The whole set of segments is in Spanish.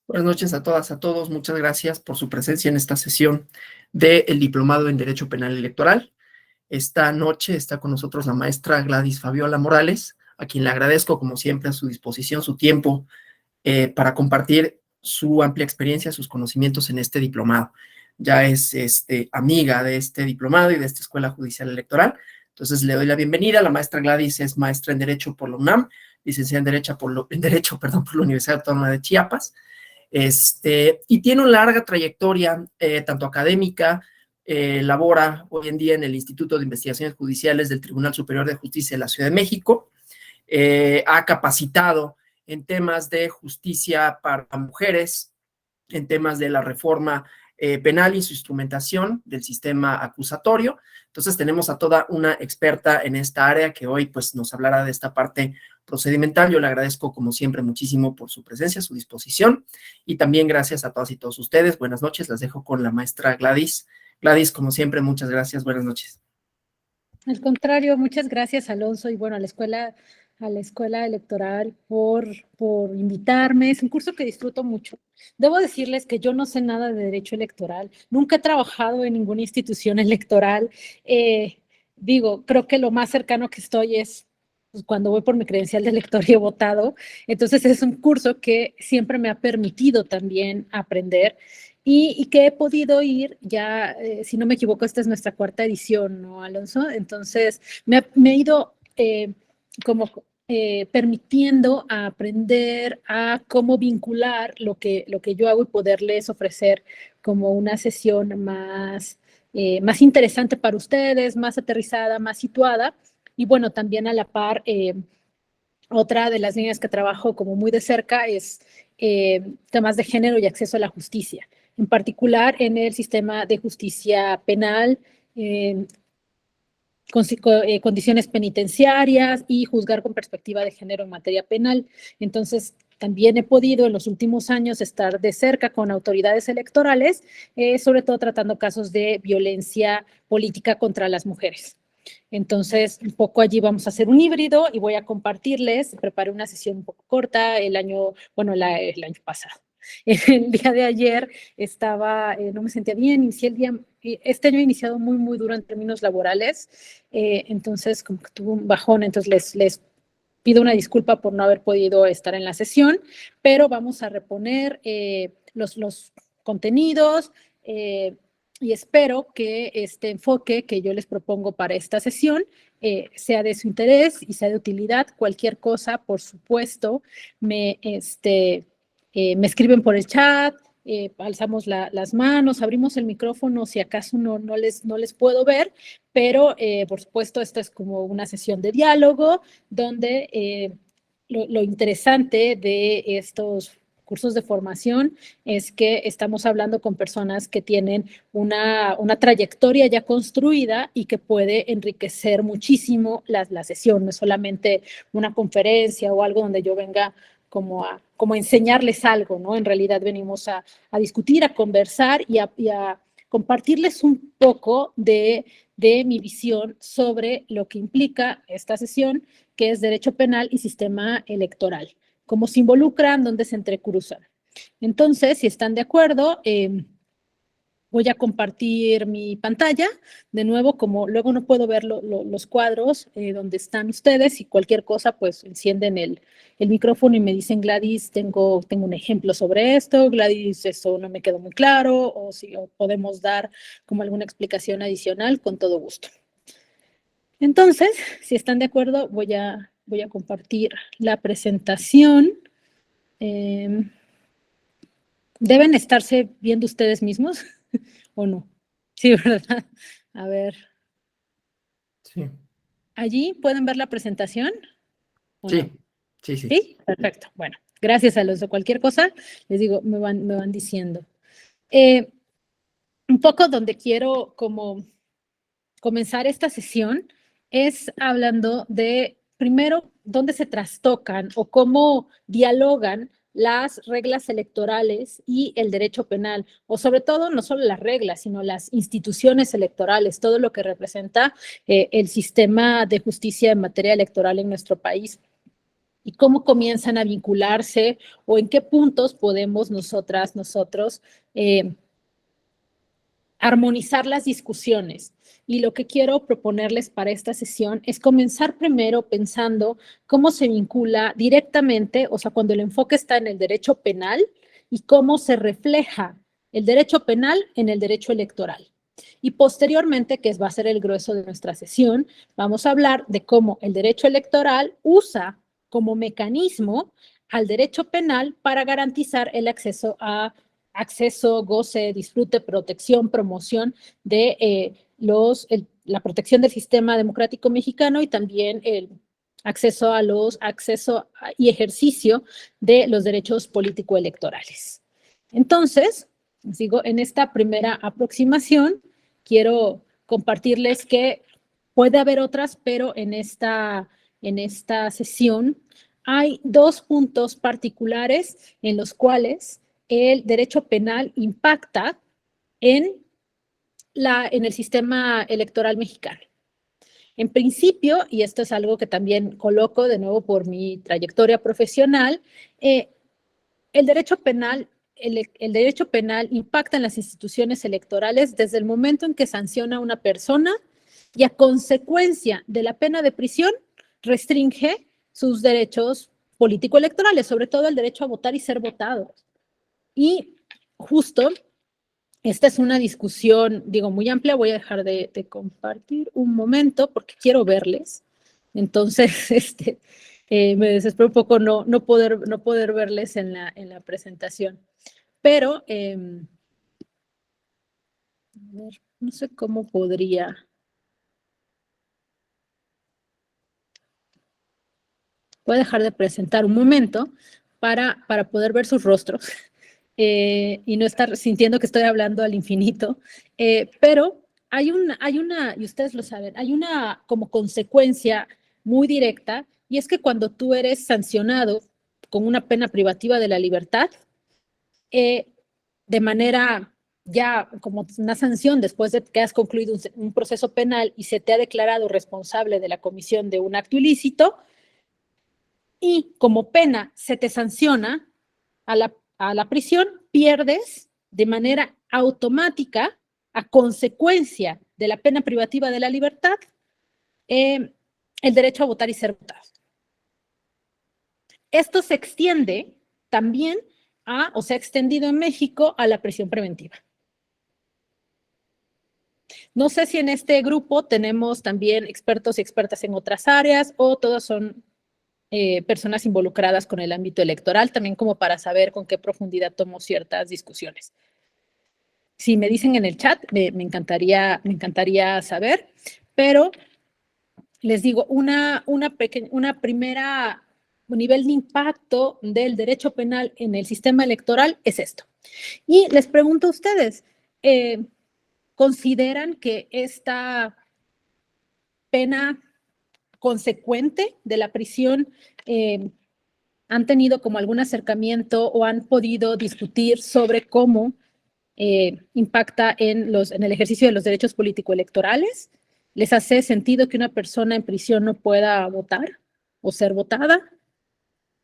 Buenas noches a todas, a todos. Muchas gracias por su presencia en esta sesión del Diplomado en Derecho Penal Electoral. Esta noche está con nosotros la maestra Gladys Fabiola Morales, a quien le agradezco, como siempre, a su disposición, su tiempo para compartir su amplia experiencia, sus conocimientos en este diplomado. Ya es amiga de este diplomado y de esta Escuela Judicial Electoral. Entonces le doy la bienvenida. La maestra Gladys es maestra en Derecho por la UNAM, licenciada en Derecho, por la Universidad Autónoma de Chiapas. Y tiene una larga trayectoria, tanto académica, labora hoy en día en el Instituto de Investigaciones Judiciales del Tribunal Superior de Justicia de la Ciudad de México, ha capacitado en temas de justicia para mujeres, en temas de la reforma penal y su instrumentación del sistema acusatorio. Entonces tenemos a toda una experta en esta área que hoy pues nos hablará de esta parte procedimental. Yo le agradezco como siempre muchísimo por su presencia, su disposición y también gracias a todas y todos ustedes. Buenas noches, las dejo con la maestra Gladys. Gladys, como siempre, muchas gracias. Buenas noches. Al contrario, muchas gracias, Alonso, y bueno, a la escuela electoral por invitarme. Es un curso que disfruto mucho. Debo decirles que yo no sé nada de derecho electoral. Nunca he trabajado en ninguna institución electoral. Creo que lo más cercano que estoy es pues, cuando voy por mi credencial de elector y he votado. Entonces es un curso que siempre me ha permitido también aprender y que he podido ir ya, si no me equivoco, esta es nuestra cuarta edición, ¿no, Alonso? Entonces, me he ido permitiendo a aprender a cómo vincular lo que yo hago y poderles ofrecer como una sesión más interesante para ustedes, más aterrizada, más situada. Y bueno, también a la par, otra de las líneas que trabajo como muy de cerca es temas de género y acceso a la justicia, en particular en el sistema de justicia penal, eh, condiciones penitenciarias y juzgar con perspectiva de género en materia penal. Entonces, también he podido en los últimos años estar de cerca con autoridades electorales, sobre todo tratando casos de violencia política contra las mujeres. Entonces, un poco allí vamos a hacer un híbrido y voy a compartirles. Preparé una sesión un poco corta el año pasado. El día de ayer no me sentía bien, inicié el día, este año he iniciado muy, muy duro en términos laborales, entonces como que tuve un bajón, entonces les pido una disculpa por no haber podido estar en la sesión, pero vamos a reponer los contenidos, y espero que este enfoque que yo les propongo para esta sesión sea de su interés y sea de utilidad. Cualquier cosa, por supuesto, me escriben por el chat, alzamos las manos, abrimos el micrófono si acaso no les puedo ver, pero por supuesto esta es como una sesión de diálogo donde lo interesante de estos cursos de formación es que estamos hablando con personas que tienen una trayectoria ya construida y que puede enriquecer muchísimo la sesión, no es solamente una conferencia o algo donde yo venga como a enseñarles algo, ¿no? En realidad venimos a discutir, a conversar y a compartirles un poco de mi visión sobre lo que implica esta sesión, que es derecho penal y sistema electoral, cómo se involucran, dónde se entrecruzan. Entonces, si están de acuerdo, voy a compartir mi pantalla. De nuevo, como luego no puedo ver los cuadros donde están ustedes y cualquier cosa, pues encienden el micrófono y me dicen, Gladys, tengo un ejemplo sobre esto, Gladys, eso no me quedó muy claro, o si podemos dar como alguna explicación adicional, con todo gusto. Entonces, si están de acuerdo, voy a compartir la presentación. ¿Deben estarse viendo ustedes mismos o no? Sí, ¿verdad? A ver. Sí. ¿Allí pueden ver la presentación o Sí, no? sí, sí. ¿Sí? Perfecto. Bueno, gracias, Alonso. Cualquier cosa, les digo, me van diciendo. Un poco donde quiero como comenzar esta sesión es hablando de, primero, dónde se trastocan o cómo dialogan las reglas electorales y el derecho penal, o sobre todo no solo las reglas, sino las instituciones electorales, todo lo que representa el sistema de justicia en materia electoral en nuestro país. y cómo comienzan a vincularse o en qué puntos podemos nosotros armonizar las discusiones. Y lo que quiero proponerles para esta sesión es comenzar primero pensando cómo se vincula directamente, o sea, cuando el enfoque está en el derecho penal y cómo se refleja el derecho penal en el derecho electoral. Y posteriormente, que va a ser el grueso de nuestra sesión, vamos a hablar de cómo el derecho electoral usa como mecanismo al derecho penal para garantizar el acceso, goce, disfrute, protección, promoción de la protección del sistema democrático mexicano y también el acceso y ejercicio de los derechos político-electorales. Entonces, sigo en esta primera aproximación, quiero compartirles que puede haber otras, pero en esta sesión hay dos puntos particulares en los cuales el derecho penal impacta en el sistema electoral mexicano. En principio, y esto es algo que también coloco de nuevo por mi trayectoria profesional, el derecho penal impacta en las instituciones electorales desde el momento en que sanciona a una persona y a consecuencia de la pena de prisión restringe sus derechos político-electorales, sobre todo el derecho a votar y ser votado. Y justo esta es una discusión, digo, muy amplia. Voy a dejar de compartir un momento porque quiero verles. Entonces, me desespero un poco no poder verles en la presentación. Pero, a ver, no sé cómo podría. Voy a dejar de presentar un momento para poder ver sus rostros y no estar sintiendo que estoy hablando al infinito. Pero hay una, y ustedes lo saben, hay una como consecuencia muy directa, y es que cuando tú eres sancionado con una pena privativa de la libertad, de manera ya como una sanción después de que has concluido un proceso penal y se te ha declarado responsable de la comisión de un acto ilícito, y como pena se te sanciona a la prisión, pierdes de manera automática, a consecuencia de la pena privativa de la libertad, el derecho a votar y ser votado. Esto se extiende también o se ha extendido en México a la prisión preventiva. No sé si en este grupo tenemos también expertos y expertas en otras áreas o todos son personas involucradas con el ámbito electoral, también como para saber con qué profundidad tomo ciertas discusiones. Si me dicen en el chat, me encantaría saber, pero les digo, una primera nivel de impacto del derecho penal en el sistema electoral es esto. Y les pregunto a ustedes, ¿consideran que esta pena consecuente de la prisión han tenido como algún acercamiento o han podido discutir sobre cómo impacta en el ejercicio de los derechos político-electorales? ¿Les hace sentido que una persona en prisión no pueda votar o ser votada?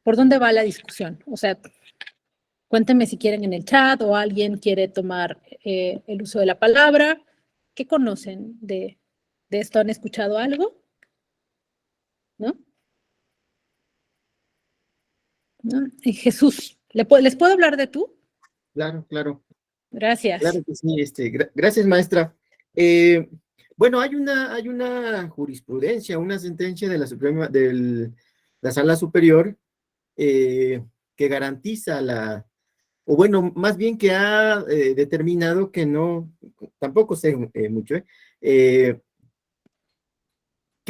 ¿Por dónde va la discusión? O sea, cuéntenme si quieren en el chat o alguien quiere tomar el uso de la palabra. ¿Qué conocen de esto? ¿Han escuchado algo? ¿No? ¿No? Jesús, ¿les puedo hablar de tú? Claro, claro. Gracias. Claro que sí, gracias, maestra. Bueno, hay una jurisprudencia, una sentencia de la Sala Superior que garantiza o bueno, más bien que ha determinado que no, tampoco sé mucho, que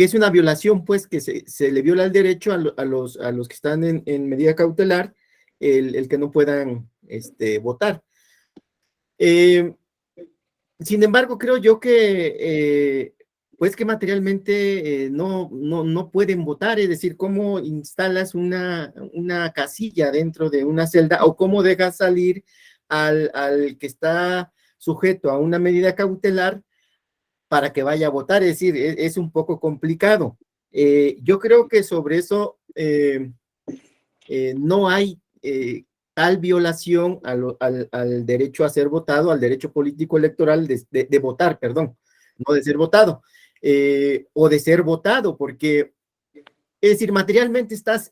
es una violación, pues, que se le viola el derecho a los que están en medida cautelar, el que no puedan votar. Sin embargo, creo yo que, pues que materialmente no pueden votar, es decir, cómo instalas una casilla dentro de una celda o cómo dejas salir al que está sujeto a una medida cautelar para que vaya a votar, es decir, es un poco complicado. Yo creo que sobre eso no hay tal violación al derecho a ser votado, al derecho político electoral de votar, perdón, no de ser votado, o de ser votado, porque, es decir, materialmente estás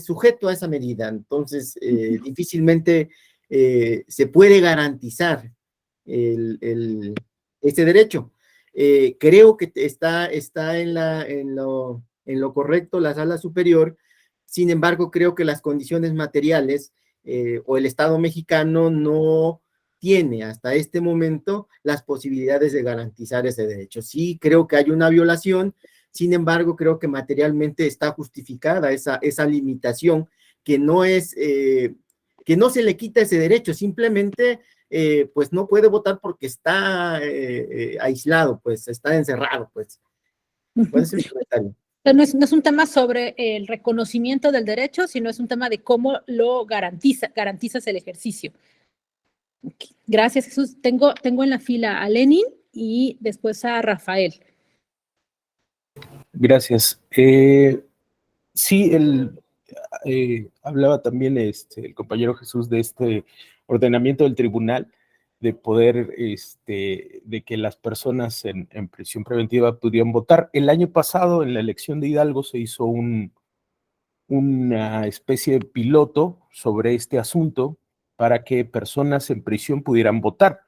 sujeto a esa medida, entonces difícilmente se puede garantizar ese derecho. Creo que está en lo correcto la sala superior. Sin embargo, creo que las condiciones materiales o el Estado mexicano no tiene hasta este momento las posibilidades de garantizar ese derecho. Sí, creo que hay una violación. Sin embargo, creo que materialmente está justificada esa limitación, que no es, que no se le quita ese derecho, simplemente pues no puede votar porque está aislado, pues está encerrado, pues. ¿Cuál es el comentario? No es un tema sobre el reconocimiento del derecho, sino es un tema de cómo lo garantizas el ejercicio. Okay. Gracias, Jesús. Tengo en la fila a Lenin y después a Rafael. Gracias. Sí, hablaba también el compañero Jesús de este ordenamiento del tribunal, de poder, de que las personas en prisión preventiva pudieran votar. El año pasado, en la elección de Hidalgo, se hizo una especie de piloto sobre este asunto para que personas en prisión pudieran votar.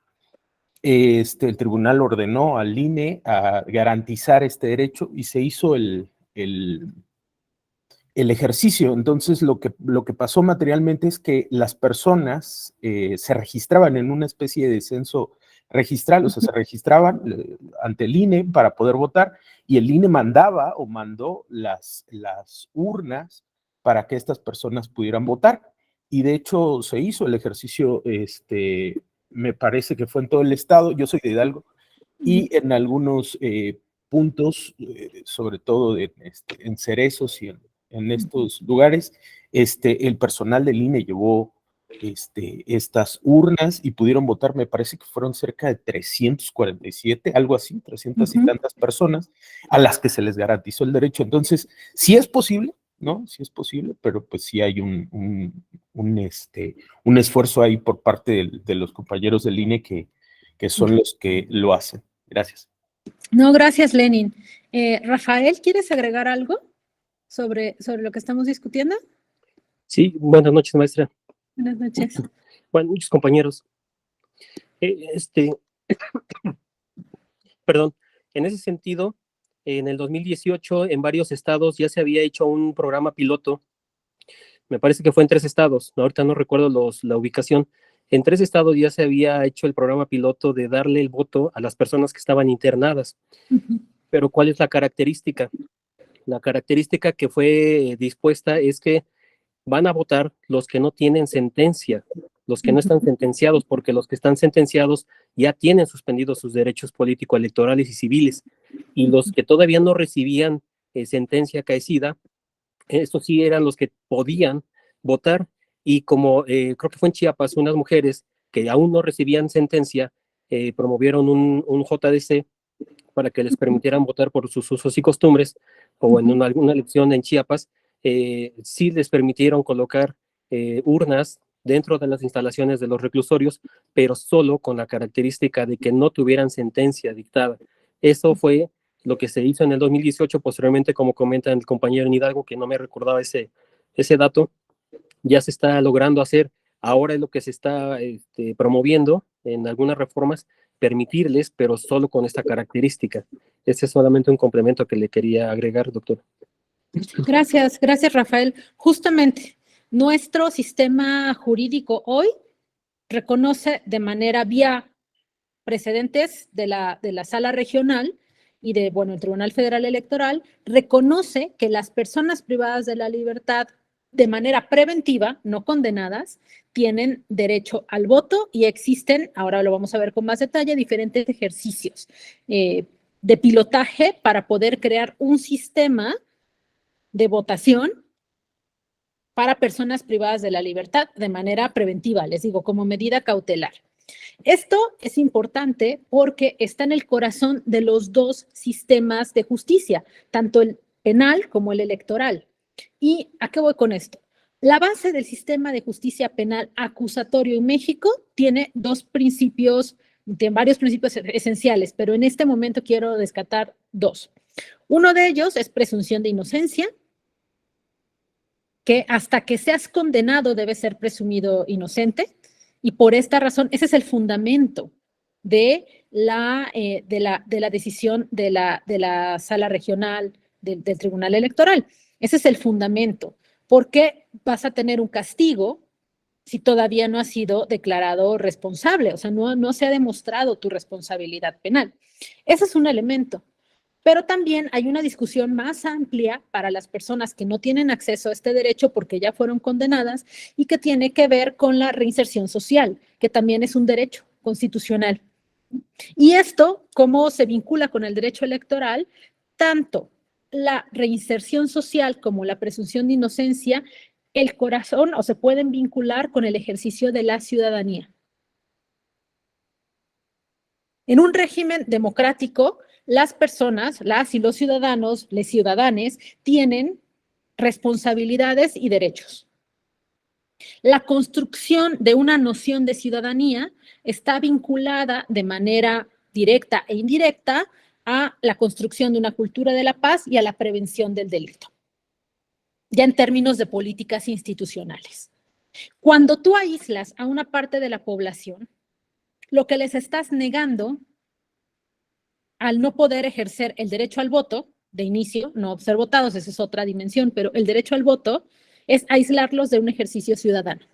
El tribunal ordenó al INE a garantizar este derecho y se hizo el ejercicio. Entonces, lo que pasó materialmente es que las personas se registraban en una especie de censo registral, o sea, se registraban ante el INE para poder votar, y el INE mandó las urnas para que estas personas pudieran votar. Y de hecho se hizo el ejercicio, me parece que fue en todo el estado. Yo soy de Hidalgo, y en algunos puntos, sobre todo en Cerezos y en estos lugares, el personal del INE llevó estas urnas y pudieron votar. Me parece que fueron cerca de 347, algo así, 300 y tantas personas a las que se les garantizó el derecho. Entonces, sí es posible, ¿no? Sí es posible, pero pues sí hay un esfuerzo ahí por parte de los compañeros del INE que son los que lo hacen. Gracias. No, gracias, Lenin. Rafael, ¿quieres agregar algo sobre lo que estamos discutiendo? Sí, buenas noches, maestra. Buenas noches. Bueno, muchos compañeros. Perdón, en ese sentido, en el 2018 en varios estados ya se había hecho un programa piloto. Me parece que fue en 3 estados, ahorita no recuerdo la ubicación. En 3 estados ya se había hecho el programa piloto de darle el voto a las personas que estaban internadas. Pero ¿cuál es la característica? La característica que fue dispuesta es que van a votar los que no tienen sentencia, los que no están sentenciados, porque los que están sentenciados ya tienen suspendidos sus derechos político-electorales y civiles, y los que todavía no recibían sentencia acaecida, estos sí eran los que podían votar. Y como creo que fue en Chiapas, unas mujeres que aún no recibían sentencia promovieron un JDC para que les permitieran votar por sus usos y costumbres, o en alguna elección en Chiapas, sí les permitieron colocar urnas dentro de las instalaciones de los reclusorios, pero solo con la característica de que no tuvieran sentencia dictada. Eso fue lo que se hizo en el 2018, posteriormente, como comenta el compañero Hidalgo, que no me recordaba ese dato, ya se está logrando hacer. Ahora es lo que se está promoviendo en algunas reformas, permitirles, pero solo con esta característica. Este es solamente un complemento que le quería agregar, doctor. Gracias, Rafael. Justamente, nuestro sistema jurídico hoy reconoce de manera vía precedentes de la sala regional y el Tribunal Federal Electoral, reconoce que las personas privadas de la libertad de manera preventiva, no condenadas, tienen derecho al voto, y existen, ahora lo vamos a ver con más detalle, diferentes ejercicios de pilotaje para poder crear un sistema de votación para personas privadas de la libertad de manera preventiva, les digo, como medida cautelar. Esto es importante porque está en el corazón de los dos sistemas de justicia, tanto el penal como el electoral. ¿Y a qué voy con esto? La base del sistema de justicia penal acusatorio en México tiene varios principios esenciales, pero en este momento quiero rescatar dos. Uno de ellos es presunción de inocencia, que hasta que seas condenado debe ser presumido inocente, y por esta razón, ese es el fundamento de la decisión de la sala regional del Tribunal Electoral. Ese es el fundamento, porque vas a tener un castigo si todavía no has sido declarado responsable, o sea, no se ha demostrado tu responsabilidad penal. Ese es un elemento. Pero también hay una discusión más amplia para las personas que no tienen acceso a este derecho porque ya fueron condenadas y que tiene que ver con la reinserción social, que también es un derecho constitucional. Y esto, ¿cómo se vincula con el derecho electoral? Tanto la reinserción social como la presunción de inocencia, el corazón o se pueden vincular con el ejercicio de la ciudadanía. En un régimen democrático, las personas, las y los ciudadanos, les ciudadanes, tienen responsabilidades y derechos. La construcción de una noción de ciudadanía está vinculada de manera directa e indirecta a la construcción de una cultura de la paz y a la prevención del delito, ya en términos de políticas institucionales. Cuando tú aíslas a una parte de la población, lo que les estás negando al no poder ejercer el derecho al voto, de inicio, no ser votados, esa es otra dimensión, pero el derecho al voto es aislarlos de un ejercicio ciudadano.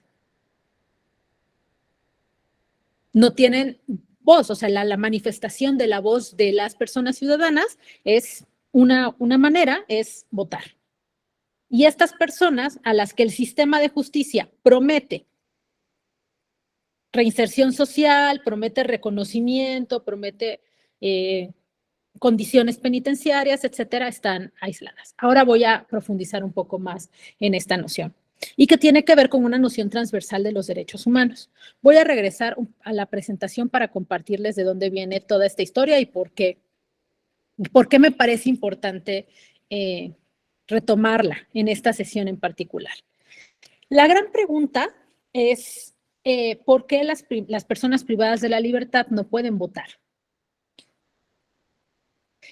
No tienen voz, o sea, la manifestación de la voz de las personas ciudadanas es una manera, es votar. Y estas personas a las que el sistema de justicia promete reinserción social, promete reconocimiento, promete condiciones penitenciarias, etcétera, están aisladas. Ahora voy a profundizar un poco más en esta noción y que tiene que ver con una noción transversal de los derechos humanos. Voy a regresar a la presentación para compartirles de dónde viene toda esta historia y por qué me parece importante retomarla en esta sesión en particular. La gran pregunta es ¿por qué las personas privadas de la libertad no pueden votar?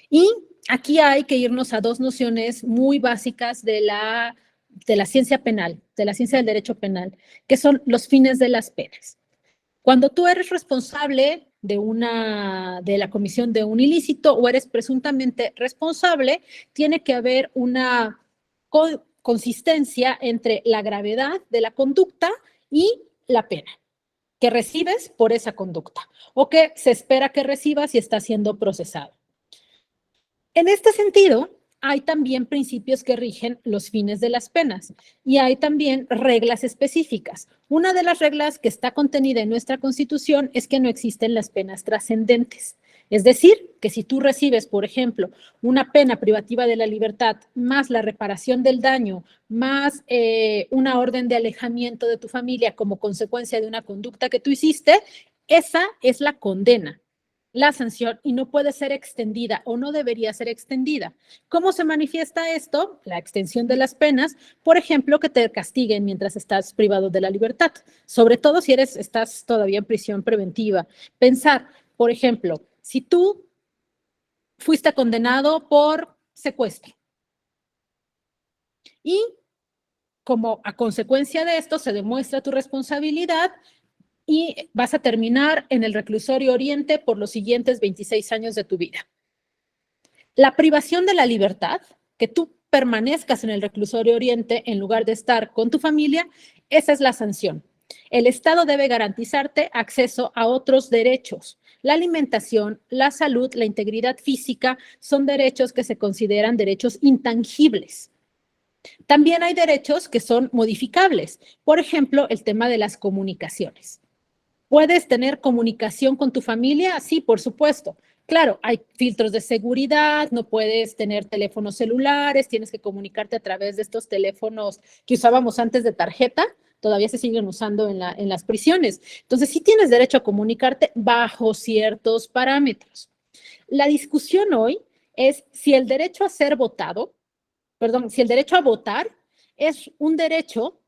Y aquí hay que irnos a dos nociones muy básicas de la ciencia penal, de la ciencia del derecho penal, que son los fines de las penas. Cuando tú eres responsable de la comisión de un ilícito o eres presuntamente responsable, tiene que haber una consistencia entre la gravedad de la conducta y la pena que recibes por esa conducta o que se espera que recibas si está siendo procesado. En este sentido, hay también principios que rigen los fines de las penas y hay también reglas específicas. Una de las reglas que está contenida en nuestra Constitución es que no existen las penas trascendentes. Es decir, que si tú recibes, por ejemplo, una pena privativa de la libertad, más la reparación del daño, más una orden de alejamiento de tu familia como consecuencia de una conducta que tú hiciste, esa es la condena, la sanción, y no puede ser extendida o no debería ser extendida. ¿Cómo se manifiesta esto? La extensión de las penas, por ejemplo, que te castiguen mientras estás privado de la libertad, sobre todo si estás todavía en prisión preventiva. Pensar, por ejemplo, si tú fuiste condenado por secuestro y como a consecuencia de esto se demuestra tu responsabilidad y vas a terminar en el reclusorio Oriente por los siguientes 26 años de tu vida. La privación de la libertad, que tú permanezcas en el reclusorio Oriente en lugar de estar con tu familia, esa es la sanción. El Estado debe garantizarte acceso a otros derechos. La alimentación, la salud, la integridad física son derechos que se consideran derechos intangibles. También hay derechos que son modificables. Por ejemplo, el tema de las comunicaciones. ¿Puedes tener comunicación con tu familia? Sí, por supuesto. Claro, hay filtros de seguridad, no puedes tener teléfonos celulares, tienes que comunicarte a través de estos teléfonos que usábamos antes de tarjeta, todavía se siguen usando en las prisiones. Entonces, sí tienes derecho a comunicarte bajo ciertos parámetros. La discusión hoy es si el derecho a ser votado, si el derecho a votar es un derecho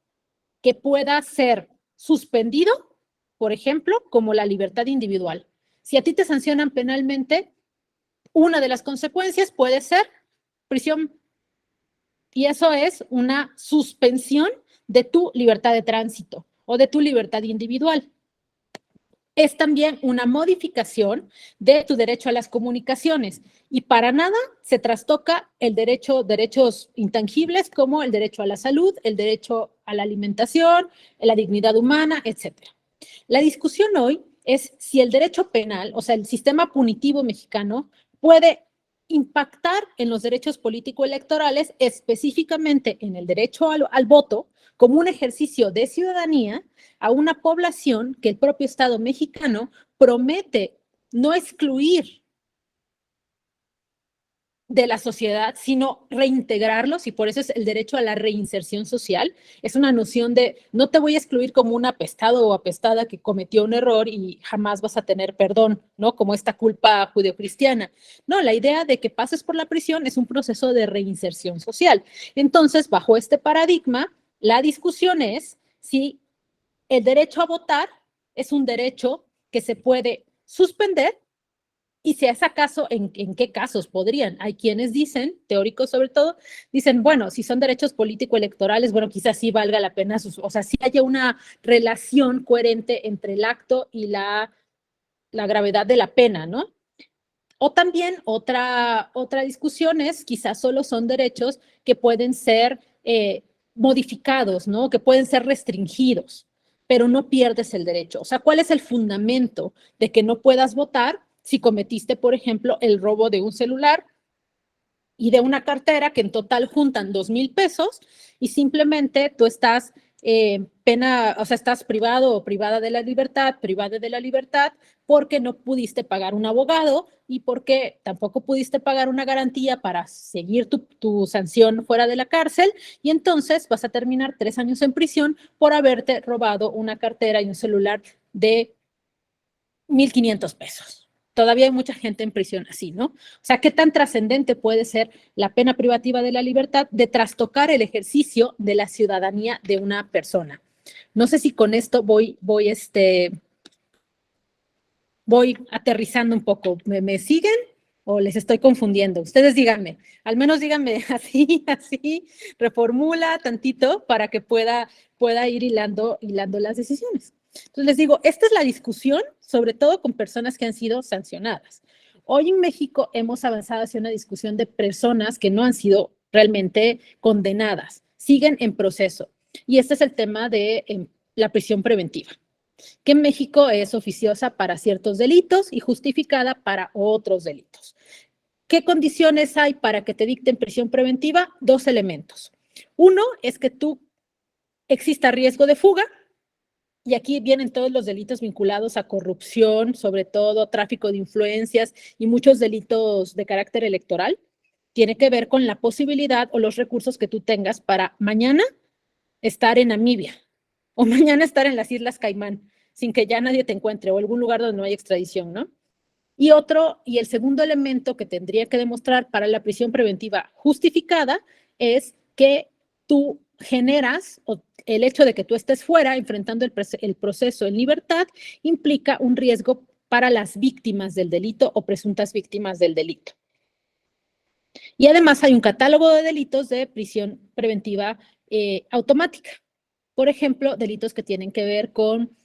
que pueda ser suspendido, por ejemplo, como la libertad individual. Si a ti te sancionan penalmente, una de las consecuencias puede ser prisión. Y eso es una suspensión de tu libertad de tránsito o de tu libertad individual. Es también una modificación de tu derecho a las comunicaciones y para nada se trastoca derechos intangibles como el derecho a la salud, el derecho a la alimentación, la dignidad humana, etc. La discusión hoy es si el derecho penal, o sea, el sistema punitivo mexicano, puede impactar en los derechos político-electorales, específicamente en el derecho al voto, como un ejercicio de ciudadanía a una población que el propio Estado mexicano promete no excluir de la sociedad, sino reintegrarlos, y por eso es el derecho a la reinserción social. Es una noción de no te voy a excluir como un apestado o apestada que cometió un error y jamás vas a tener perdón, ¿no? Como esta culpa judeocristiana. No, la idea de que pases por la prisión es un proceso de reinserción social. Entonces, bajo este paradigma, la discusión es si el derecho a votar es un derecho que se puede suspender. Y si es acaso, ¿en qué casos podrían? Hay quienes dicen, teóricos sobre todo, dicen, bueno, si son derechos político-electorales, bueno, quizás sí valga la pena, o sea, sí haya una relación coherente entre el acto y la gravedad de la pena, ¿no? O también otra discusión es, quizás solo son derechos que pueden ser modificados, ¿no? Que pueden ser restringidos, pero no pierdes el derecho. O sea, ¿cuál es el fundamento de que no puedas votar si cometiste, por ejemplo, el robo de un celular y de una cartera que en total juntan 2,000 pesos y simplemente tú estás estás privado o privada de la libertad, privada de la libertad porque no pudiste pagar un abogado y porque tampoco pudiste pagar una garantía para seguir tu sanción fuera de la cárcel y entonces vas a terminar 3 años en prisión por haberte robado una cartera y un celular de 1,500 pesos. Todavía hay mucha gente en prisión así, ¿no? O sea, ¿qué tan trascendente puede ser la pena privativa de la libertad de trastocar el ejercicio de la ciudadanía de una persona? No sé si con esto voy aterrizando un poco. ¿Me siguen o les estoy confundiendo? Ustedes díganme, al menos díganme así, reformula tantito para que pueda ir hilando las decisiones. Entonces les digo, esta es la discusión, sobre todo con personas que han sido sancionadas. Hoy en México hemos avanzado hacia una discusión de personas que no han sido realmente condenadas, siguen en proceso. Y este es el tema de la prisión preventiva, que en México es oficiosa para ciertos delitos y justificada para otros delitos. ¿Qué condiciones hay para que te dicten prisión preventiva? 2 elementos. Uno es que tú exista riesgo de fuga, y aquí vienen todos los delitos vinculados a corrupción, sobre todo tráfico de influencias y muchos delitos de carácter electoral. Tiene que ver con la posibilidad o los recursos que tú tengas para mañana estar en Namibia o mañana estar en las Islas Caimán sin que ya nadie te encuentre o algún lugar donde no hay extradición, ¿no? Y el segundo elemento que tendría que demostrar para la prisión preventiva justificada es que tú generas, o el hecho de que tú estés fuera enfrentando el proceso en libertad implica un riesgo para las víctimas del delito o presuntas víctimas del delito. Y además hay un catálogo de delitos de prisión preventiva automática. Por ejemplo, delitos que tienen que ver con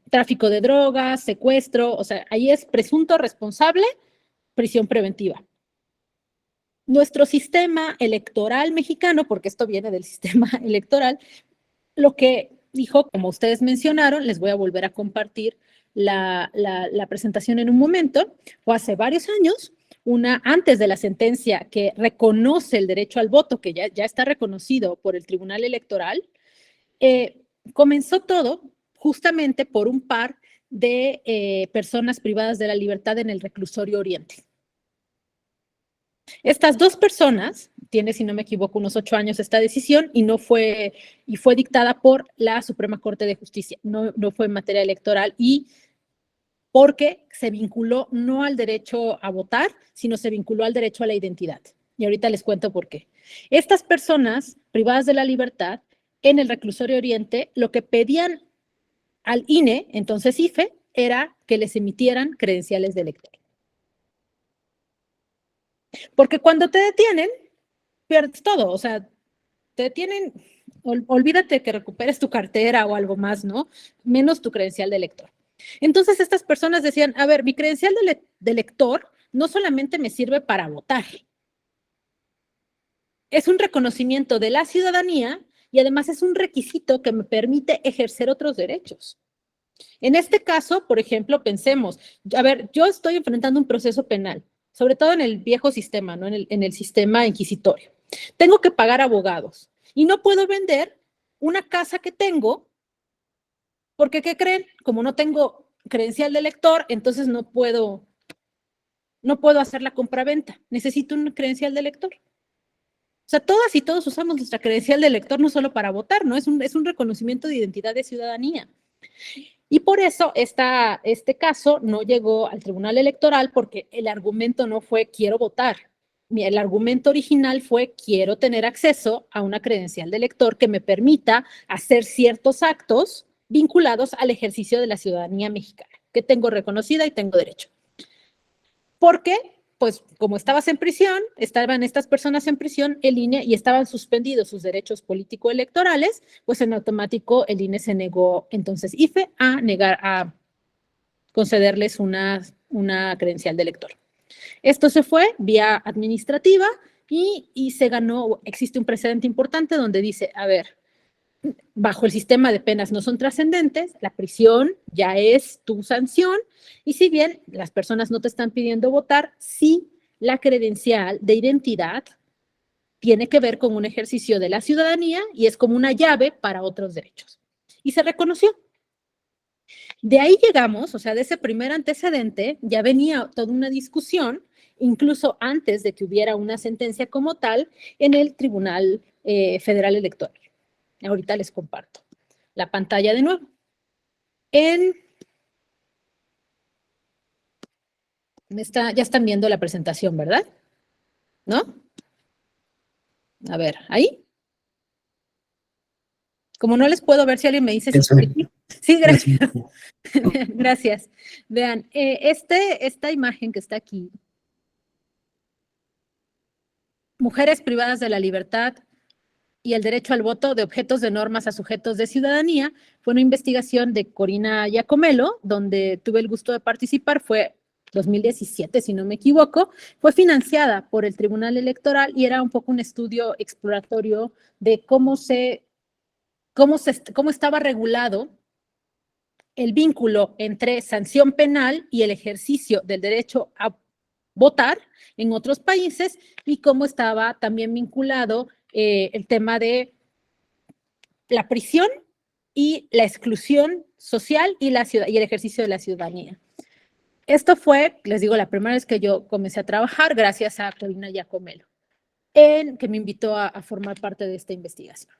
tráfico de drogas, secuestro, o sea, ahí es presunto responsable, prisión preventiva. Nuestro sistema electoral mexicano, porque esto viene del sistema electoral, lo que dijo, como ustedes mencionaron, les voy a volver a compartir la presentación en un momento, o hace varios años, antes de la sentencia que reconoce el derecho al voto, que ya está reconocido por el Tribunal Electoral, comenzó todo justamente por un par de personas privadas de la libertad en el reclusorio Oriente. Estas 2 personas, tiene, si no me equivoco, unos 8 años esta decisión y fue dictada por la Suprema Corte de Justicia, no fue en materia electoral y porque se vinculó no al derecho a votar, sino se vinculó al derecho a la identidad. Y ahorita les cuento por qué. Estas personas privadas de la libertad en el Reclusorio Oriente, lo que pedían al INE, entonces IFE, era que les emitieran credenciales de elector. Porque cuando te detienen, pierdes todo, o sea, te detienen, olvídate que recuperes tu cartera o algo más, ¿no? Menos tu credencial de elector. Entonces estas personas decían, a ver, mi credencial de elector no solamente me sirve para votar, es un reconocimiento de la ciudadanía y además es un requisito que me permite ejercer otros derechos. En este caso, por ejemplo, pensemos, a ver, yo estoy enfrentando un proceso penal, sobre todo en el viejo sistema, ¿no? En el sistema inquisitorio. Tengo que pagar abogados y no puedo vender una casa que tengo porque, ¿qué creen? Como no tengo credencial de elector, entonces no puedo hacer la compraventa. Necesito una credencial de elector. O sea, todas y todos usamos nuestra credencial de elector no solo para votar, ¿no? Es un reconocimiento de identidad de ciudadanía. Y por eso este caso no llegó al Tribunal Electoral porque el argumento no fue quiero votar. El argumento original fue quiero tener acceso a una credencial de elector que me permita hacer ciertos actos vinculados al ejercicio de la ciudadanía mexicana, que tengo reconocida y tengo derecho. Porque, pues, como estabas en prisión, estaban estas personas en prisión, el INE, y estaban suspendidos sus derechos político-electorales, pues en automático el INE se negó, entonces, IFE, a concederles una credencial de elector. Esto se fue vía administrativa y se ganó, existe un precedente importante donde dice, a ver, bajo el sistema de penas no son trascendentes, la prisión ya es tu sanción, y si bien las personas no te están pidiendo votar, sí la credencial de identidad tiene que ver con un ejercicio de la ciudadanía y es como una llave para otros derechos. Y se reconoció. De ahí llegamos, o sea, de ese primer antecedente ya venía toda una discusión, incluso antes de que hubiera una sentencia como tal, en el Tribunal Federal Electoral. Ahorita les comparto la pantalla de nuevo. Ya están viendo la presentación, ¿verdad? ¿No? A ver, ¿ahí? Como no les puedo ver, si alguien me dice si sí. Sí, gracias. Gracias. Vean, esta imagen que está aquí, mujeres privadas de la libertad y el derecho al voto de objetos de normas a sujetos de ciudadanía, fue una investigación de Corina Giacomelo, donde tuve el gusto de participar, fue 2017, si no me equivoco, fue financiada por el Tribunal Electoral y era un poco un estudio exploratorio de cómo estaba regulado el vínculo entre sanción penal y el ejercicio del derecho a votar en otros países y cómo estaba también vinculado el tema de la prisión y la exclusión social y el ejercicio de la ciudadanía. Esto fue, les digo, la primera vez que yo comencé a trabajar gracias a Corina Giacomelo, que me invitó a formar parte de esta investigación.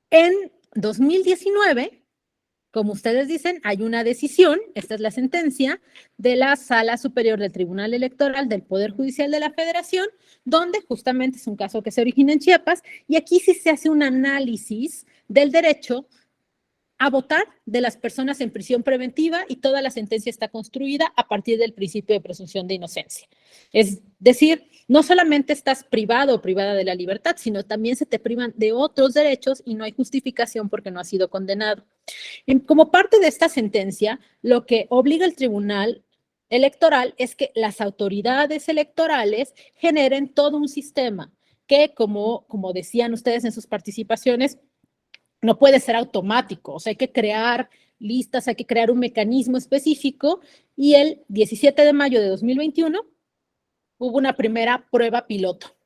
En 2019, como ustedes dicen, hay una decisión, esta es la sentencia, de la Sala Superior del Tribunal Electoral del Poder Judicial de la Federación, donde justamente es un caso que se origina en Chiapas, y aquí sí se hace un análisis del derecho a votar de las personas en prisión preventiva y toda la sentencia está construida a partir del principio de presunción de inocencia. Es decir, no solamente estás privado o privada de la libertad, sino también se te privan de otros derechos y no hay justificación porque no has sido condenado. Como parte de esta sentencia, lo que obliga el Tribunal Electoral es que las autoridades electorales generen todo un sistema que, como decían ustedes en sus participaciones, no puede ser automático, o sea, hay que crear listas, hay que crear un mecanismo específico y el 17 de mayo de 2021 hubo una primera prueba piloto,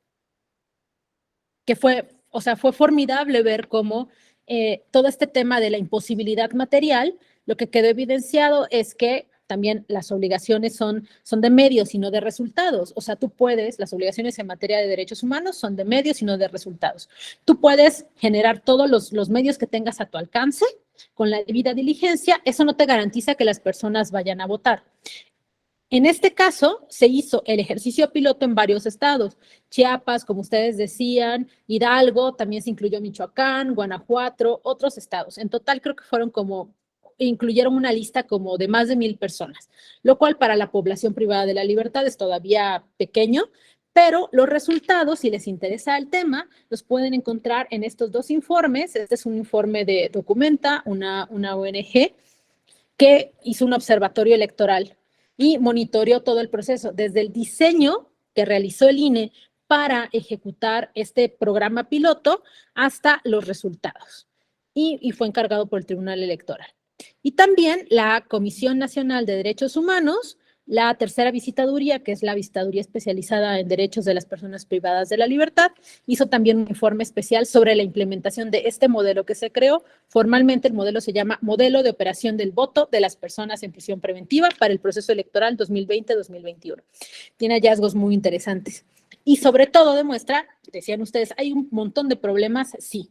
que fue formidable ver cómo todo este tema de la imposibilidad material, lo que quedó evidenciado es que también las obligaciones son de medios y no de resultados. O sea, las obligaciones en materia de derechos humanos son de medios y no de resultados. Tú puedes generar todos los medios que tengas a tu alcance con la debida diligencia, eso no te garantiza que las personas vayan a votar. En este caso, se hizo el ejercicio piloto en varios estados. Chiapas, como ustedes decían, Hidalgo, también se incluyó Michoacán, Guanajuato, otros estados. En total creo que incluyeron una lista como de más de 1,000 personas, lo cual para la población privada de la libertad es todavía pequeño, pero los resultados, si les interesa el tema, los pueden encontrar en estos 2 informes. Este es un informe de Documenta, una ONG, que hizo un observatorio electoral y monitoreó todo el proceso, desde el diseño que realizó el INE para ejecutar este programa piloto hasta los resultados. Y fue encargado por el Tribunal Electoral. Y también la Comisión Nacional de Derechos Humanos, la tercera visitaduría, que es la visitaduría especializada en derechos de las personas privadas de la libertad, hizo también un informe especial sobre la implementación de este modelo que se creó. Formalmente el modelo se llama Modelo de Operación del Voto de las Personas en Prisión Preventiva para el Proceso Electoral 2020-2021. Tiene hallazgos muy interesantes. Y sobre todo demuestra, decían ustedes, hay un montón de problemas, sí.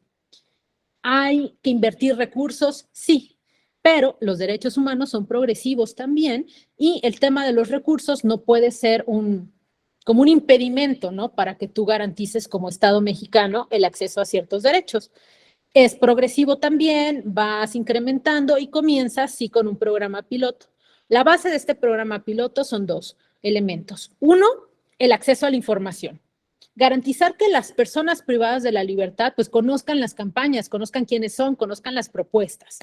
Hay que invertir recursos, sí. Pero los derechos humanos son progresivos también y el tema de los recursos no puede ser como un impedimento, ¿no? Para que tú garantices como Estado mexicano el acceso a ciertos derechos. Es progresivo también, vas incrementando y comienzas, sí, con un programa piloto. La base de este programa piloto son 2 elementos. 1, el acceso a la información. Garantizar que las personas privadas de la libertad pues conozcan las campañas, conozcan quiénes son, conozcan las propuestas.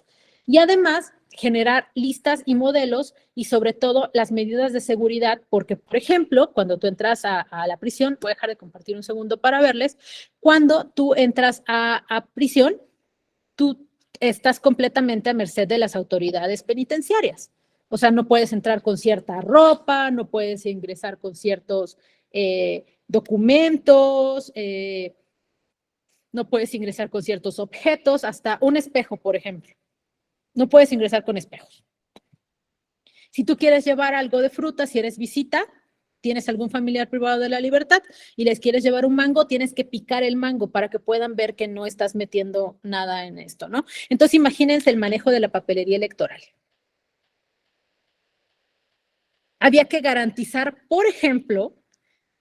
Y además, generar listas y modelos y sobre todo las medidas de seguridad, porque, por ejemplo, cuando tú entras a la prisión, voy a dejar de compartir un segundo para verles, cuando tú entras a prisión, tú estás completamente a merced de las autoridades penitenciarias. O sea, no puedes entrar con cierta ropa, no puedes ingresar con ciertos documentos, no puedes ingresar con ciertos objetos, hasta un espejo, por ejemplo. No puedes ingresar con espejos. Si tú quieres llevar algo de fruta, si eres visita, tienes algún familiar privado de la libertad y les quieres llevar un mango, tienes que picar el mango para que puedan ver que no estás metiendo nada en esto, ¿no? Entonces, imagínense el manejo de la papelería electoral. Había que garantizar, por ejemplo,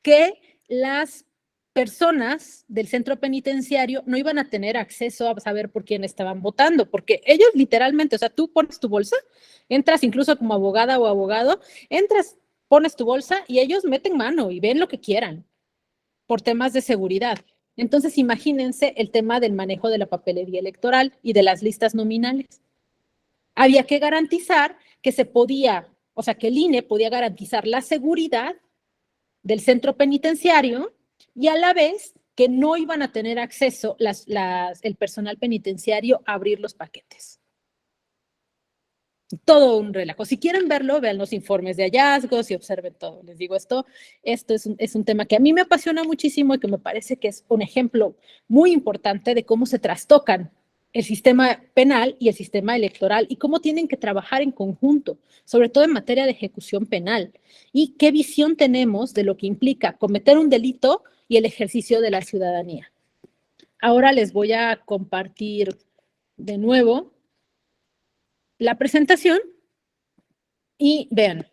que las personas del centro penitenciario no iban a tener acceso a saber por quién estaban votando, porque ellos literalmente, o sea, tú pones tu bolsa, entras incluso como abogada o abogado, entras, pones tu bolsa y ellos meten mano y ven lo que quieran por temas de seguridad. Entonces, imagínense el tema del manejo de la papelería electoral y de las listas nominales. Había que garantizar que se podía, o sea, que el INE podía garantizar la seguridad del centro penitenciario y a la vez que no iban a tener acceso el personal penitenciario a abrir los paquetes. Todo un relajo. Si quieren verlo, vean los informes de hallazgos y observen todo. Les digo, esto es un tema que a mí me apasiona muchísimo y que me parece que es un ejemplo muy importante de cómo se trastocan el sistema penal y el sistema electoral y cómo tienen que trabajar en conjunto, sobre todo en materia de ejecución penal. Y qué visión tenemos de lo que implica cometer un delito y el ejercicio de la ciudadanía. Ahora les voy a compartir de nuevo la presentación y vean.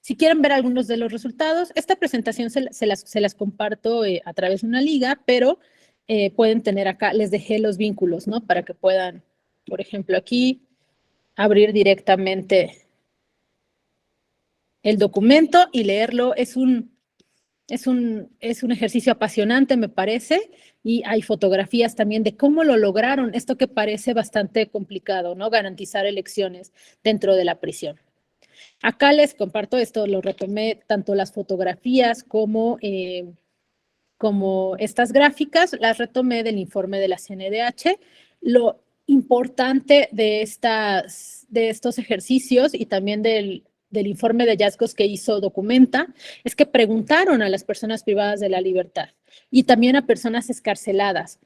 Si quieren ver algunos de los resultados, esta presentación se las comparto a través de una liga, pero pueden tener acá, les dejé los vínculos, ¿no? Para que puedan, por ejemplo, aquí abrir directamente el documento y leerlo. Es un ejercicio apasionante, me parece, y hay fotografías también de cómo lo lograron, esto que parece bastante complicado, ¿no? Garantizar elecciones dentro de la prisión. Acá les comparto esto, lo retomé tanto las fotografías como estas gráficas, las retomé del informe de la CNDH. Lo importante de estos ejercicios y también del informe de hallazgos que hizo Documenta, es que preguntaron a las personas privadas de la libertad y también a personas escarceladas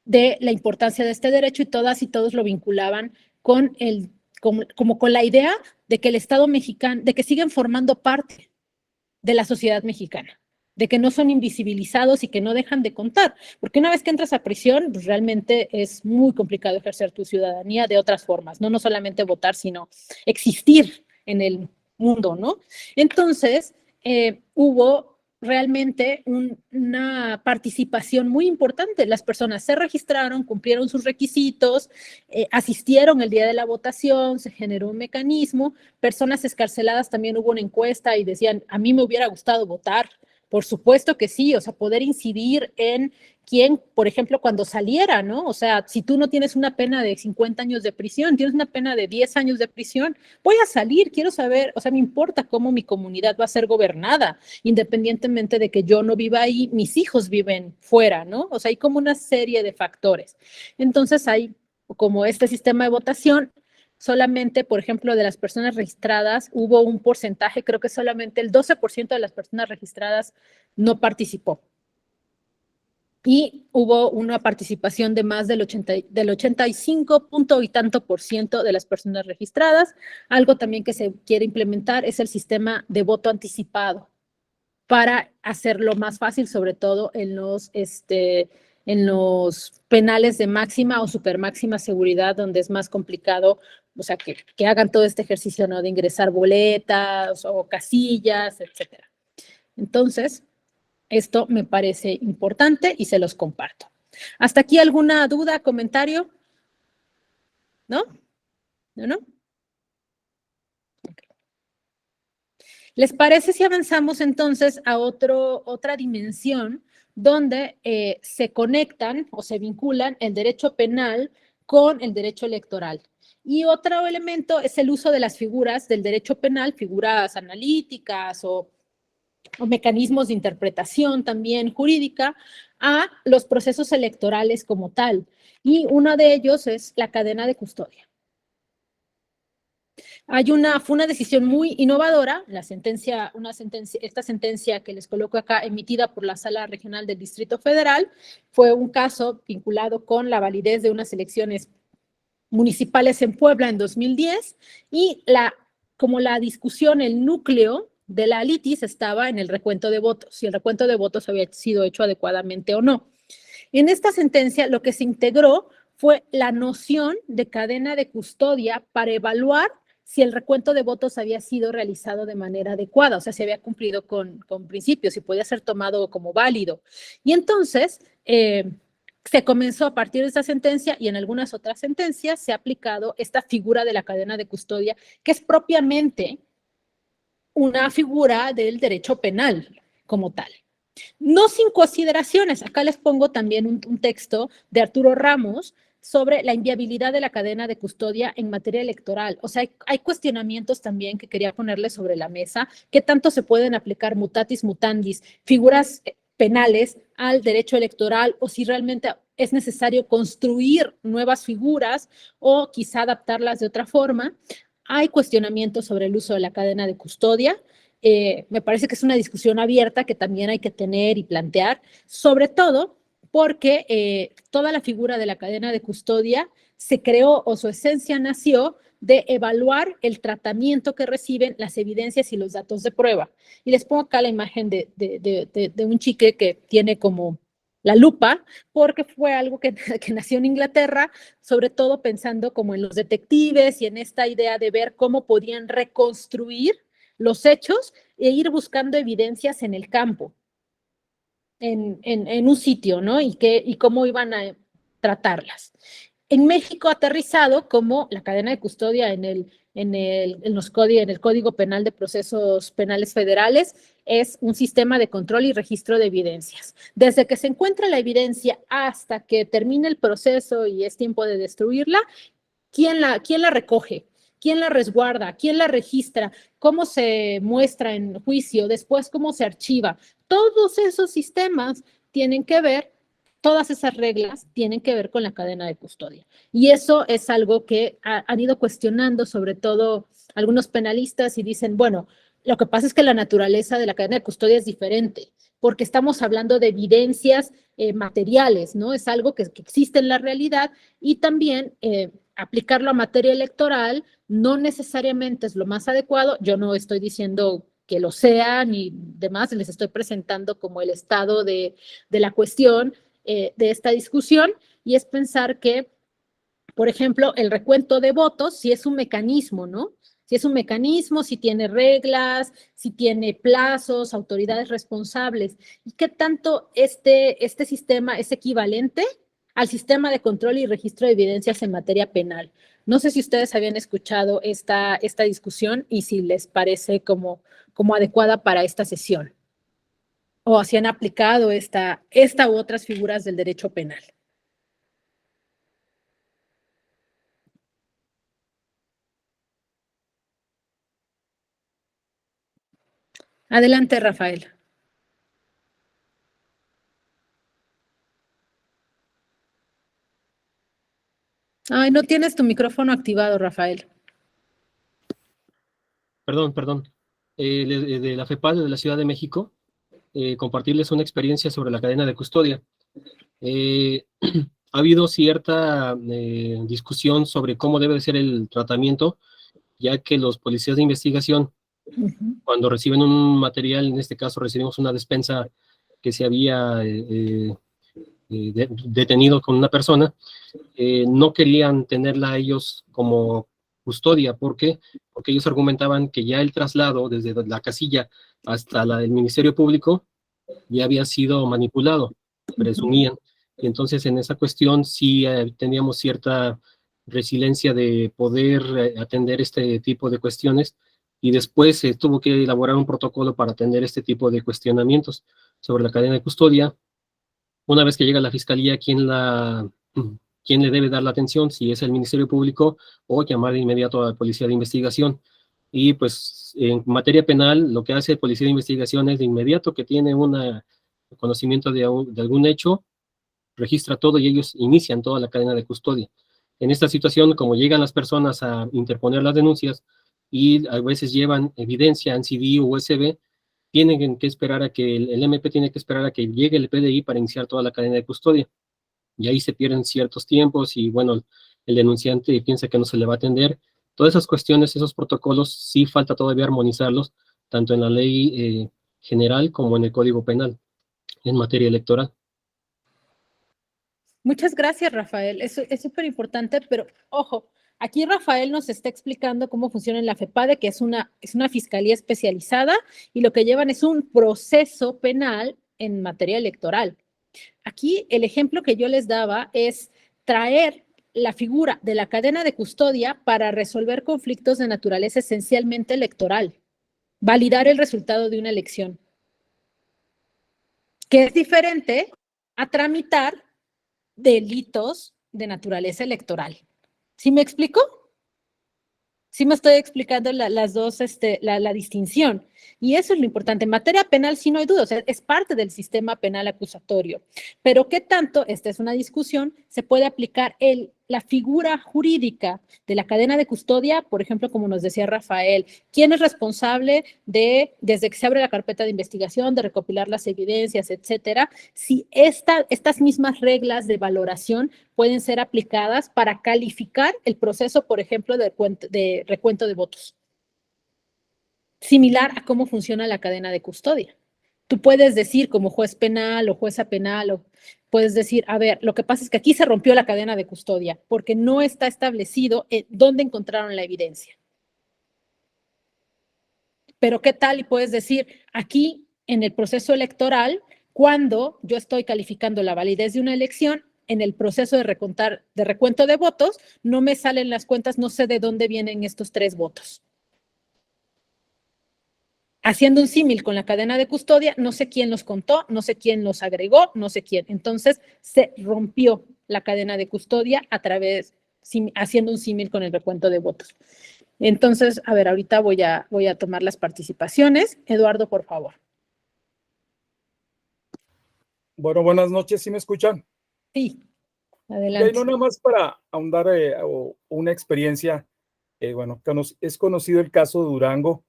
de la importancia de este derecho y todas y todos lo vinculaban con la idea de que el Estado mexicano, de que siguen formando parte de la sociedad mexicana, de que no son invisibilizados y que no dejan de contar, porque una vez que entras a prisión, pues realmente es muy complicado ejercer tu ciudadanía de otras formas, no solamente votar, sino existir en mundo, ¿no? Entonces, hubo realmente una participación muy importante. Las personas se registraron, cumplieron sus requisitos, asistieron el día de la votación, se generó un mecanismo. Personas escarceladas, también hubo una encuesta y decían, a mí me hubiera gustado votar. Por supuesto que sí, o sea, poder incidir en quién, por ejemplo, cuando saliera, ¿no? O sea, si tú no tienes una pena de 50 años de prisión, tienes una pena de 10 años de prisión, voy a salir, quiero saber, o sea, me importa cómo mi comunidad va a ser gobernada, independientemente de que yo no viva ahí, mis hijos viven fuera, ¿no? O sea, hay como una serie de factores. Entonces, hay como este sistema de votación. Solamente, por ejemplo, de las personas registradas, hubo un porcentaje, creo que solamente el 12% de las personas registradas no participó. Y hubo una participación de más del 85 punto y tanto por ciento de las personas registradas. Algo también que se quiere implementar es el sistema de voto anticipado para hacerlo más fácil, sobre todo en los penales de máxima o supermáxima seguridad, donde es más complicado, o sea, que hagan todo este ejercicio, ¿no? De ingresar boletas o casillas, etcétera. Entonces, esto me parece importante y se los comparto. ¿Hasta aquí alguna duda, comentario? ¿No? ¿No? ¿No? Okay. ¿Les parece si avanzamos entonces a otra dimensión donde se conectan o se vinculan el derecho penal con el derecho electoral? Y otro elemento es el uso de las figuras del derecho penal, figuras analíticas o mecanismos de interpretación también jurídica, a los procesos electorales como tal. Y uno de ellos es la cadena de custodia. Fue una decisión muy innovadora, esta sentencia que les coloco acá, emitida por la Sala Regional del Distrito Federal, fue un caso vinculado con la validez de unas elecciones municipales en Puebla en 2010, y como la discusión, el núcleo de la litis estaba en el recuento de votos, si el recuento de votos había sido hecho adecuadamente o no. En esta sentencia lo que se integró fue la noción de cadena de custodia para evaluar si el recuento de votos había sido realizado de manera adecuada, o sea, si había cumplido con principios, si podía ser tomado como válido. Y entonces, se comenzó a partir de esta sentencia y en algunas otras sentencias se ha aplicado esta figura de la cadena de custodia, que es propiamente una figura del derecho penal como tal. No sin consideraciones. Acá les pongo también un texto de Arturo Ramos sobre la inviabilidad de la cadena de custodia en materia electoral. O sea, hay cuestionamientos también que quería ponerles sobre la mesa. ¿Qué tanto se pueden aplicar mutatis mutandis, figuras penales al derecho electoral, o si realmente es necesario construir nuevas figuras o quizá adaptarlas de otra forma? Hay cuestionamientos sobre el uso de la cadena de custodia. Me parece que es una discusión abierta que también hay que tener y plantear, sobre todo porque toda la figura de la cadena de custodia se creó, o su esencia nació de evaluar el tratamiento que reciben las evidencias y los datos de prueba. Y les pongo acá la imagen de un chique que tiene como la lupa, porque fue algo que nació en Inglaterra, sobre todo pensando como en los detectives y en esta idea de ver cómo podían reconstruir los hechos e ir buscando evidencias en el campo, en un sitio, ¿no? Y cómo iban a tratarlas. En México aterrizado como la cadena de custodia en el Código Penal de Procesos Penales Federales es un sistema de control y registro de evidencias. Desde que se encuentra la evidencia hasta que termine el proceso y es tiempo de destruirla, ¿quién la recoge? ¿Quién la resguarda? ¿Quién la registra? ¿Cómo se muestra en juicio? Después, ¿cómo se archiva? Todos esos sistemas tienen que ver, todas esas reglas tienen que ver con la cadena de custodia. Y eso es algo que han ido cuestionando, sobre todo algunos penalistas, y dicen, bueno, lo que pasa es que la naturaleza de la cadena de custodia es diferente, porque estamos hablando de evidencias materiales, ¿no? Es algo que existe en la realidad, y también aplicarlo a materia electoral no necesariamente es lo más adecuado. Yo no estoy diciendo que lo sea ni demás, les estoy presentando como el estado de la cuestión de esta discusión, y es pensar que, por ejemplo, el recuento de votos sí es un mecanismo, ¿no? Si es un mecanismo, si tiene reglas, si tiene plazos, autoridades responsables, y qué tanto este sistema es equivalente al sistema de control y registro de evidencias en materia penal. No sé si ustedes habían escuchado esta discusión y si les parece como adecuada para esta sesión, o si han aplicado esta u otras figuras del derecho penal. Adelante, Rafael. Ay, no tienes tu micrófono activado, Rafael. Perdón. De la FEPAD de la Ciudad de México, compartirles una experiencia sobre la cadena de custodia. Ha habido cierta discusión sobre cómo debe ser el tratamiento, ya que los policías de investigación, cuando reciben un material, en este caso recibimos una despensa que se había detenido con una persona, no querían tenerla ellos como custodia. ¿Por qué? Porque ellos argumentaban que ya el traslado desde la casilla hasta la del Ministerio Público ya había sido manipulado, presumían. Y entonces en esa cuestión sí teníamos cierta resiliencia de poder atender este tipo de cuestiones, y después se tuvo que elaborar un protocolo para atender este tipo de cuestionamientos sobre la cadena de custodia. Una vez que llega la fiscalía, ¿quién le debe dar la atención? Si es el Ministerio Público o llamar de inmediato a la Policía de Investigación. Y pues en materia penal, lo que hace el Policía de Investigación es de inmediato que tiene un conocimiento de algún hecho, registra todo y ellos inician toda la cadena de custodia. En esta situación, como llegan las personas a interponer las denuncias y a veces llevan evidencia en CD o USB, tienen que esperar a que el MP tiene que esperar a que llegue el PDI para iniciar toda la cadena de custodia. Y ahí se pierden ciertos tiempos y bueno, el denunciante piensa que no se le va a atender. Todas esas cuestiones, esos protocolos, sí falta todavía armonizarlos, tanto en la ley general como en el Código Penal, en materia electoral. Muchas gracias, Rafael. Eso es súper importante, pero ojo, aquí Rafael nos está explicando cómo funciona en la FEPADE, que es una fiscalía especializada y lo que llevan es un proceso penal en materia electoral. Aquí el ejemplo que yo les daba es traer la figura de la cadena de custodia para resolver conflictos de naturaleza esencialmente electoral, validar el resultado de una elección, que es diferente a tramitar delitos de naturaleza electoral. ¿Sí me explico? Sí me estoy explicando las dos, la distinción. Y eso es lo importante. En materia penal sí no hay duda, o sea, es parte del sistema penal acusatorio. Pero ¿qué tanto, esta es una discusión, se puede aplicar la figura jurídica de la cadena de custodia? Por ejemplo, como nos decía Rafael, ¿quién es responsable desde que se abre la carpeta de investigación, de recopilar las evidencias, etcétera? Si estas mismas reglas de valoración pueden ser aplicadas para calificar el proceso, por ejemplo, de recuento de votos. Similar a cómo funciona la cadena de custodia. Tú puedes decir como juez penal o jueza penal, o puedes decir, a ver, lo que pasa es que aquí se rompió la cadena de custodia porque no está establecido dónde encontraron la evidencia. Pero ¿qué tal? Y puedes decir, aquí en el proceso electoral, cuando yo estoy calificando la validez de una elección, en el proceso de recuento de votos, no me salen las cuentas, no sé de dónde vienen estos 3 votos. Haciendo un símil con la cadena de custodia, no sé quién los contó, no sé quién los agregó, no sé quién. Entonces, se rompió la cadena de custodia haciendo un símil con el recuento de votos. Entonces, a ver, ahorita voy a tomar las participaciones. Eduardo, por favor. Bueno, buenas noches, ¿sí me escuchan? Sí, adelante. No nada más para ahondar una experiencia, bueno, es conocido el caso de Durango,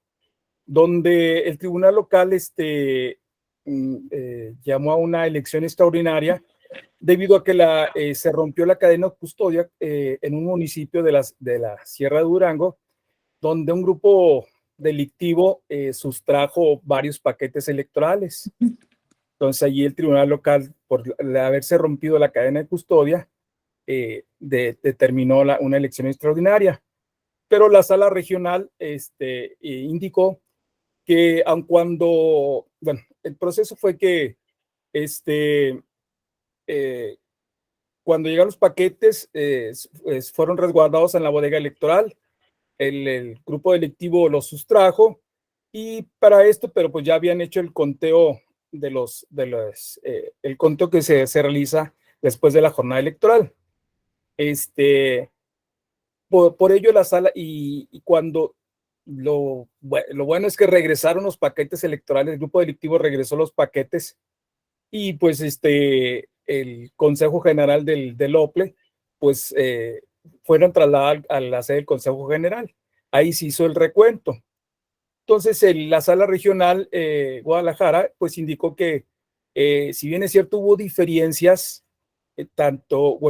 donde el tribunal local llamó a una elección extraordinaria debido a que se rompió la cadena de custodia en un municipio de la Sierra de Durango, donde un grupo delictivo sustrajo varios paquetes electorales. Entonces allí el tribunal local, por haberse rompido la cadena de custodia, determinó una elección extraordinaria. pero la sala regional indicó que aun cuando, bueno, el proceso fue que cuando llegaron los paquetes, fueron resguardados en la bodega electoral, el grupo delictivo los sustrajo, y para esto, pero pues ya habían hecho el conteo el conteo que se realiza después de la jornada electoral. Por ello la sala, y cuando lo bueno es que regresaron los paquetes electorales, el grupo delictivo regresó los paquetes, y pues el Consejo General del OPLE, pues fueron trasladados a la sede del Consejo General. Ahí se hizo el recuento. Entonces, la sala regional Guadalajara, pues indicó que si bien es cierto, hubo diferencias,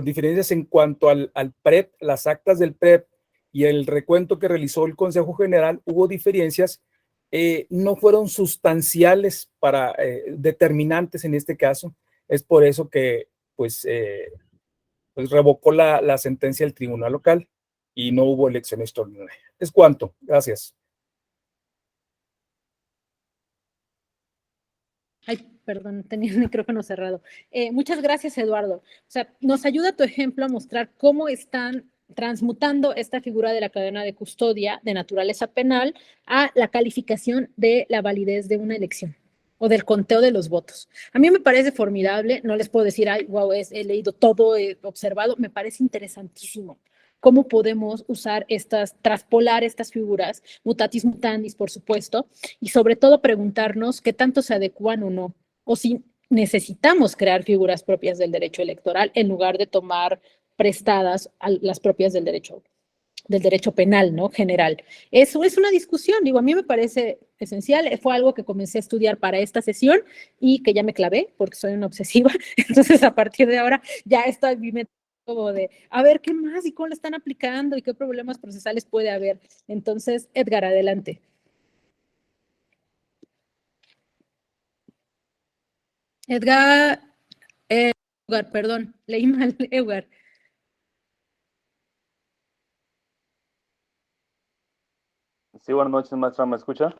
diferencias en cuanto al PREP, las actas del PREP y el recuento que realizó el Consejo General, hubo diferencias, no fueron sustanciales determinantes en este caso. Es por eso que pues revocó la sentencia del tribunal local y no hubo elección extraordinaria. Es cuanto. Gracias. Ay, perdón, tenía el micrófono cerrado. Muchas gracias, Eduardo. O sea, nos ayuda tu ejemplo a mostrar cómo están transmutando esta figura de la cadena de custodia de naturaleza penal a la calificación de la validez de una elección o del conteo de los votos. A mí me parece formidable, no les puedo decir, ay, wow, he leído todo, he observado, me parece interesantísimo cómo podemos usar traspolar estas figuras, mutatis mutandis, por supuesto, y sobre todo preguntarnos qué tanto se adecuan o no, o si necesitamos crear figuras propias del derecho electoral en lugar de tomar prestadas a las propias del derecho penal, ¿no? General. Eso es una discusión, digo, a mí me parece esencial, fue algo que comencé a estudiar para esta sesión y que ya me clavé porque soy una obsesiva, entonces a partir de ahora ya estoy como de, a ver, ¿qué más? ¿Y cómo lo están aplicando? ¿Y qué problemas procesales puede haber? Entonces, Edgar, adelante. Edgar, perdón, leí mal, Edgar. Sí, buenas noches, maestra, ¿me escucha?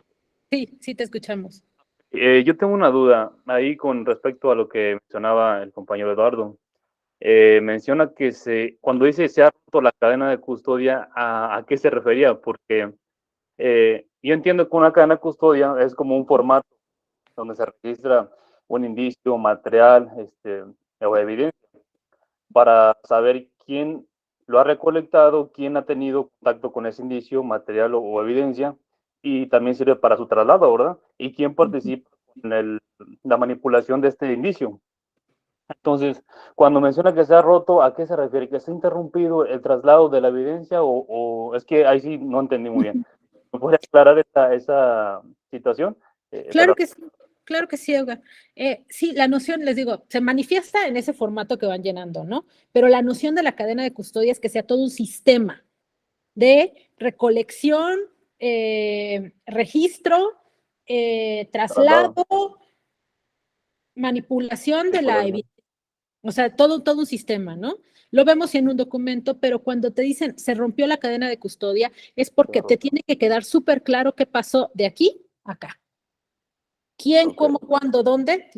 Sí, te escuchamos. Yo tengo una duda ahí con respecto a lo que mencionaba el compañero Eduardo. Menciona que cuando dice se ha roto la cadena de custodia, ¿a qué se refería? Porque yo entiendo que una cadena de custodia es como un formato donde se registra un indicio, material, o evidencia para saber quién lo ha recolectado, quién ha tenido contacto con ese indicio, material o evidencia, y también sirve para su traslado, ¿verdad? Y quién participa en la manipulación de este indicio. Entonces, cuando menciona que se ha roto, ¿a qué se refiere? ¿Que se ha interrumpido el traslado de la evidencia o es que ahí sí no entendí muy bien? ¿Me puede aclarar esa situación? Claro que sí. Claro que sí, Edgar. Sí, la noción, les digo, se manifiesta en ese formato que van llenando, ¿no? Pero la noción de la cadena de custodia es que sea todo un sistema de recolección, registro, traslado, manipulación de la evidencia. O sea, todo un sistema, ¿no? Lo vemos en un documento, pero cuando te dicen se rompió la cadena de custodia, es porque te tiene que quedar súper claro qué pasó de aquí a acá. ¿Quién, cómo, cuándo, dónde?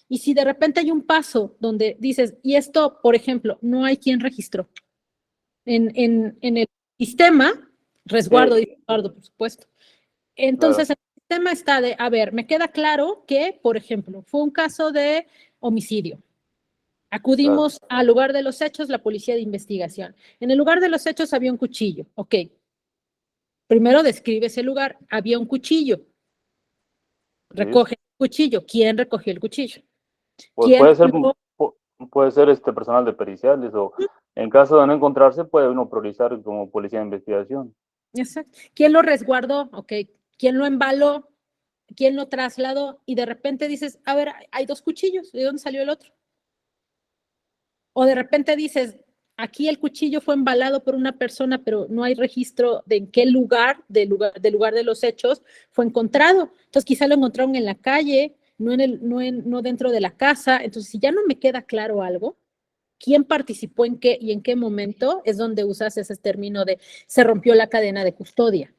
Y si de repente hay un paso donde dices, y esto, por ejemplo, no hay quien registró. En el sistema, resguardo, por supuesto. Entonces, el sistema está de, a ver, me queda claro que, por ejemplo, fue un caso de homicidio. Acudimos al lugar de los hechos, la policía de investigación. En el lugar de los hechos había un cuchillo. Ok. Primero describe ese lugar. Había un cuchillo. Recoge el cuchillo. ¿Quién recogió el cuchillo? Pues puede ser personal de periciales o en caso de no encontrarse puede uno priorizar como policía de investigación. Exacto. ¿Quién lo resguardó? Ok. ¿Quién lo embaló? ¿Quién lo trasladó? Y de repente dices, a ver, hay dos cuchillos. ¿De dónde salió el otro? O de repente dices, aquí el cuchillo fue embalado por una persona, pero no hay registro de en qué lugar del lugar de los hechos fue encontrado. Entonces quizá lo encontraron en la calle, no dentro de la casa. Entonces si ya no me queda claro algo, quién participó en qué y en qué momento, es donde usas ese término de se rompió la cadena de custodia.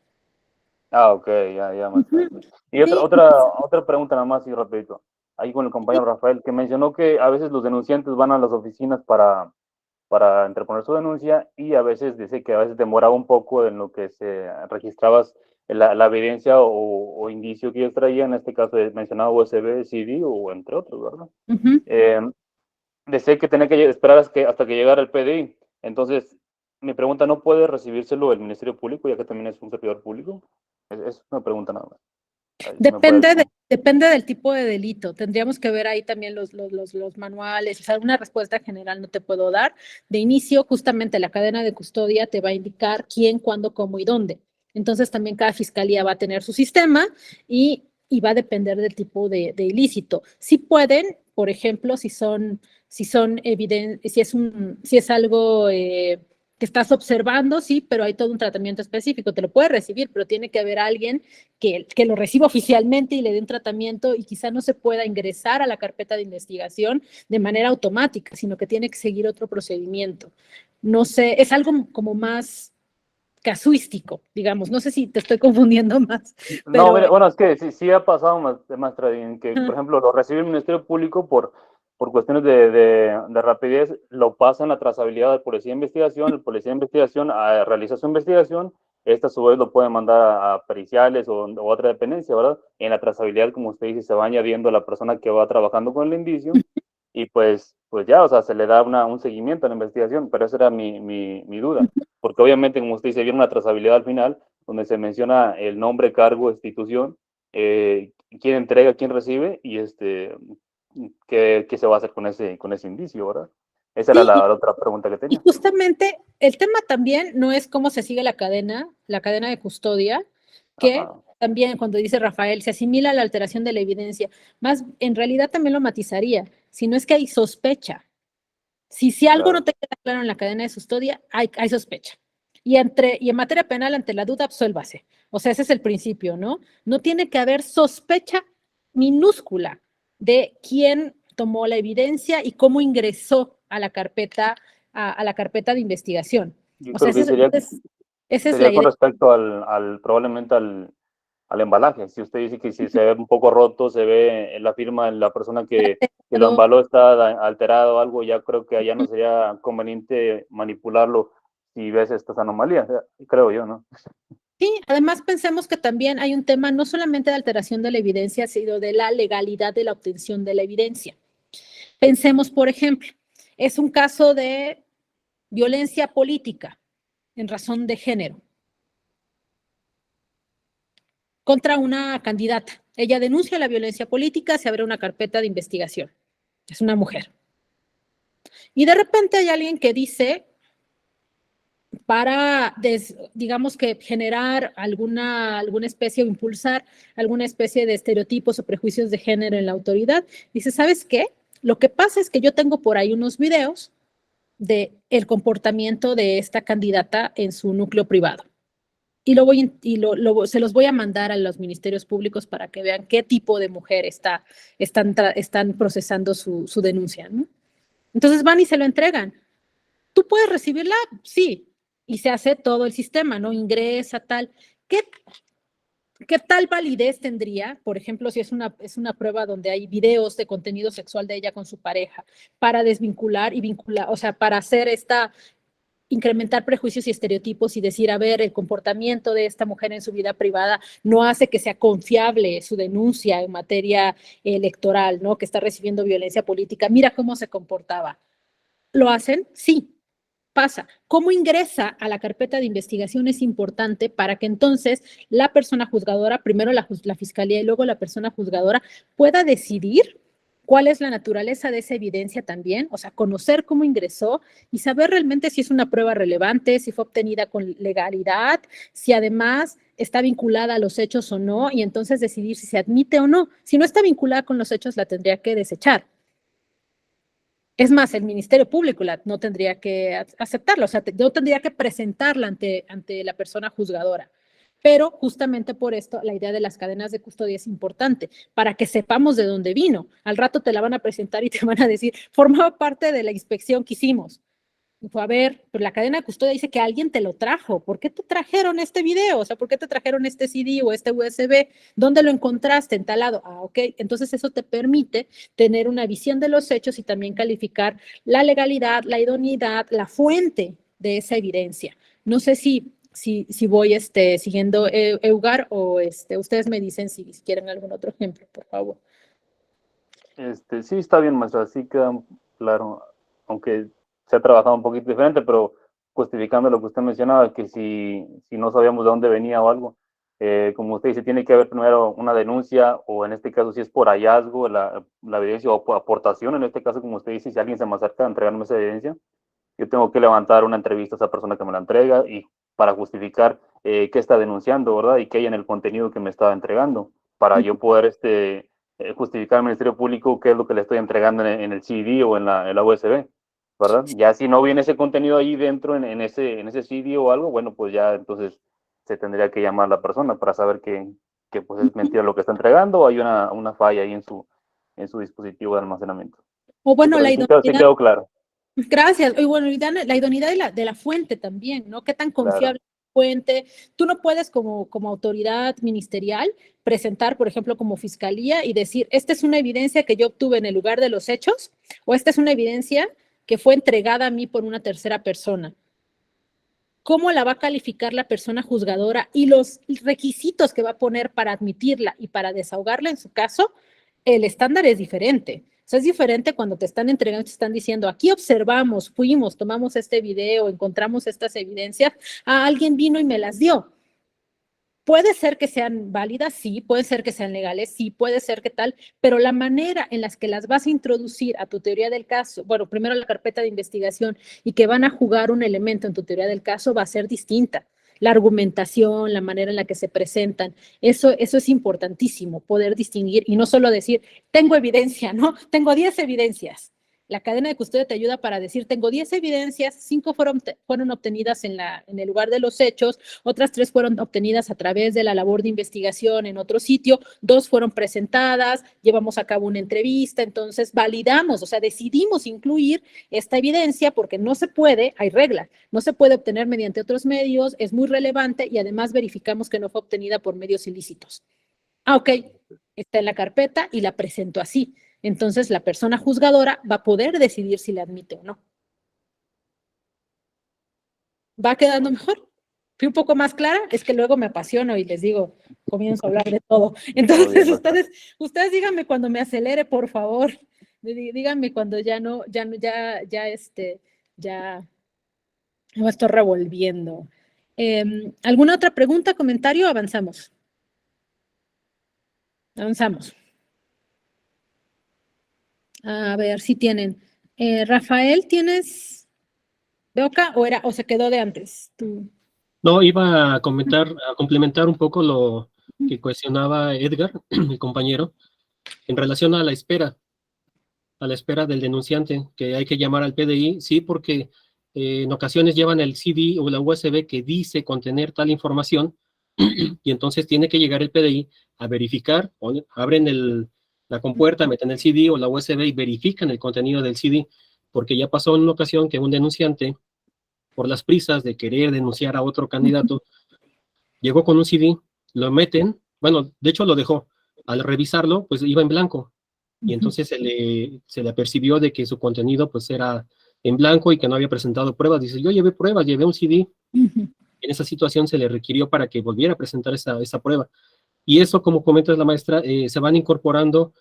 Ah, ok, ya más Ujú. claro. Y Sí, otra pregunta nada más y rapidito. Ahí con el compañero Rafael, que mencionó que a veces los denunciantes van a las oficinas para interponer su denuncia y a veces dice que a veces demoraba un poco en lo que se registrabas la evidencia o indicio que ellos traían, en este caso mencionaba USB, CD o entre otros, ¿verdad? ujú. Decía que tenía que esperar hasta que llegara el PDI. Entonces, mi pregunta, ¿no puede recibírselo el Ministerio Público, ya que también es un servidor público? Es una pregunta nada más. Ahí, si me puedes... Depende del tipo de delito. Tendríamos que ver ahí también los manuales. O sea, una respuesta general no te puedo dar. De inicio, justamente la cadena de custodia te va a indicar quién, cuándo, cómo y dónde. Entonces, también cada fiscalía va a tener su sistema y va a depender del tipo de ilícito. Si pueden, por ejemplo, si si es algo que estás observando, sí, pero hay todo un tratamiento específico. Te lo puede recibir, pero tiene que haber alguien que lo reciba oficialmente y le dé un tratamiento y quizá no se pueda ingresar a la carpeta de investigación de manera automática, sino que tiene que seguir otro procedimiento. No sé, es algo como más casuístico, digamos. No sé si te estoy confundiendo más, No, pero... mira, bueno, es que sí ha pasado más tradición, que por ejemplo lo recibe el Ministerio Público por cuestiones de rapidez, lo pasa en la trazabilidad del policía de investigación, el policía de investigación realiza su investigación, esta a su vez lo puede mandar a periciales o otra dependencia, ¿verdad? En la trazabilidad, como usted dice, se va añadiendo a la persona que va trabajando con el indicio y pues ya, o sea, se le da un seguimiento a la investigación, pero esa era mi duda, porque obviamente, como usted dice, viene una trazabilidad al final, donde se menciona el nombre, cargo, institución, quién entrega, quién recibe y qué se va a hacer con ese indicio, ¿verdad? Esa era Sí, la otra pregunta que y tenía. justamente el tema también no es cómo se sigue la cadena de custodia, que Ajá. también cuando dice Rafael, se asimila a la alteración de la evidencia, más en realidad también lo matizaría, si no es que hay sospecha. Si algo no Claro. te queda claro en la cadena de custodia, hay sospecha. Y en materia penal, ante la duda, absuélvase. O sea, ese es el principio, ¿no? No tiene que haber sospecha minúscula de quién tomó la evidencia y cómo ingresó a la carpeta, a la carpeta de investigación. Yo O sea, creo que esa es la sería con idea. respecto probablemente al embalaje. Si usted dice que si se ve un poco roto, se ve la firma de la persona que lo embaló está alterado o algo, ya creo que allá no sería conveniente manipularlo si ves estas anomalías, creo yo, ¿no? Sí, además pensemos que también hay un tema no solamente de alteración de la evidencia, sino de la legalidad de la obtención de la evidencia. Pensemos, por ejemplo, es un caso de violencia política en razón de género contra una candidata. Ella denuncia la violencia política, se abre una carpeta de investigación. Es una mujer. Y de repente hay alguien que dice, digamos que generar alguna especie o impulsar alguna especie de estereotipos o prejuicios de género en la autoridad, dice, ¿sabes qué? Lo que pasa es que yo tengo por ahí unos videos de el comportamiento de esta candidata en su núcleo privado. Se los voy a mandar a los ministerios públicos para que vean qué tipo de mujer están procesando su denuncia, ¿no? Entonces van y se lo entregan. ¿Tú puedes recibirla? Sí. Y se hace todo el sistema, ¿no? Ingresa, tal. ¿Qué, qué tal validez tendría, por ejemplo, si es una prueba donde hay videos de contenido sexual de ella con su pareja, para desvincular y vincular, o sea, para hacer incrementar prejuicios y estereotipos y decir, a ver, el comportamiento de esta mujer en su vida privada no hace que sea confiable su denuncia en materia electoral, ¿no? Que está recibiendo violencia política. Mira cómo se comportaba. ¿Lo hacen? Sí, pasa. ¿Cómo ingresa a la carpeta de investigación? Es importante para que entonces la persona juzgadora, primero la fiscalía y luego la persona juzgadora, pueda decidir cuál es la naturaleza de esa evidencia también, o sea, conocer cómo ingresó y saber realmente si es una prueba relevante, si fue obtenida con legalidad, si además está vinculada a los hechos o no, y entonces decidir si se admite o no. Si no está vinculada con los hechos, la tendría que desechar. Es más, el Ministerio Público no tendría que aceptarla, o sea, no tendría que presentarla ante la persona juzgadora. Pero justamente por esto la idea de las cadenas de custodia es importante, para que sepamos de dónde vino. Al rato te la van a presentar y te van a decir, formaba parte de la inspección que hicimos. Fue a ver, pero la cadena de custodia dice que alguien te lo trajo. ¿Por qué te trajeron este video? O sea, ¿por qué te trajeron este CD o este USB? ¿Dónde lo encontraste? En tal lado. Ah, ok. Entonces eso te permite tener una visión de los hechos y también calificar la legalidad, la idoneidad, la fuente de esa evidencia. No sé si voy siguiendo Eugar o ustedes me dicen si quieren algún otro ejemplo, por favor. Sí, está bien, maestra, sí queda claro, aunque se ha trabajado un poquito diferente, pero justificando lo que usted mencionaba, que si no sabíamos de dónde venía o algo, como usted dice, tiene que haber primero una denuncia, o en este caso si es por hallazgo, la evidencia, o por aportación, en este caso, como usted dice, si alguien se me acerca a entregarme esa evidencia, yo tengo que levantar una entrevista a esa persona que me la entrega, y para justificar qué está denunciando, ¿verdad? Y qué hay en el contenido que me está entregando, para yo poder justificar al Ministerio Público qué es lo que le estoy entregando en el CD o en la USB, ¿verdad? Ya si no viene ese contenido ahí dentro en ese CD o algo, bueno, pues ya entonces se tendría que llamar a la persona para saber que pues es mentira lo que está entregando, o hay una falla ahí en su dispositivo de almacenamiento. O bueno, Pero la sí idoneidad. quedó claro. Gracias. Y bueno, la idoneidad de la fuente también, ¿no? ¿Qué tan confiable es la fuente? Tú no puedes como autoridad ministerial presentar, por ejemplo, como fiscalía y decir, esta es una evidencia que yo obtuve en el lugar de los hechos, o esta es una evidencia que fue entregada a mí por una tercera persona. ¿Cómo la va a calificar la persona juzgadora y los requisitos que va a poner para admitirla y para desahogarla en su caso? El estándar es diferente. O sea, es diferente cuando te están entregando, te están diciendo, aquí observamos, fuimos, tomamos este video, encontramos estas evidencias, alguien vino y me las dio. Puede ser que sean válidas, sí, puede ser que sean legales, sí, puede ser que tal, pero la manera en las que las vas a introducir a tu teoría del caso, bueno, primero la carpeta de investigación y que van a jugar un elemento en tu teoría del caso va a ser distinta. La argumentación, la manera en la que se presentan, eso es importantísimo, poder distinguir y no solo decir, tengo evidencia, ¿no? Tengo 10 evidencias. La cadena de custodia te ayuda para decir, tengo 10 evidencias, 5 fueron obtenidas en el lugar de los hechos, otras 3 fueron obtenidas a través de la labor de investigación en otro sitio, 2 fueron presentadas, llevamos a cabo una entrevista, entonces validamos, o sea, decidimos incluir esta evidencia porque no se puede, hay reglas, no se puede obtener mediante otros medios, es muy relevante y además verificamos que no fue obtenida por medios ilícitos. Ah, ok, está en la carpeta y la presento así. Entonces la persona juzgadora va a poder decidir si la admite o no. ¿Va quedando mejor? ¿Fui un poco más clara? Es que luego me apasiono y les digo, comienzo a hablar de todo. Entonces ustedes díganme cuando me acelere, por favor. Díganme cuando ya me estoy revolviendo. ¿Alguna otra pregunta, comentario? Avanzamos. A ver si tienen. Rafael, ¿tienes de Oca o se quedó de antes? ¿Tú? No, iba a complementar un poco lo que cuestionaba Edgar, mi compañero, en relación a la espera del denunciante, que hay que llamar al PDI, sí, porque en ocasiones llevan el CD o la USB que dice contener tal información, y entonces tiene que llegar el PDI a verificar, abren la compuerta, meten el CD o la USB y verifican el contenido del CD, porque ya pasó en una ocasión que un denunciante, por las prisas de querer denunciar a otro candidato, llegó con un CD, lo meten, bueno, de hecho lo dejó, al revisarlo, pues iba en blanco, y entonces se le apercibió de que su contenido pues era en blanco y que no había presentado pruebas. Dice, yo llevé pruebas, llevé un CD. En esa situación se le requirió para que volviera a presentar esa prueba. Y eso, como comenta la maestra, se van incorporando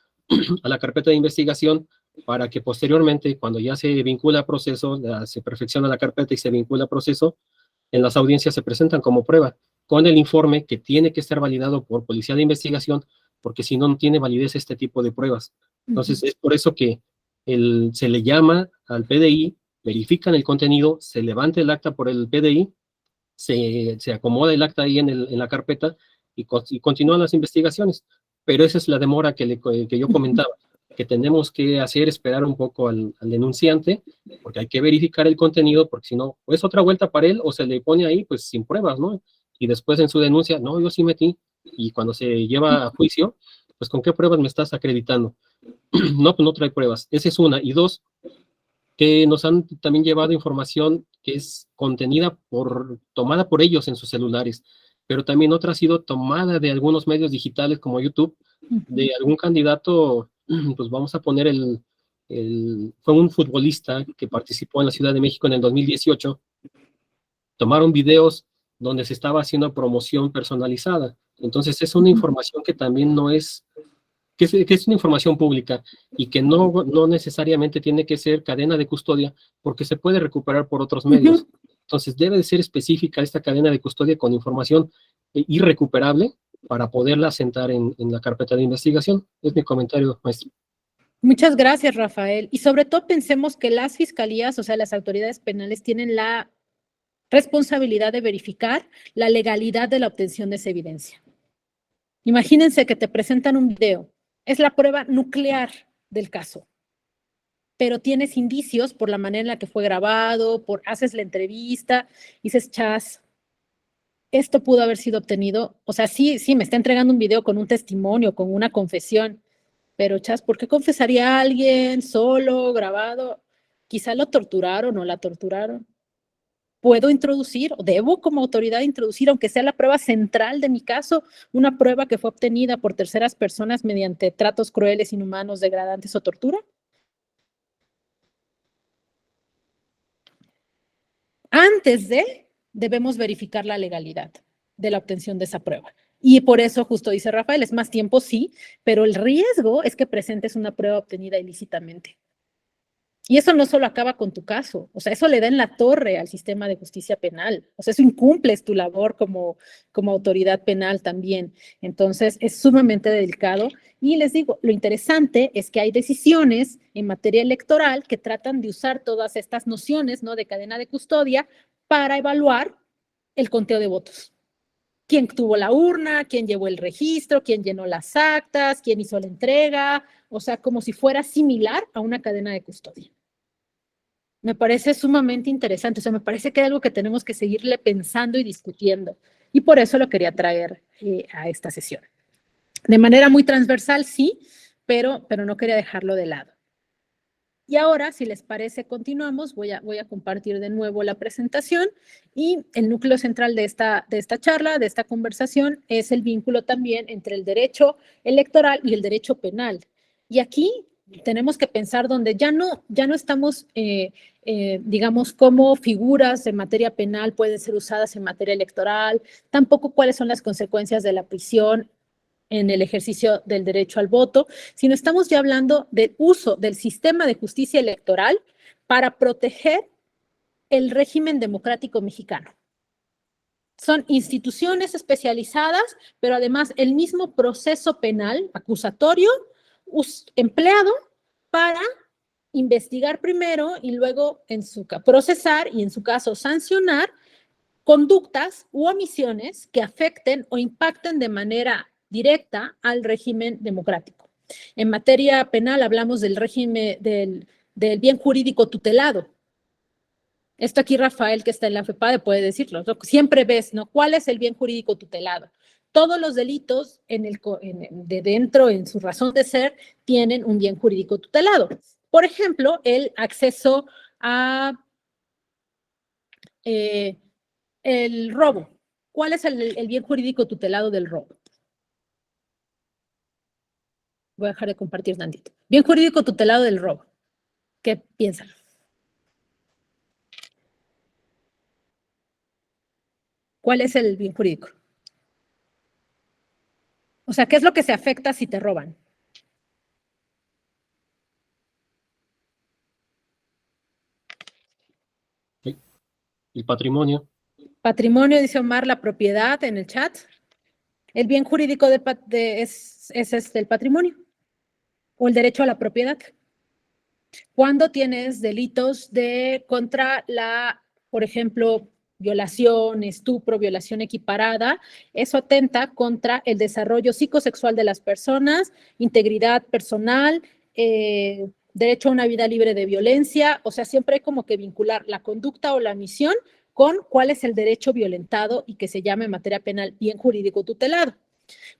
a la carpeta de investigación para que posteriormente, cuando ya se vincula a proceso, se perfecciona la carpeta y se vincula a proceso, en las audiencias se presentan como prueba, con el informe que tiene que estar validado por policía de investigación, porque si no, no tiene validez este tipo de pruebas. Entonces, es por eso que se le llama al PDI, verifican el contenido, se levanta el acta por el PDI, se acomoda el acta ahí en la carpeta y continúan las investigaciones. Pero esa es la demora que yo comentaba, que tenemos que hacer, esperar un poco al denunciante, porque hay que verificar el contenido, porque si no, o es otra vuelta para él, o se le pone ahí, pues sin pruebas, ¿no? y después en su denuncia, no, yo sí metí, y cuando se lleva a juicio, pues ¿con qué pruebas me estás acreditando? No, pues no trae pruebas. Esa es una. Y dos, que nos han también llevado información que es contenida tomada por ellos en sus celulares, pero también otra ha sido tomada de algunos medios digitales como YouTube, de algún candidato, pues vamos a poner fue un futbolista que participó en la Ciudad de México en el 2018, tomaron videos donde se estaba haciendo promoción personalizada. Entonces es una información que también no es, que es una información pública y que no necesariamente tiene que ser cadena de custodia porque se puede recuperar por otros medios. Entonces debe de ser específica esta cadena de custodia con información irrecuperable para poderla sentar en la carpeta de investigación. Es mi comentario, maestro. Muchas gracias, Rafael. Y sobre todo pensemos que las fiscalías, o sea, las autoridades penales tienen la responsabilidad de verificar la legalidad de la obtención de esa evidencia. Imagínense que te presentan un video, es la prueba nuclear del caso, pero tienes indicios por la manera en la que fue grabado, haces la entrevista, y dices, chas, esto pudo haber sido obtenido, o sea, sí, me está entregando un video con un testimonio, con una confesión, pero chas, ¿por qué confesaría a alguien solo, grabado? Quizá lo torturaron o la torturaron. Puedo introducir, o debo como autoridad introducir, aunque sea la prueba central de mi caso, una prueba que fue obtenida por terceras personas mediante tratos crueles, inhumanos, degradantes o tortura. Antes debemos verificar la legalidad de la obtención de esa prueba. Y por eso, justo dice Rafael, es más tiempo, sí, pero el riesgo es que presentes una prueba obtenida ilícitamente. Y eso no solo acaba con tu caso, o sea, eso le da en la torre al sistema de justicia penal, o sea, eso incumples tu labor como autoridad penal también. Entonces, es sumamente delicado. Y les digo, lo interesante es que hay decisiones en materia electoral que tratan de usar todas estas nociones, ¿no?, de cadena de custodia para evaluar el conteo de votos. ¿Quién tuvo la urna? ¿Quién llevó el registro? ¿Quién llenó las actas? ¿Quién hizo la entrega? O sea, como si fuera similar a una cadena de custodia. Me parece sumamente interesante, o sea, me parece que es algo que tenemos que seguirle pensando y discutiendo. Y por eso lo quería traer a esta sesión. De manera muy transversal, sí, pero no quería dejarlo de lado. Y ahora, si les parece, continuamos. Voy a compartir de nuevo la presentación y el núcleo central de esta charla, de esta conversación, es el vínculo también entre el derecho electoral y el derecho penal. Y aquí tenemos que pensar donde ya no estamos, digamos, cómo figuras de materia penal pueden ser usadas en materia electoral, tampoco cuáles son las consecuencias de la prisión en el ejercicio del derecho al voto, sino estamos ya hablando del uso del sistema de justicia electoral para proteger el régimen democrático mexicano. Son instituciones especializadas, pero además el mismo proceso penal acusatorio empleado para investigar primero y luego procesar y en su caso sancionar conductas u omisiones que afecten o impacten de manera directa al régimen democrático. En materia penal hablamos del régimen del bien jurídico tutelado. Esto aquí Rafael, que está en la FEPADE, puede decirlo. Siempre ves, ¿no? ¿Cuál es el bien jurídico tutelado? Todos los delitos de dentro, en su razón de ser, tienen un bien jurídico tutelado. Por ejemplo, el acceso a el robo. ¿Cuál es el bien jurídico tutelado del robo? Voy a dejar de compartir tantito. Bien jurídico tutelado del robo. ¿Qué piensan? ¿Cuál es el bien jurídico? O sea, ¿qué es lo que se afecta si te roban? El patrimonio. Patrimonio, dice Omar, la propiedad en el chat. El bien jurídico es el patrimonio o el derecho a la propiedad. Cuando tienes delitos contra por ejemplo, violación, estupro, violación equiparada, eso atenta contra el desarrollo psicosexual de las personas, integridad personal, derecho a una vida libre de violencia, o sea, siempre hay como que vincular la conducta o la omisión con cuál es el derecho violentado y que se llama en materia penal bien jurídico tutelado.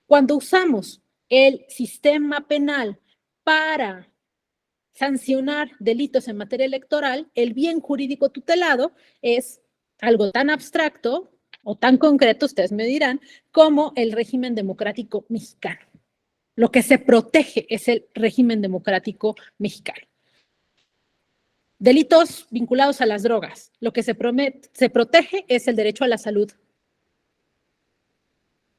Cuando usamos el sistema penal para sancionar delitos en materia electoral, el bien jurídico tutelado es algo tan abstracto o tan concreto, ustedes me dirán, como el régimen democrático mexicano. Lo que se protege es el régimen democrático mexicano. Delitos vinculados a las drogas. Lo que se protege es el derecho a la salud.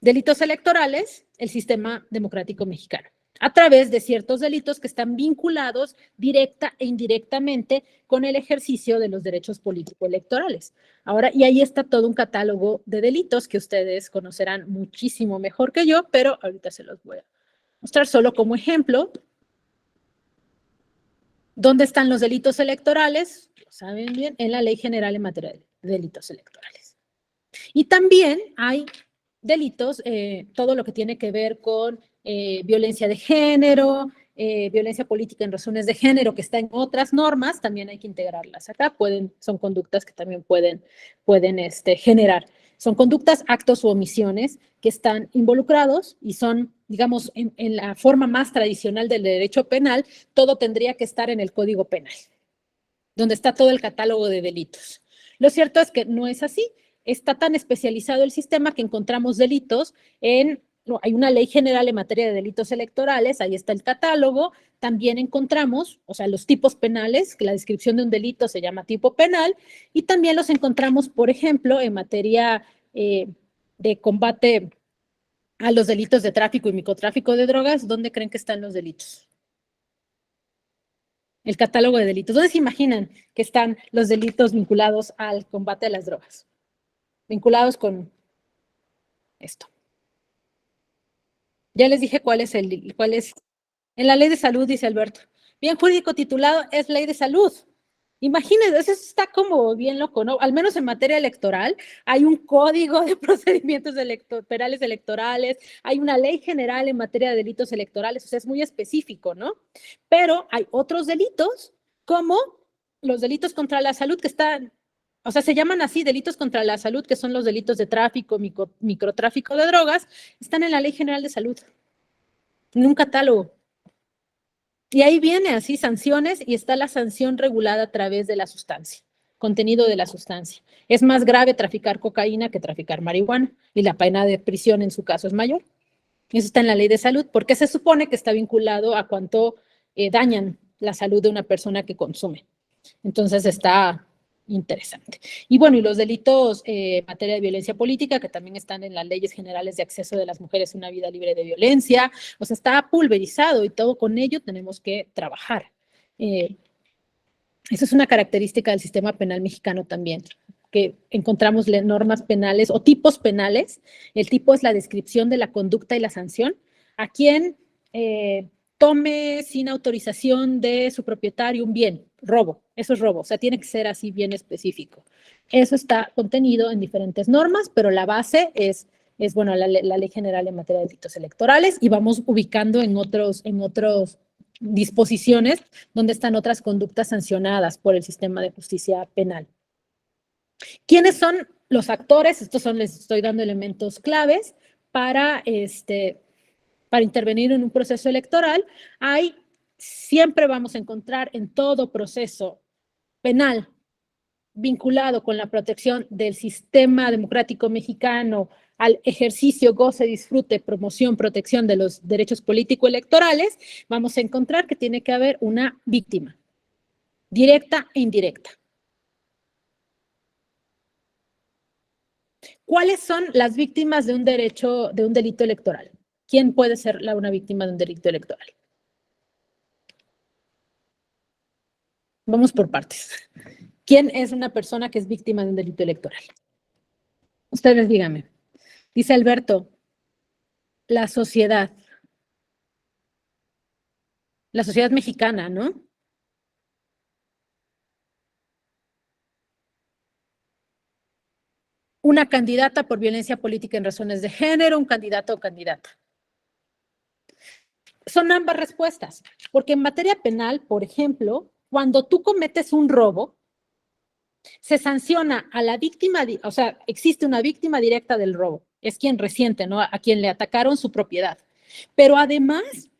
Delitos electorales, el sistema democrático mexicano, a través de ciertos delitos que están vinculados directa e indirectamente con el ejercicio de los derechos político-electorales. Ahora, y ahí está todo un catálogo de delitos que ustedes conocerán muchísimo mejor que yo, pero ahorita se los voy a mostrar solo como ejemplo. ¿Dónde están los delitos electorales? Lo saben bien, en la Ley General en materia de delitos electorales. Y también hay delitos, todo lo que tiene que ver con violencia de género, violencia política en razones de género, que está en otras normas, también hay que integrarlas acá, son conductas que también pueden generar. Son conductas, actos u omisiones que están involucrados y son, digamos, en la forma más tradicional del derecho penal, todo tendría que estar en el Código Penal, donde está todo el catálogo de delitos. Lo cierto es que no es así. Está tan especializado el sistema que encontramos delitos hay una ley general en materia de delitos electorales, ahí está el catálogo, también encontramos, o sea, los tipos penales, que la descripción de un delito se llama tipo penal, y también los encontramos, por ejemplo, en materia de combate a los delitos de tráfico y microtráfico de drogas. ¿Dónde creen que están los delitos? El catálogo de delitos. ¿Dónde se imaginan que están los delitos vinculados al combate a las drogas? Vinculados con esto. Ya les dije cuál es en la ley de salud, dice Alberto. Bien jurídico titulado es ley de salud. Imagínense, eso está como bien loco, ¿no? Al menos en materia electoral hay un código de procedimientos penales electorales, hay una ley general en materia de delitos electorales, o sea, es muy específico, ¿no? Pero hay otros delitos, como los delitos contra la salud que están, o sea, se llaman así, delitos contra la salud, que son los delitos de tráfico, microtráfico de drogas, están en la Ley General de Salud, en un catálogo. Y ahí viene así sanciones y está la sanción regulada a través de la sustancia, contenido de la sustancia. Es más grave traficar cocaína que traficar marihuana y la pena de prisión en su caso es mayor. Eso está en la Ley de Salud porque se supone que está vinculado a cuánto dañan la salud de una persona que consume. Entonces está interesante. Y bueno, y los delitos en materia de violencia política, que también están en las leyes generales de acceso de las mujeres a una vida libre de violencia, o sea, está pulverizado y todo con ello tenemos que trabajar. Esa es una característica del sistema penal mexicano también, que encontramos normas penales o tipos penales. El tipo es la descripción de la conducta y la sanción. A quien tome sin autorización de su propietario un bien, robo, eso es robo, o sea, tiene que ser así bien específico. Eso está contenido en diferentes normas, pero la base es bueno, la Ley General en materia de delitos electorales y vamos ubicando en otros disposiciones donde están otras conductas sancionadas por el sistema de justicia penal. ¿Quiénes son los actores? Les estoy dando elementos claves para intervenir en un proceso electoral. Siempre vamos a encontrar en todo proceso penal vinculado con la protección del sistema democrático mexicano al ejercicio, goce, disfrute, promoción, protección de los derechos político-electorales, vamos a encontrar que tiene que haber una víctima, directa e indirecta. ¿Cuáles son las víctimas de un delito electoral? ¿Quién puede ser una víctima de un delito electoral? Vamos por partes. ¿Quién es una persona que es víctima de un delito electoral? Ustedes díganme. Dice Alberto, la sociedad mexicana, ¿no? Una candidata por violencia política en razones de género, un candidato o candidata. Son ambas respuestas, porque en materia penal, por ejemplo, cuando tú cometes un robo, Se sanciona a la víctima, o sea, existe una víctima directa del robo, es quien resiente, ¿no? A quien le atacaron su propiedad. Pero además,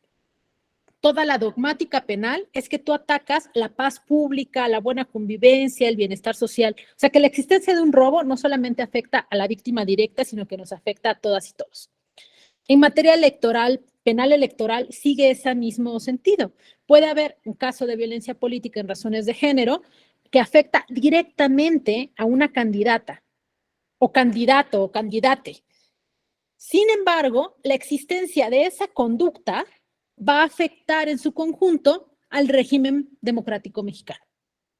toda la dogmática penal es que tú atacas la paz pública, la buena convivencia, el bienestar social. O sea, que la existencia de un robo no solamente afecta a la víctima directa, sino que nos afecta a todas y todos. En materia electoral, penal electoral, sigue ese mismo sentido. Puede haber un caso de violencia política en razones de género que afecta directamente a una candidata o candidato o candidate. Sin embargo, la existencia de esa conducta va a afectar en su conjunto al régimen democrático mexicano,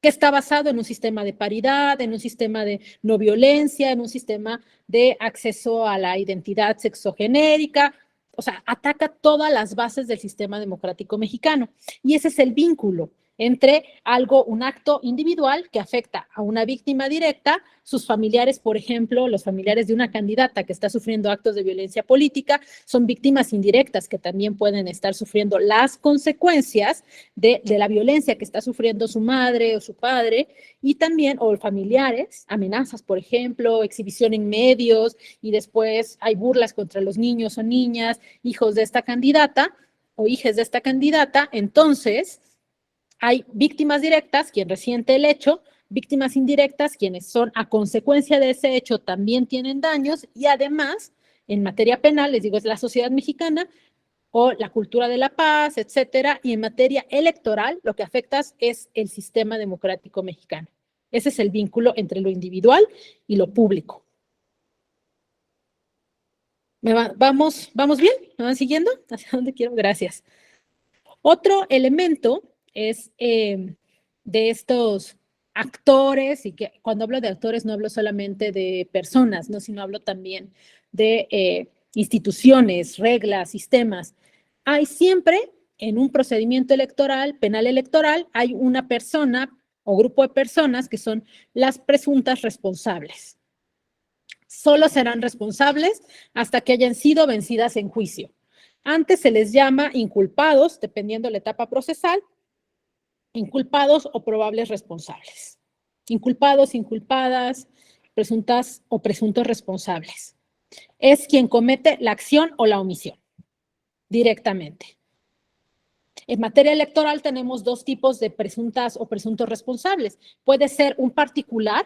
que está basado en un sistema de paridad, en un sistema de no violencia, en un sistema de acceso a la identidad sexogenérica. O sea, ataca todas las bases del sistema democrático mexicano. Y ese es el vínculo entre un acto individual que afecta a una víctima directa, sus familiares, por ejemplo, los familiares de una candidata que está sufriendo actos de violencia política, son víctimas indirectas que también pueden estar sufriendo las consecuencias de la violencia que está sufriendo su madre o su padre, y también, o familiares, amenazas, por ejemplo, exhibición en medios, y después hay burlas contra los niños o niñas, hijos de esta candidata o hijas de esta candidata. Entonces, hay víctimas directas, quien resiente el hecho, víctimas indirectas, quienes son a consecuencia de ese hecho también tienen daños, y además, en materia penal, les digo, es la sociedad mexicana o la cultura de la paz, etcétera, y en materia electoral, lo que afecta es el sistema democrático mexicano. Ese es el vínculo entre lo individual y lo público. ¿Vamos bien? ¿Me van siguiendo? ¿Hacia dónde quiero? Gracias. Otro elemento es de estos actores, y que cuando hablo de actores no hablo solamente de personas, ¿no? Sino hablo también de instituciones, reglas, sistemas. Hay siempre en un procedimiento electoral, penal electoral, hay una persona o grupo de personas que son las presuntas responsables. Solo serán responsables hasta que hayan sido vencidas en juicio. Antes se les llama inculpados, dependiendo de la etapa procesal, inculpados o probables responsables. Inculpados, inculpadas, presuntas o presuntos responsables. Es quien comete la acción o la omisión directamente. En materia electoral tenemos dos tipos de presuntas o presuntos responsables. Puede ser un particular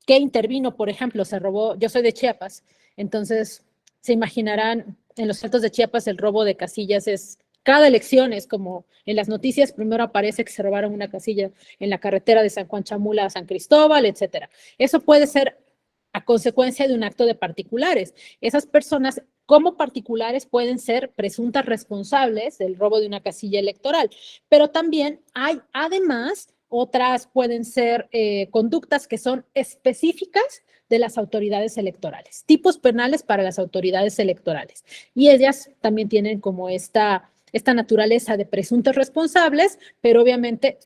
que intervino, por ejemplo, se robó, yo soy de Chiapas, entonces se imaginarán, en los Altos de Chiapas el robo de casillas es, cada elección es como en las noticias, primero aparece que se robaron una casilla en la carretera de San Juan Chamula a San Cristóbal, etcétera. Eso puede ser a consecuencia de un acto de particulares. Esas personas como particulares pueden ser presuntas responsables del robo de una casilla electoral, pero también hay, además, otras pueden ser conductas que son específicas de las autoridades electorales, tipos penales para las autoridades electorales. Y ellas también tienen como esta naturaleza de presuntos responsables, pero obviamente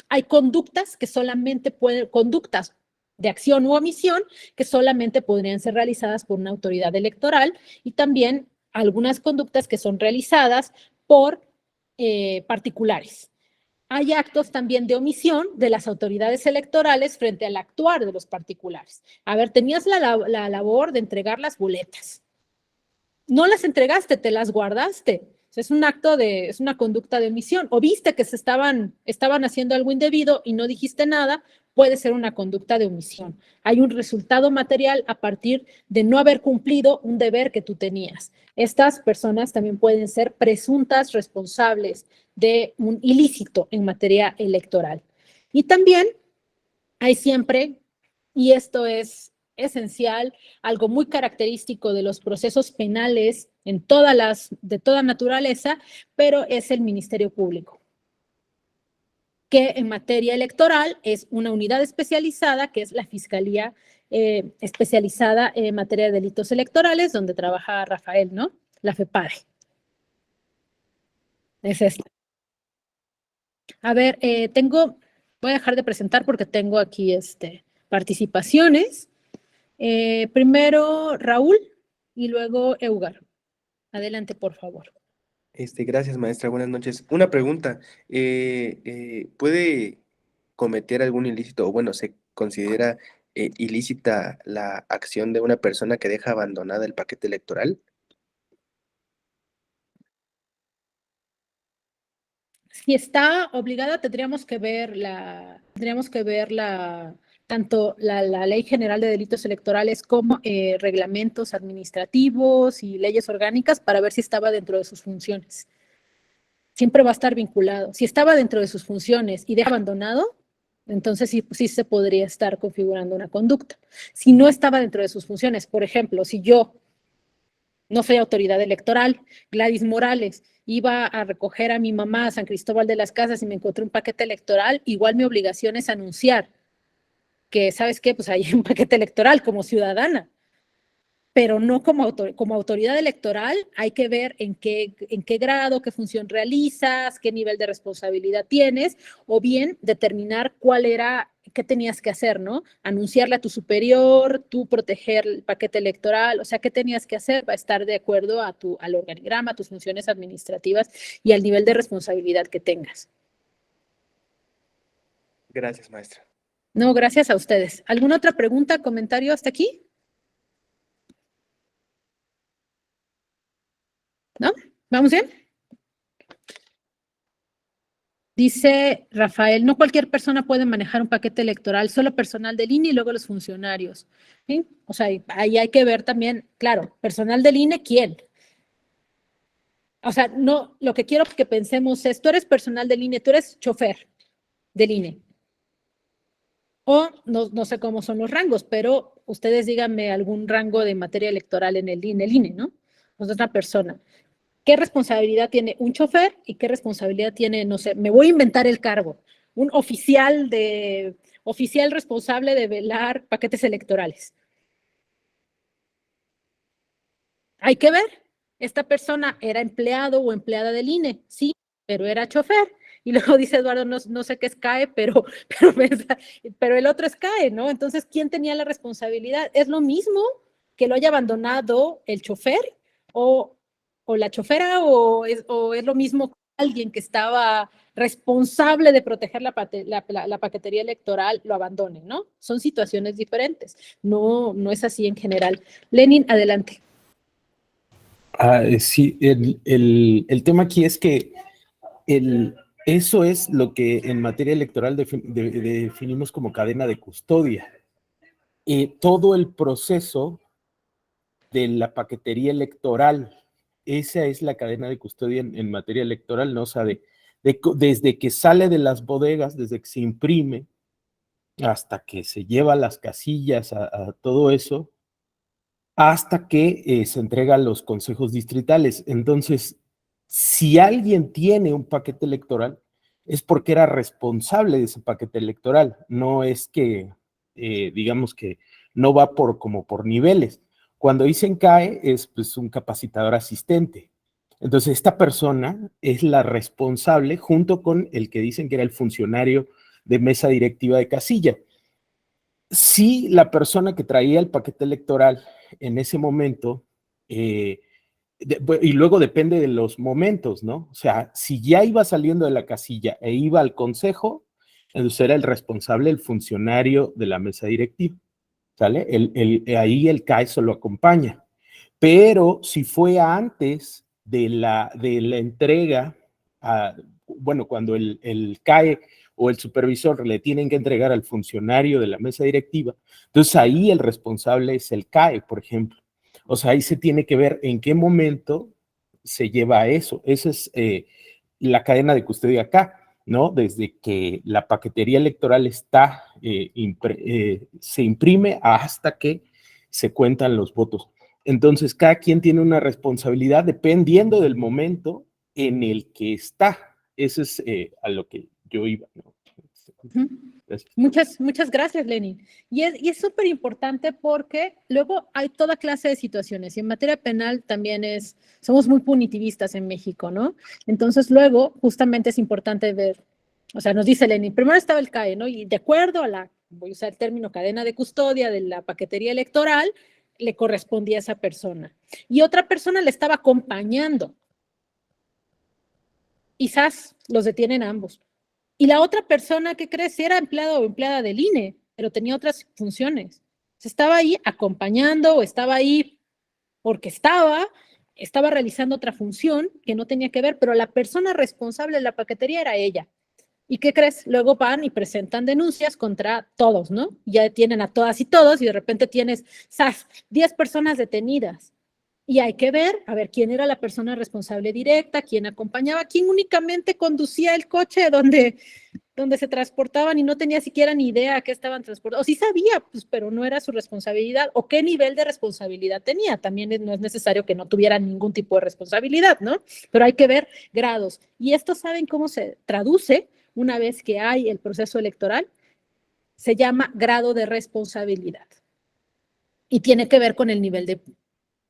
hay conductas que solamente pueden, conductas de acción u omisión, que solamente podrían ser realizadas por una autoridad electoral, y también algunas conductas que son realizadas por particulares. Hay actos también de omisión de las autoridades electorales frente al actuar de los particulares. A ver, tenías la labor de entregar las boletas. No las entregaste, te las guardaste. Es un acto es una conducta de omisión. O viste que estaban haciendo algo indebido y no dijiste nada, puede ser una conducta de omisión. Hay un resultado material a partir de no haber cumplido un deber que tú tenías. Estas personas también pueden ser presuntas responsables de un ilícito en materia electoral. Y también hay siempre, y esto es esencial, algo muy característico de los procesos penales de toda naturaleza, pero es el Ministerio Público, que en materia electoral es una unidad especializada, que es la Fiscalía especializada en materia de delitos electorales, donde trabaja Rafael, ¿no? La FEPADE. Es esta. A ver, voy a dejar de presentar porque tengo aquí participaciones. Primero Raúl y luego Eugar. Adelante, por favor. Gracias, maestra. Buenas noches. Una pregunta. ¿Puede cometiera algún ilícito, o bueno, se considera ilícita la acción de una persona que deja abandonada el paquete electoral? Si está obligada, tendríamos que ver tanto la Ley General de Delitos Electorales como reglamentos administrativos y leyes orgánicas para ver si estaba dentro de sus funciones. Siempre va a estar vinculado. Si estaba dentro de sus funciones y deja abandonado, entonces sí se podría estar configurando una conducta. Si no estaba dentro de sus funciones, por ejemplo, si yo no soy autoridad electoral, Gladys Morales, iba a recoger a mi mamá a San Cristóbal de las Casas y me encontré un paquete electoral, igual mi obligación es anunciar que, ¿sabes qué? Pues hay un paquete electoral como ciudadana, pero no como autoridad electoral. Hay que ver en qué grado, qué función realizas, qué nivel de responsabilidad tienes, o bien determinar qué tenías que hacer, ¿no? Anunciarle a tu superior, tú proteger el paquete electoral, o sea, qué tenías que hacer, va a estar de acuerdo al organigrama, a tus funciones administrativas y al nivel de responsabilidad que tengas. Gracias, maestra. No, gracias a ustedes. ¿Alguna otra pregunta, comentario hasta aquí? ¿No? ¿Vamos bien? Dice Rafael, no cualquier persona puede manejar un paquete electoral, solo personal del INE y luego los funcionarios. ¿Sí? O sea, ahí hay que ver también, claro, personal del INE, ¿quién? O sea, no, lo que quiero que pensemos es, tú eres personal del INE, tú eres chofer del INE. O no sé cómo son los rangos, pero ustedes díganme algún rango de materia electoral en el INE, ¿no? Es otra persona. ¿Qué responsabilidad tiene un chofer y qué responsabilidad tiene, no sé, me voy a inventar el cargo, un oficial responsable de velar paquetes electorales? Hay que ver, esta persona era empleado o empleada del INE, sí, pero era chofer. Y luego dice Eduardo, no sé qué es CAE, pero el otro es CAE, ¿no? Entonces, ¿quién tenía la responsabilidad? ¿Es lo mismo que lo haya abandonado el chofer o la chofera o es lo mismo que alguien que estaba responsable de proteger la paquetería electoral lo abandone, ¿no? Son situaciones diferentes, no es así en general. Lenin, adelante. Sí, el tema aquí es que eso es lo que en materia electoral definimos como cadena de custodia. Todo el proceso de la paquetería electoral, esa es la cadena de custodia en materia electoral, ¿no? O sea, desde que sale de las bodegas, desde que se imprime, hasta que se lleva a las casillas, a todo eso, hasta que se entrega a los consejos distritales. Entonces, si alguien tiene un paquete electoral, es porque era responsable de ese paquete electoral. No es que, digamos que no va como por niveles. Cuando dicen CAE, es pues un capacitador asistente. Entonces, esta persona es la responsable junto con el que dicen que era el funcionario de mesa directiva de casilla. Si la persona que traía el paquete electoral en ese momento, y luego depende de los momentos, ¿no? O sea, si ya iba saliendo de la casilla e iba al consejo, entonces era el responsable, el funcionario de la mesa directiva, ¿sale? Ahí el CAE solo acompaña. Pero si fue antes de la entrega, bueno, cuando el CAE o el supervisor le tienen que entregar al funcionario de la mesa directiva, entonces ahí el responsable es el CAE, por ejemplo. O sea, ahí se tiene que ver en qué momento se lleva a eso. Esa es la cadena de custodia acá, ¿no? Desde que la paquetería electoral se imprime hasta que se cuentan los votos. Entonces, cada quien tiene una responsabilidad dependiendo del momento en el que está. Eso es a lo que yo iba, ¿no? Muchas gracias, Lenin. Y es súper importante porque luego hay toda clase de situaciones y en materia penal también somos muy punitivistas en México, ¿no? Entonces luego justamente es importante ver, o sea, nos dice Lenin, primero estaba el CAE, ¿no? Y de acuerdo voy a usar el término cadena de custodia de la paquetería electoral, le correspondía a esa persona. Y otra persona le estaba acompañando. Quizás los detienen a ambos. Y la otra persona, ¿qué crees? Era empleado o empleada del INE, pero tenía otras funciones. Estaba ahí acompañando o estaba ahí porque estaba realizando otra función que no tenía que ver, pero la persona responsable de la paquetería era ella. ¿Y qué crees? Luego van y presentan denuncias contra todos, ¿no? Ya detienen a todas y todos y de repente tienes, ¡zas!, 10 personas detenidas. Y hay que ver, a ver, quién era la persona responsable directa, quién acompañaba, quién únicamente conducía el coche donde se transportaban y no tenía siquiera ni idea a qué estaban transportando. O sí sabía, pues, pero no era su responsabilidad. O qué nivel de responsabilidad tenía. También no es necesario que no tuviera ningún tipo de responsabilidad, ¿no? Pero hay que ver grados. Y esto, ¿saben cómo se traduce una vez que hay el proceso electoral? Se llama grado de responsabilidad. Y tiene que ver con el nivel de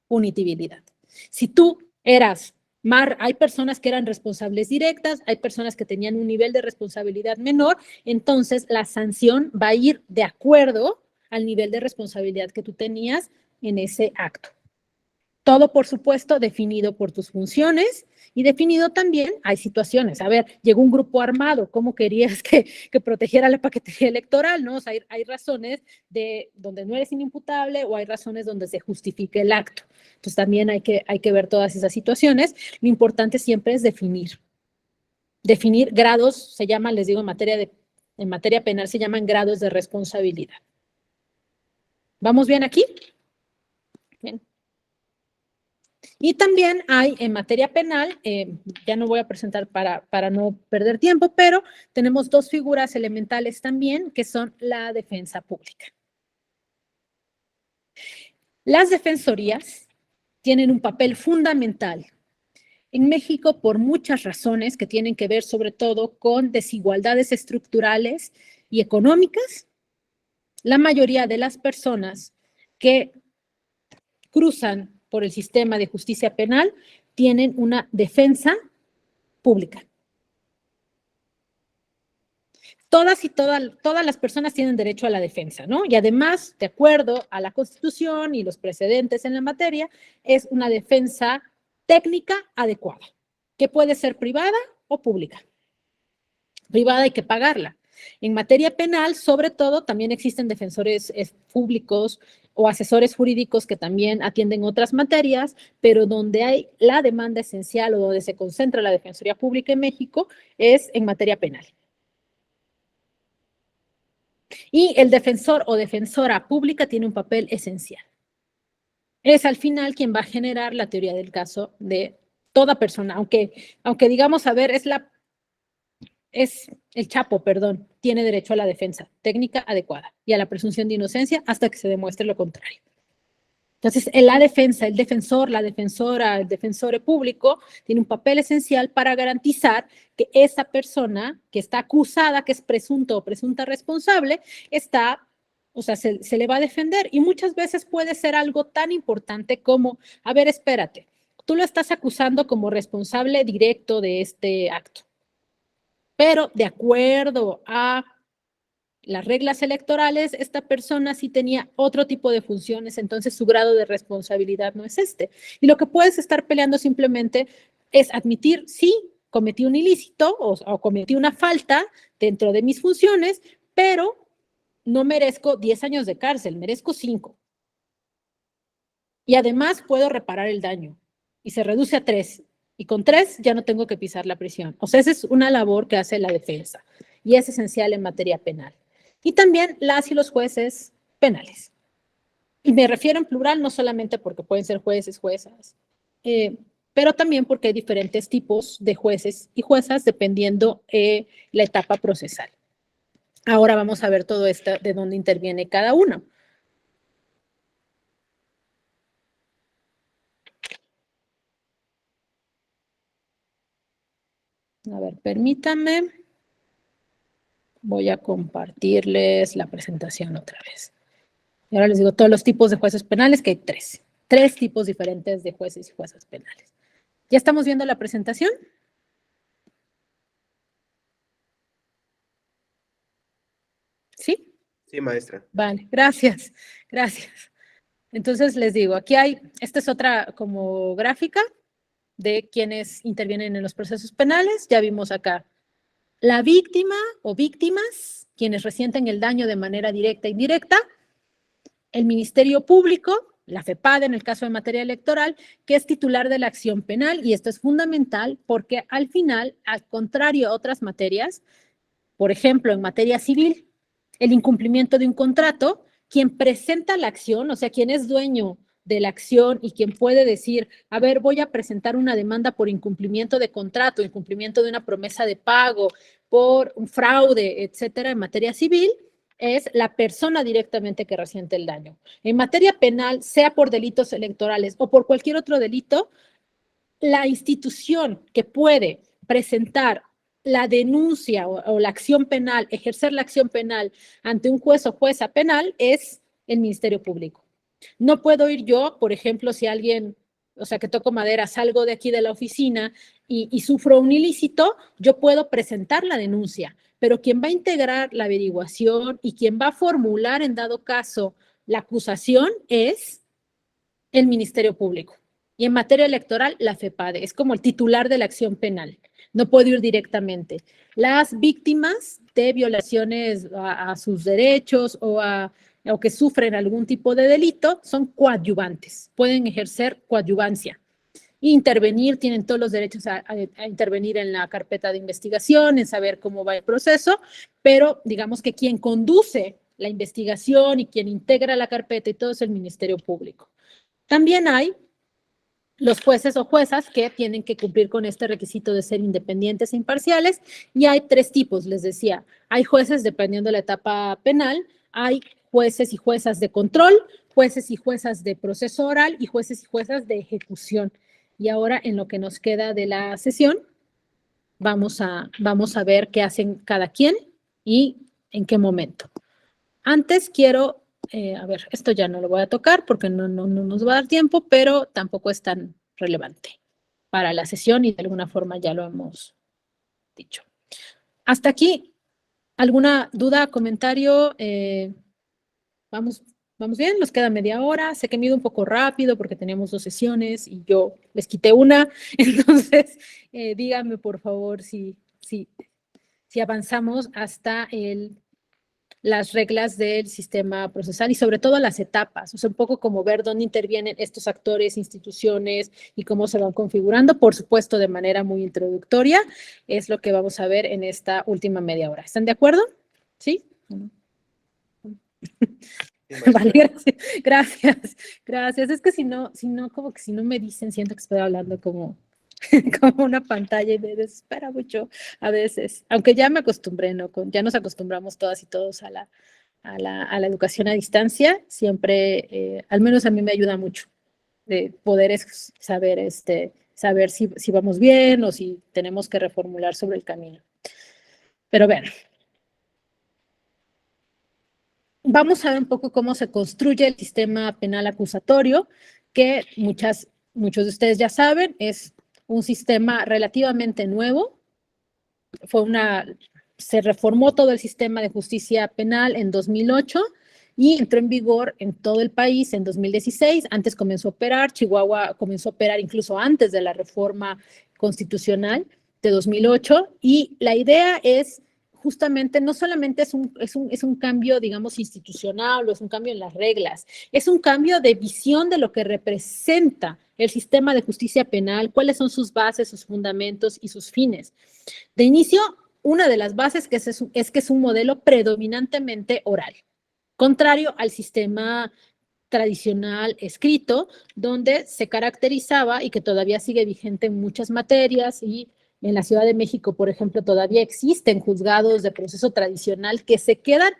punitividad. Si tú eras hay personas que eran responsables directas, hay personas que tenían un nivel de responsabilidad menor, entonces la sanción va a ir de acuerdo al nivel de responsabilidad que tú tenías en ese acto. Todo, por supuesto, definido por tus funciones y definido también, hay situaciones. A ver, llegó un grupo armado, ¿cómo querías que protegiera la paquetería electoral? ¿No? O sea, hay razones de donde no eres inimputable o hay razones donde se justifique el acto. Entonces también hay que ver todas esas situaciones. Lo importante siempre es definir. Definir grados, se llama, les digo, en materia penal se llaman grados de responsabilidad. ¿Vamos bien aquí? Bien. Y también hay en materia penal, ya no voy a presentar para no perder tiempo, pero tenemos dos figuras elementales también, que son la defensa pública. Las defensorías tienen un papel fundamental en México por muchas razones que tienen que ver sobre todo con desigualdades estructurales y económicas. La mayoría de las personas que cruzan por el sistema de justicia penal tienen una defensa pública. Todas las personas tienen derecho a la defensa, ¿no? Y además, de acuerdo a la Constitución y los precedentes en la materia, es una defensa técnica adecuada, que puede ser privada o pública. Privada hay que pagarla. En materia penal, sobre todo, también existen defensores públicos o asesores jurídicos que también atienden otras materias, pero donde hay la demanda esencial o donde se concentra la Defensoría Pública en México es en materia penal. Y el defensor o defensora pública tiene un papel esencial. Es al final quien va a generar la teoría del caso de toda persona, aunque digamos, a ver, es el Chapo, perdón, tiene derecho a la defensa técnica adecuada y a la presunción de inocencia hasta que se demuestre lo contrario. Entonces, la defensa, el defensor, la defensora, el defensor público tiene un papel esencial para garantizar que esa persona que está acusada, que es presunto o presunta responsable, se le va a defender. Y muchas veces puede ser algo tan importante como, a ver, espérate, tú lo estás acusando como responsable directo de este acto. Pero de acuerdo a las reglas electorales, esta persona sí tenía otro tipo de funciones, entonces su grado de responsabilidad no es este. Y lo que puedes estar peleando simplemente es admitir, sí, cometí un ilícito o cometí una falta dentro de mis funciones, pero no merezco 10 años de cárcel, merezco 5. Y además puedo reparar el daño y se reduce a 3. Y con 3 ya no tengo que pisar la prisión. O sea, esa es una labor que hace la defensa y es esencial en materia penal. Y también las y los jueces penales. Y me refiero en plural no solamente porque pueden ser jueces, juezas, pero también porque hay diferentes tipos de jueces y juezas dependiendo la etapa procesal. Ahora vamos a ver todo esto de dónde interviene cada uno. A ver, permítanme. Voy a compartirles la presentación otra vez. Y ahora les digo todos los tipos de jueces penales, que hay 3. 3 tipos diferentes de jueces y juezas penales. ¿Ya estamos viendo la presentación? ¿Sí? Sí, maestra. Vale, gracias. Entonces les digo, aquí esta es otra como gráfica de quienes intervienen en los procesos penales. Ya vimos acá la víctima o víctimas, quienes resienten el daño de manera directa e indirecta, el Ministerio Público, la FEPADE en el caso de materia electoral, que es titular de la acción penal, y esto es fundamental porque al final, al contrario a otras materias, por ejemplo, en materia civil, el incumplimiento de un contrato, quien presenta la acción, o sea, quien es dueño de la acción y quien puede decir, a ver, voy a presentar una demanda por incumplimiento de contrato, incumplimiento de una promesa de pago, por un fraude, etcétera, en materia civil, es la persona directamente que resiente el daño. En materia penal, sea por delitos electorales o por cualquier otro delito, la institución que puede presentar la denuncia o la acción penal, ejercer la acción penal ante un juez o jueza penal es el Ministerio Público. No puedo ir yo, por ejemplo, si alguien, o sea, que toco madera, salgo de aquí de la oficina y sufro un ilícito, yo puedo presentar la denuncia, pero quien va a integrar la averiguación y quien va a formular en dado caso la acusación es el Ministerio Público. Y en materia electoral, la FEPADE es como el titular de la acción penal. No puede ir directamente. Las víctimas de violaciones a sus derechos o que sufren algún tipo de delito son coadyuvantes. Pueden ejercer coadyuvancia. Intervenir, tienen todos los derechos a intervenir en la carpeta de investigación, en saber cómo va el proceso, pero digamos que quien conduce la investigación y quien integra la carpeta y todo es el Ministerio Público. También hay los jueces o juezas que tienen que cumplir con este requisito de ser independientes e imparciales, y hay tres tipos, les decía. Hay jueces dependiendo de la etapa penal, hay jueces y juezas de control, jueces y juezas de proceso oral y jueces y juezas de ejecución. Y ahora, en lo que nos queda de la sesión, vamos a ver qué hacen cada quien y en qué momento. Antes quiero, a ver, esto ya no lo voy a tocar porque no nos va a dar tiempo, pero tampoco es tan relevante para la sesión y de alguna forma ya lo hemos dicho. Hasta aquí, ¿alguna duda, comentario? ¿Vamos bien? Nos queda media hora. Sé que me he ido un poco rápido porque teníamos 2 sesiones y yo les quité una. Entonces, díganme por favor si avanzamos hasta las reglas del sistema procesal y sobre todo las etapas. O sea, un poco como ver dónde intervienen estos actores, instituciones y cómo se van configurando. Por supuesto, de manera muy introductoria, es lo que vamos a ver en esta última media hora. ¿Están de acuerdo? ¿Sí? Vale, gracias. Es que si no, como que si no me dicen, siento que estoy hablando como una pantalla y me desespera mucho a veces, aunque ya me acostumbré, ¿no? Ya nos acostumbramos todas y todos a la educación a distancia, siempre, al menos a mí me ayuda mucho de poder saber si vamos bien o si tenemos que reformular sobre el camino. Pero bueno. Vamos a ver un poco cómo se construye el sistema penal acusatorio, que muchos de ustedes ya saben, es un sistema relativamente nuevo. Se reformó todo el sistema de justicia penal en 2008 y entró en vigor en todo el país en 2016. Antes comenzó a operar, Chihuahua comenzó a operar incluso antes de la reforma constitucional de 2008, y la idea es justamente, no solamente es un cambio, digamos, institucional o es un cambio en las reglas, es un cambio de visión de lo que representa el sistema de justicia penal, cuáles son sus bases, sus fundamentos y sus fines. De inicio, una de las bases es que es un modelo predominantemente oral, contrario al sistema tradicional escrito, donde se caracterizaba y que todavía sigue vigente en muchas materias, y en la Ciudad de México, por ejemplo, todavía existen juzgados de proceso tradicional que se quedan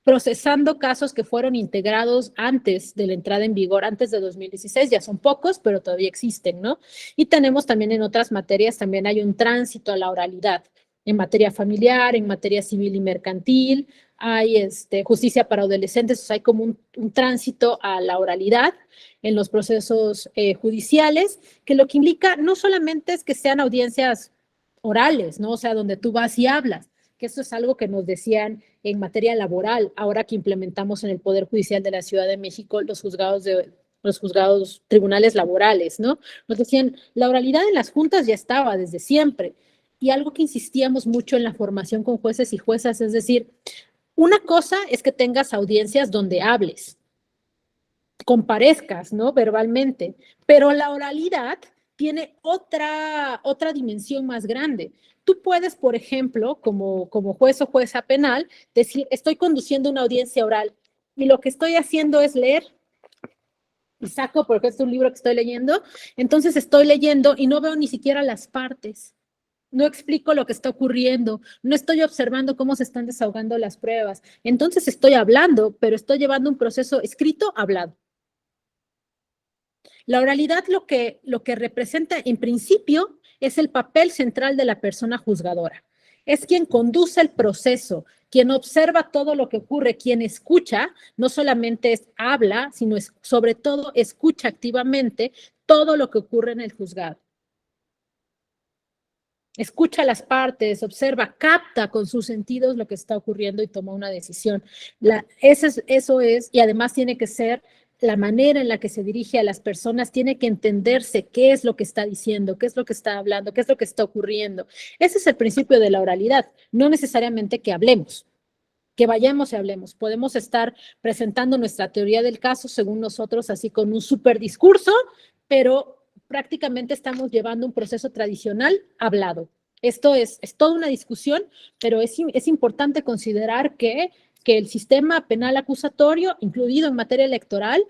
procesando casos que fueron integrados antes de la entrada en vigor, antes de 2016, ya son pocos, pero todavía existen, ¿no? Y tenemos también en otras materias, también hay un tránsito a la oralidad, en materia familiar, en materia civil y mercantil, hay justicia para adolescentes, o sea, hay como un tránsito a la oralidad en los procesos judiciales, que lo que implica no solamente es que sean audiencias orales, ¿no? O sea, donde tú vas y hablas, que eso es algo que nos decían en materia laboral, ahora que implementamos en el Poder Judicial de la Ciudad de México los juzgados tribunales laborales, ¿no? Nos decían, la oralidad en las juntas ya estaba desde siempre, y algo que insistíamos mucho en la formación con jueces y juezas, es decir, una cosa es que tengas audiencias donde hables, comparezcas, ¿no? Verbalmente, pero la oralidad tiene otra dimensión más grande. Tú puedes, por ejemplo, como juez o jueza penal, decir, estoy conduciendo una audiencia oral y lo que estoy haciendo es leer. Y saco, porque es un libro que estoy leyendo, entonces estoy leyendo y no veo ni siquiera las partes. No explico lo que está ocurriendo, no estoy observando cómo se están desahogando las pruebas. Entonces estoy hablando, pero estoy llevando un proceso escrito, hablado. La oralidad lo que representa en principio es el papel central de la persona juzgadora. Es quien conduce el proceso, quien observa todo lo que ocurre, quien escucha, no solamente habla, sino sobre todo escucha activamente todo lo que ocurre en el juzgado. Escucha las partes, observa, capta con sus sentidos lo que está ocurriendo y toma una decisión. Eso es, y además tiene que ser la manera en la que se dirige a las personas, tiene que entenderse qué es lo que está diciendo, qué es lo que está hablando, qué es lo que está ocurriendo. Ese es el principio de la oralidad, no necesariamente que hablemos, que vayamos y hablemos. Podemos estar presentando nuestra teoría del caso según nosotros, así con un súper discurso, pero prácticamente estamos llevando un proceso tradicional hablado. Esto es toda una discusión, pero es importante considerar que el sistema penal acusatorio, incluido en materia electoral,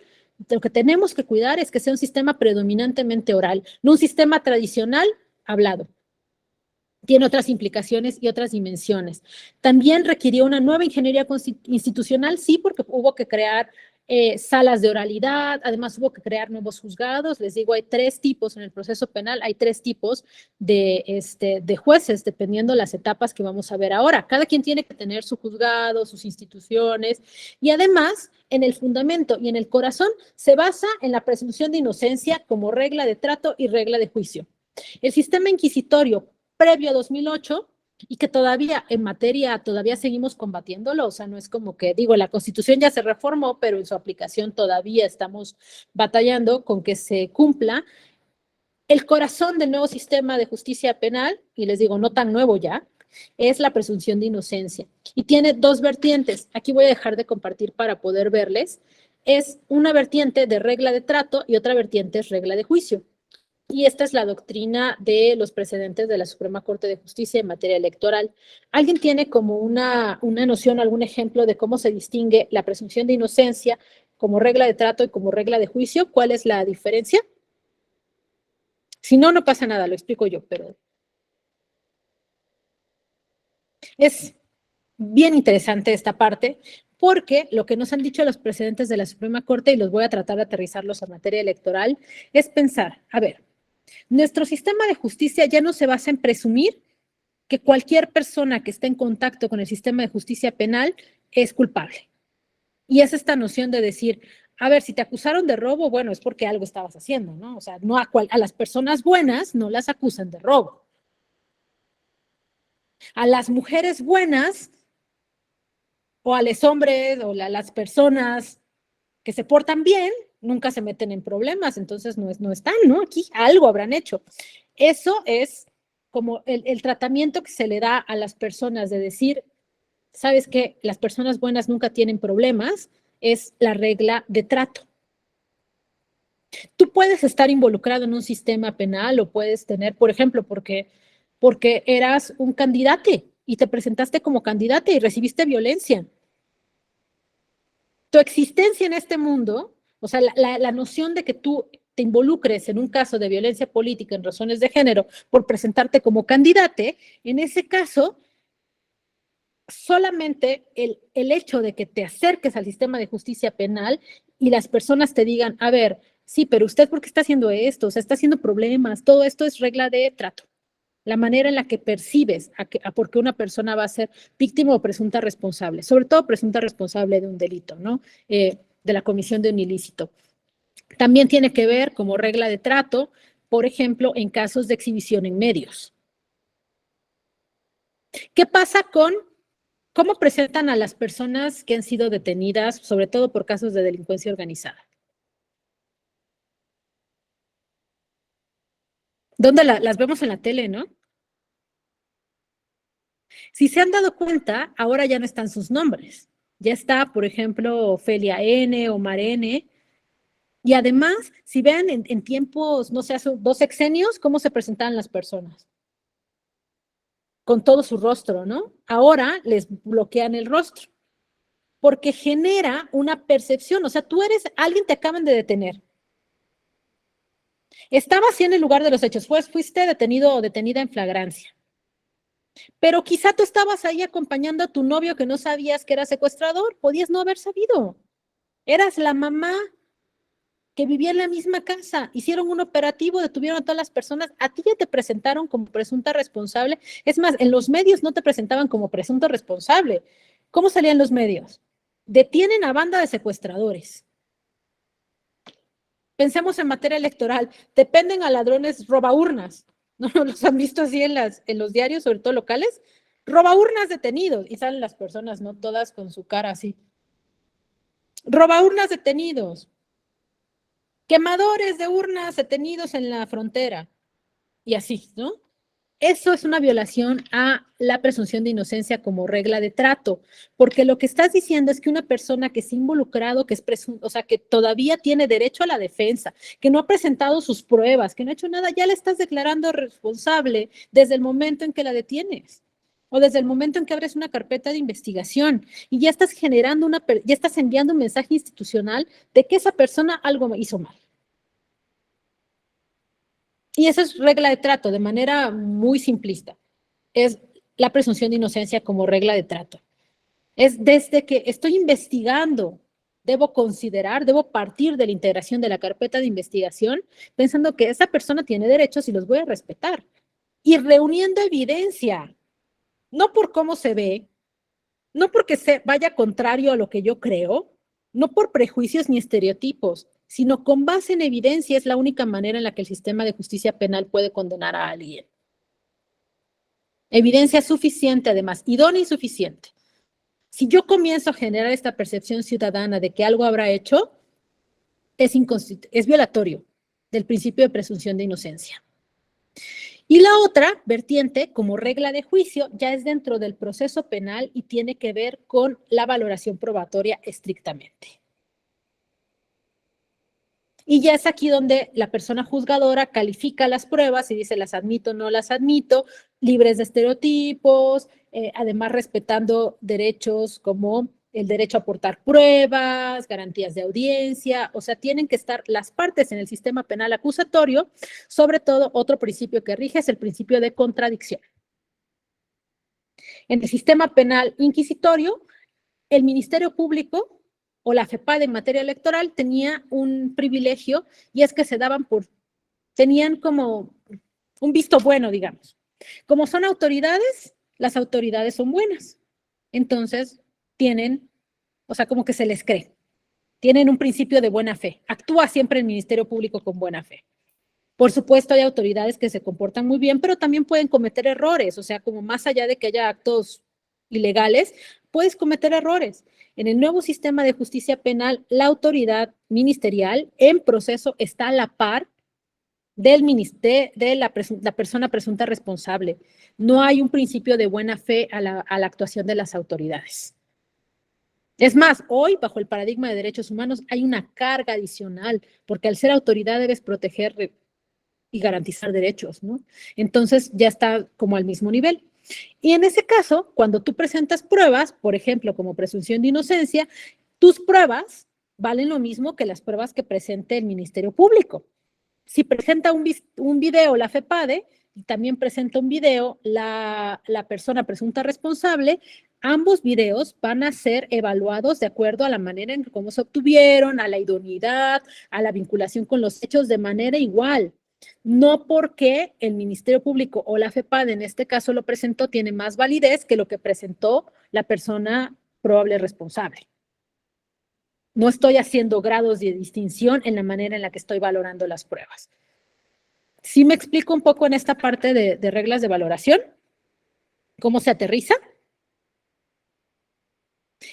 lo que tenemos que cuidar es que sea un sistema predominantemente oral, no un sistema tradicional hablado. Tiene otras implicaciones y otras dimensiones. También requirió una nueva ingeniería institucional, sí, porque hubo que crear salas de oralidad, además hubo que crear nuevos juzgados. Les digo, hay 3 tipos en el proceso penal, hay 3 tipos de jueces, dependiendo las etapas que vamos a ver ahora. Cada quien tiene que tener su juzgado, sus instituciones, y además, en el fundamento y en el corazón, se basa en la presunción de inocencia como regla de trato y regla de juicio. El sistema inquisitorio previo a 2008 y que todavía en materia, todavía seguimos combatiéndolo, o sea, no es como que, digo, la Constitución ya se reformó, pero en su aplicación todavía estamos batallando con que se cumpla. El corazón del nuevo sistema de justicia penal, y les digo, no tan nuevo ya, es la presunción de inocencia. Y tiene 2 vertientes. Aquí voy a dejar de compartir para poder verles. Es una vertiente de regla de trato y otra vertiente es regla de juicio. Y esta es la doctrina de los precedentes de la Suprema Corte de Justicia en materia electoral. ¿Alguien tiene como una noción, algún ejemplo de cómo se distingue la presunción de inocencia como regla de trato y como regla de juicio? ¿Cuál es la diferencia? Si no, no pasa nada, lo explico yo, pero es bien interesante esta parte, porque lo que nos han dicho los precedentes de la Suprema Corte, y los voy a tratar de aterrizarlos a materia electoral, es pensar, a ver, nuestro sistema de justicia ya no se basa en presumir que cualquier persona que esté en contacto con el sistema de justicia penal es culpable. Y es esta noción de decir, a ver, si te acusaron de robo, bueno, es porque algo estabas haciendo, ¿no? O sea, no a las personas buenas no las acusan de robo. A las mujeres buenas o a los hombres o a las personas que se portan bien, nunca se meten en problemas, entonces no están, ¿no? Aquí algo habrán hecho. Eso es como el tratamiento que se le da a las personas de decir, ¿sabes qué? Las personas buenas nunca tienen problemas, es la regla de trato. Tú puedes estar involucrado en un sistema penal o puedes tener, por ejemplo, porque eras un candidato y te presentaste como candidato y recibiste violencia. Tu existencia en este mundo, o sea, la noción de que tú te involucres en un caso de violencia política en razones de género por presentarte como candidato, en ese caso, solamente el hecho de que te acerques al sistema de justicia penal y las personas te digan, a ver, sí, pero usted ¿por qué está haciendo esto? O sea, está haciendo problemas, todo esto es regla de trato. La manera en la que percibes a por qué una persona va a ser víctima o presunta responsable, sobre todo presunta responsable de un delito, ¿no? De la comisión de un ilícito. También tiene que ver como regla de trato, por ejemplo, en casos de exhibición en medios. ¿Qué pasa con cómo presentan a las personas que han sido detenidas, sobre todo por casos de delincuencia organizada? ¿Dónde las vemos en la tele, no? Si se han dado cuenta, ahora ya no están sus nombres. Ya está, por ejemplo, Ofelia N, Omar N. Y además, si vean en tiempos, no sé, hace 2 sexenios, cómo se presentaban las personas. Con todo su rostro, ¿no? Ahora les bloquean el rostro. Porque genera una percepción. O sea, tú eres, alguien te acaban de detener. Estabas así en el lugar de los hechos. Fuiste detenido o detenida en flagrancia. Pero quizá tú estabas ahí acompañando a tu novio que no sabías que era secuestrador. Podías no haber sabido. Eras la mamá que vivía en la misma casa. Hicieron un operativo, detuvieron a todas las personas. A ti ya te presentaron como presunta responsable. Es más, en los medios no te presentaban como presunto responsable. ¿Cómo salían los medios? Detienen a banda de secuestradores. Pensemos en materia electoral. Dependen a ladrones robaurnas. ¿No los han visto así en los diarios, sobre todo locales? Robaurnas detenidos. Y salen las personas, ¿no? Todas con su cara así. Robaurnas detenidos. Quemadores de urnas detenidos en la frontera. Y así, ¿no? Eso es una violación a la presunción de inocencia como regla de trato, porque lo que estás diciendo es que una persona que se ha involucrado, que es o sea, que todavía tiene derecho a la defensa, que no ha presentado sus pruebas, que no ha hecho nada, ya le estás declarando responsable desde el momento en que la detienes o desde el momento en que abres una carpeta de investigación y ya estás generando ya estás enviando un mensaje institucional de que esa persona algo hizo mal. Y esa es regla de trato, de manera muy simplista. Es la presunción de inocencia como regla de trato. Es desde que estoy investigando, debo partir de la integración de la carpeta de investigación, pensando que esa persona tiene derechos y los voy a respetar. Y reuniendo evidencia, no por cómo se ve, no porque vaya contrario a lo que yo creo, no por prejuicios ni estereotipos, sino con base en evidencia. Es la única manera en la que el sistema de justicia penal puede condenar a alguien. Evidencia suficiente, además, idónea y suficiente. Si yo comienzo a generar esta percepción ciudadana de que algo habrá hecho, es violatorio del principio de presunción de inocencia. Y la otra vertiente, como regla de juicio, ya es dentro del proceso penal y tiene que ver con la valoración probatoria estrictamente. Y ya es aquí donde la persona juzgadora califica las pruebas y dice las admito, no las admito, libres de estereotipos, además respetando derechos como el derecho a aportar pruebas, garantías de audiencia, o sea, tienen que estar las partes en el sistema penal acusatorio. Sobre todo, otro principio que rige es el principio de contradicción. En el sistema penal inquisitorio, el Ministerio Público o la FEPADE en materia electoral tenía un privilegio, y es que tenían como un visto bueno, digamos. Como son autoridades, las autoridades son buenas. Entonces, o sea, como que se les cree. Tienen un principio de buena fe. Actúa siempre el Ministerio Público con buena fe. Por supuesto, hay autoridades que se comportan muy bien, pero también pueden cometer errores. O sea, como más allá de que haya actos ilegales, puedes cometer errores. En el nuevo sistema de justicia penal, la autoridad ministerial en proceso está a la par de la persona presunta responsable. No hay un principio de buena fe a la actuación de las autoridades. Es más, hoy, bajo el paradigma de derechos humanos, hay una carga adicional, porque al ser autoridad debes proteger y garantizar derechos, ¿no? Entonces ya está como al mismo nivel. Y en ese caso, cuando tú presentas pruebas, por ejemplo, como presunción de inocencia, tus pruebas valen lo mismo que las pruebas que presente el Ministerio Público. Si presenta un video la FEPADE y también presenta un video la persona presunta responsable, ambos videos van a ser evaluados de acuerdo a la manera en cómo se obtuvieron, a la idoneidad, a la vinculación con los hechos de manera igual. No porque el Ministerio Público o la FEPADE en este caso lo presentó tiene más validez que lo que presentó la persona probable responsable. No estoy haciendo grados de distinción en la manera en la que estoy valorando las pruebas. ¿Sí me explico un poco en esta parte de reglas de valoración? ¿Cómo se aterriza?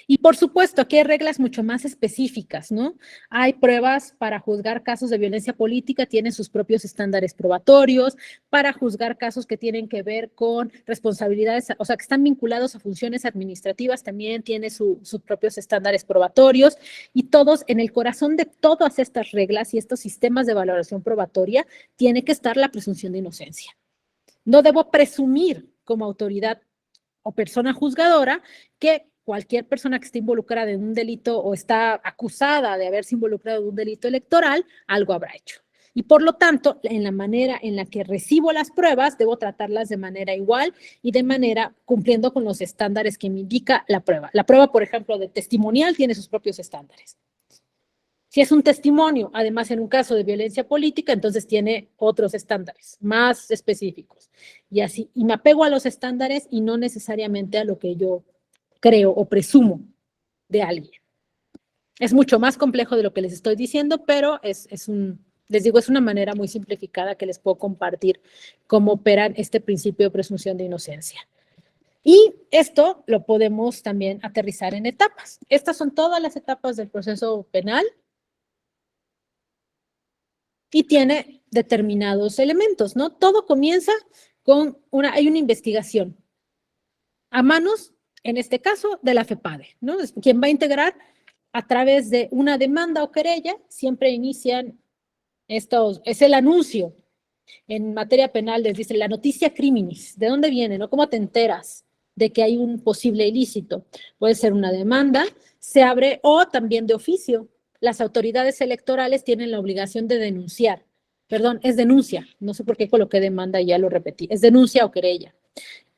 Y por supuesto, aquí hay reglas mucho más específicas, ¿no? Hay pruebas para juzgar casos de violencia política, tienen sus propios estándares probatorios, para juzgar casos que tienen que ver con responsabilidades, o sea, que están vinculados a funciones administrativas, también tiene sus propios estándares probatorios, y todos, en el corazón de todas estas reglas y estos sistemas de valoración probatoria, tiene que estar la presunción de inocencia. No debo presumir como autoridad o persona juzgadora que cualquier persona que esté involucrada en un delito o está acusada de haberse involucrado en un delito electoral, algo habrá hecho. Y por lo tanto, en la manera en la que recibo las pruebas, debo tratarlas de manera igual y de manera cumpliendo con los estándares que me indica la prueba. La prueba, por ejemplo, de testimonial tiene sus propios estándares. Si es un testimonio, además en un caso de violencia política, entonces tiene otros estándares más específicos. Y así, y me apego a los estándares y no necesariamente a lo que yo creo o presumo de alguien. Es mucho más complejo de lo que les estoy diciendo, pero les digo, es una manera muy simplificada que les puedo compartir cómo operan este principio de presunción de inocencia. Y esto lo podemos también aterrizar en etapas. Estas son todas las etapas del proceso penal y tiene determinados elementos, ¿no? Todo comienza con hay una investigación a manos, en este caso, de la FEPADE, ¿no? Es quien va a integrar a través de una demanda o querella, siempre inician es el anuncio. En materia penal les dice la noticia criminis, ¿de dónde viene, no? ¿Cómo te enteras de que hay un posible ilícito? Puede ser una demanda, se abre, o también de oficio. Las autoridades electorales tienen la obligación de denunciar. Perdón, es denuncia. No sé por qué coloqué demanda y ya lo repetí. Es denuncia o querella.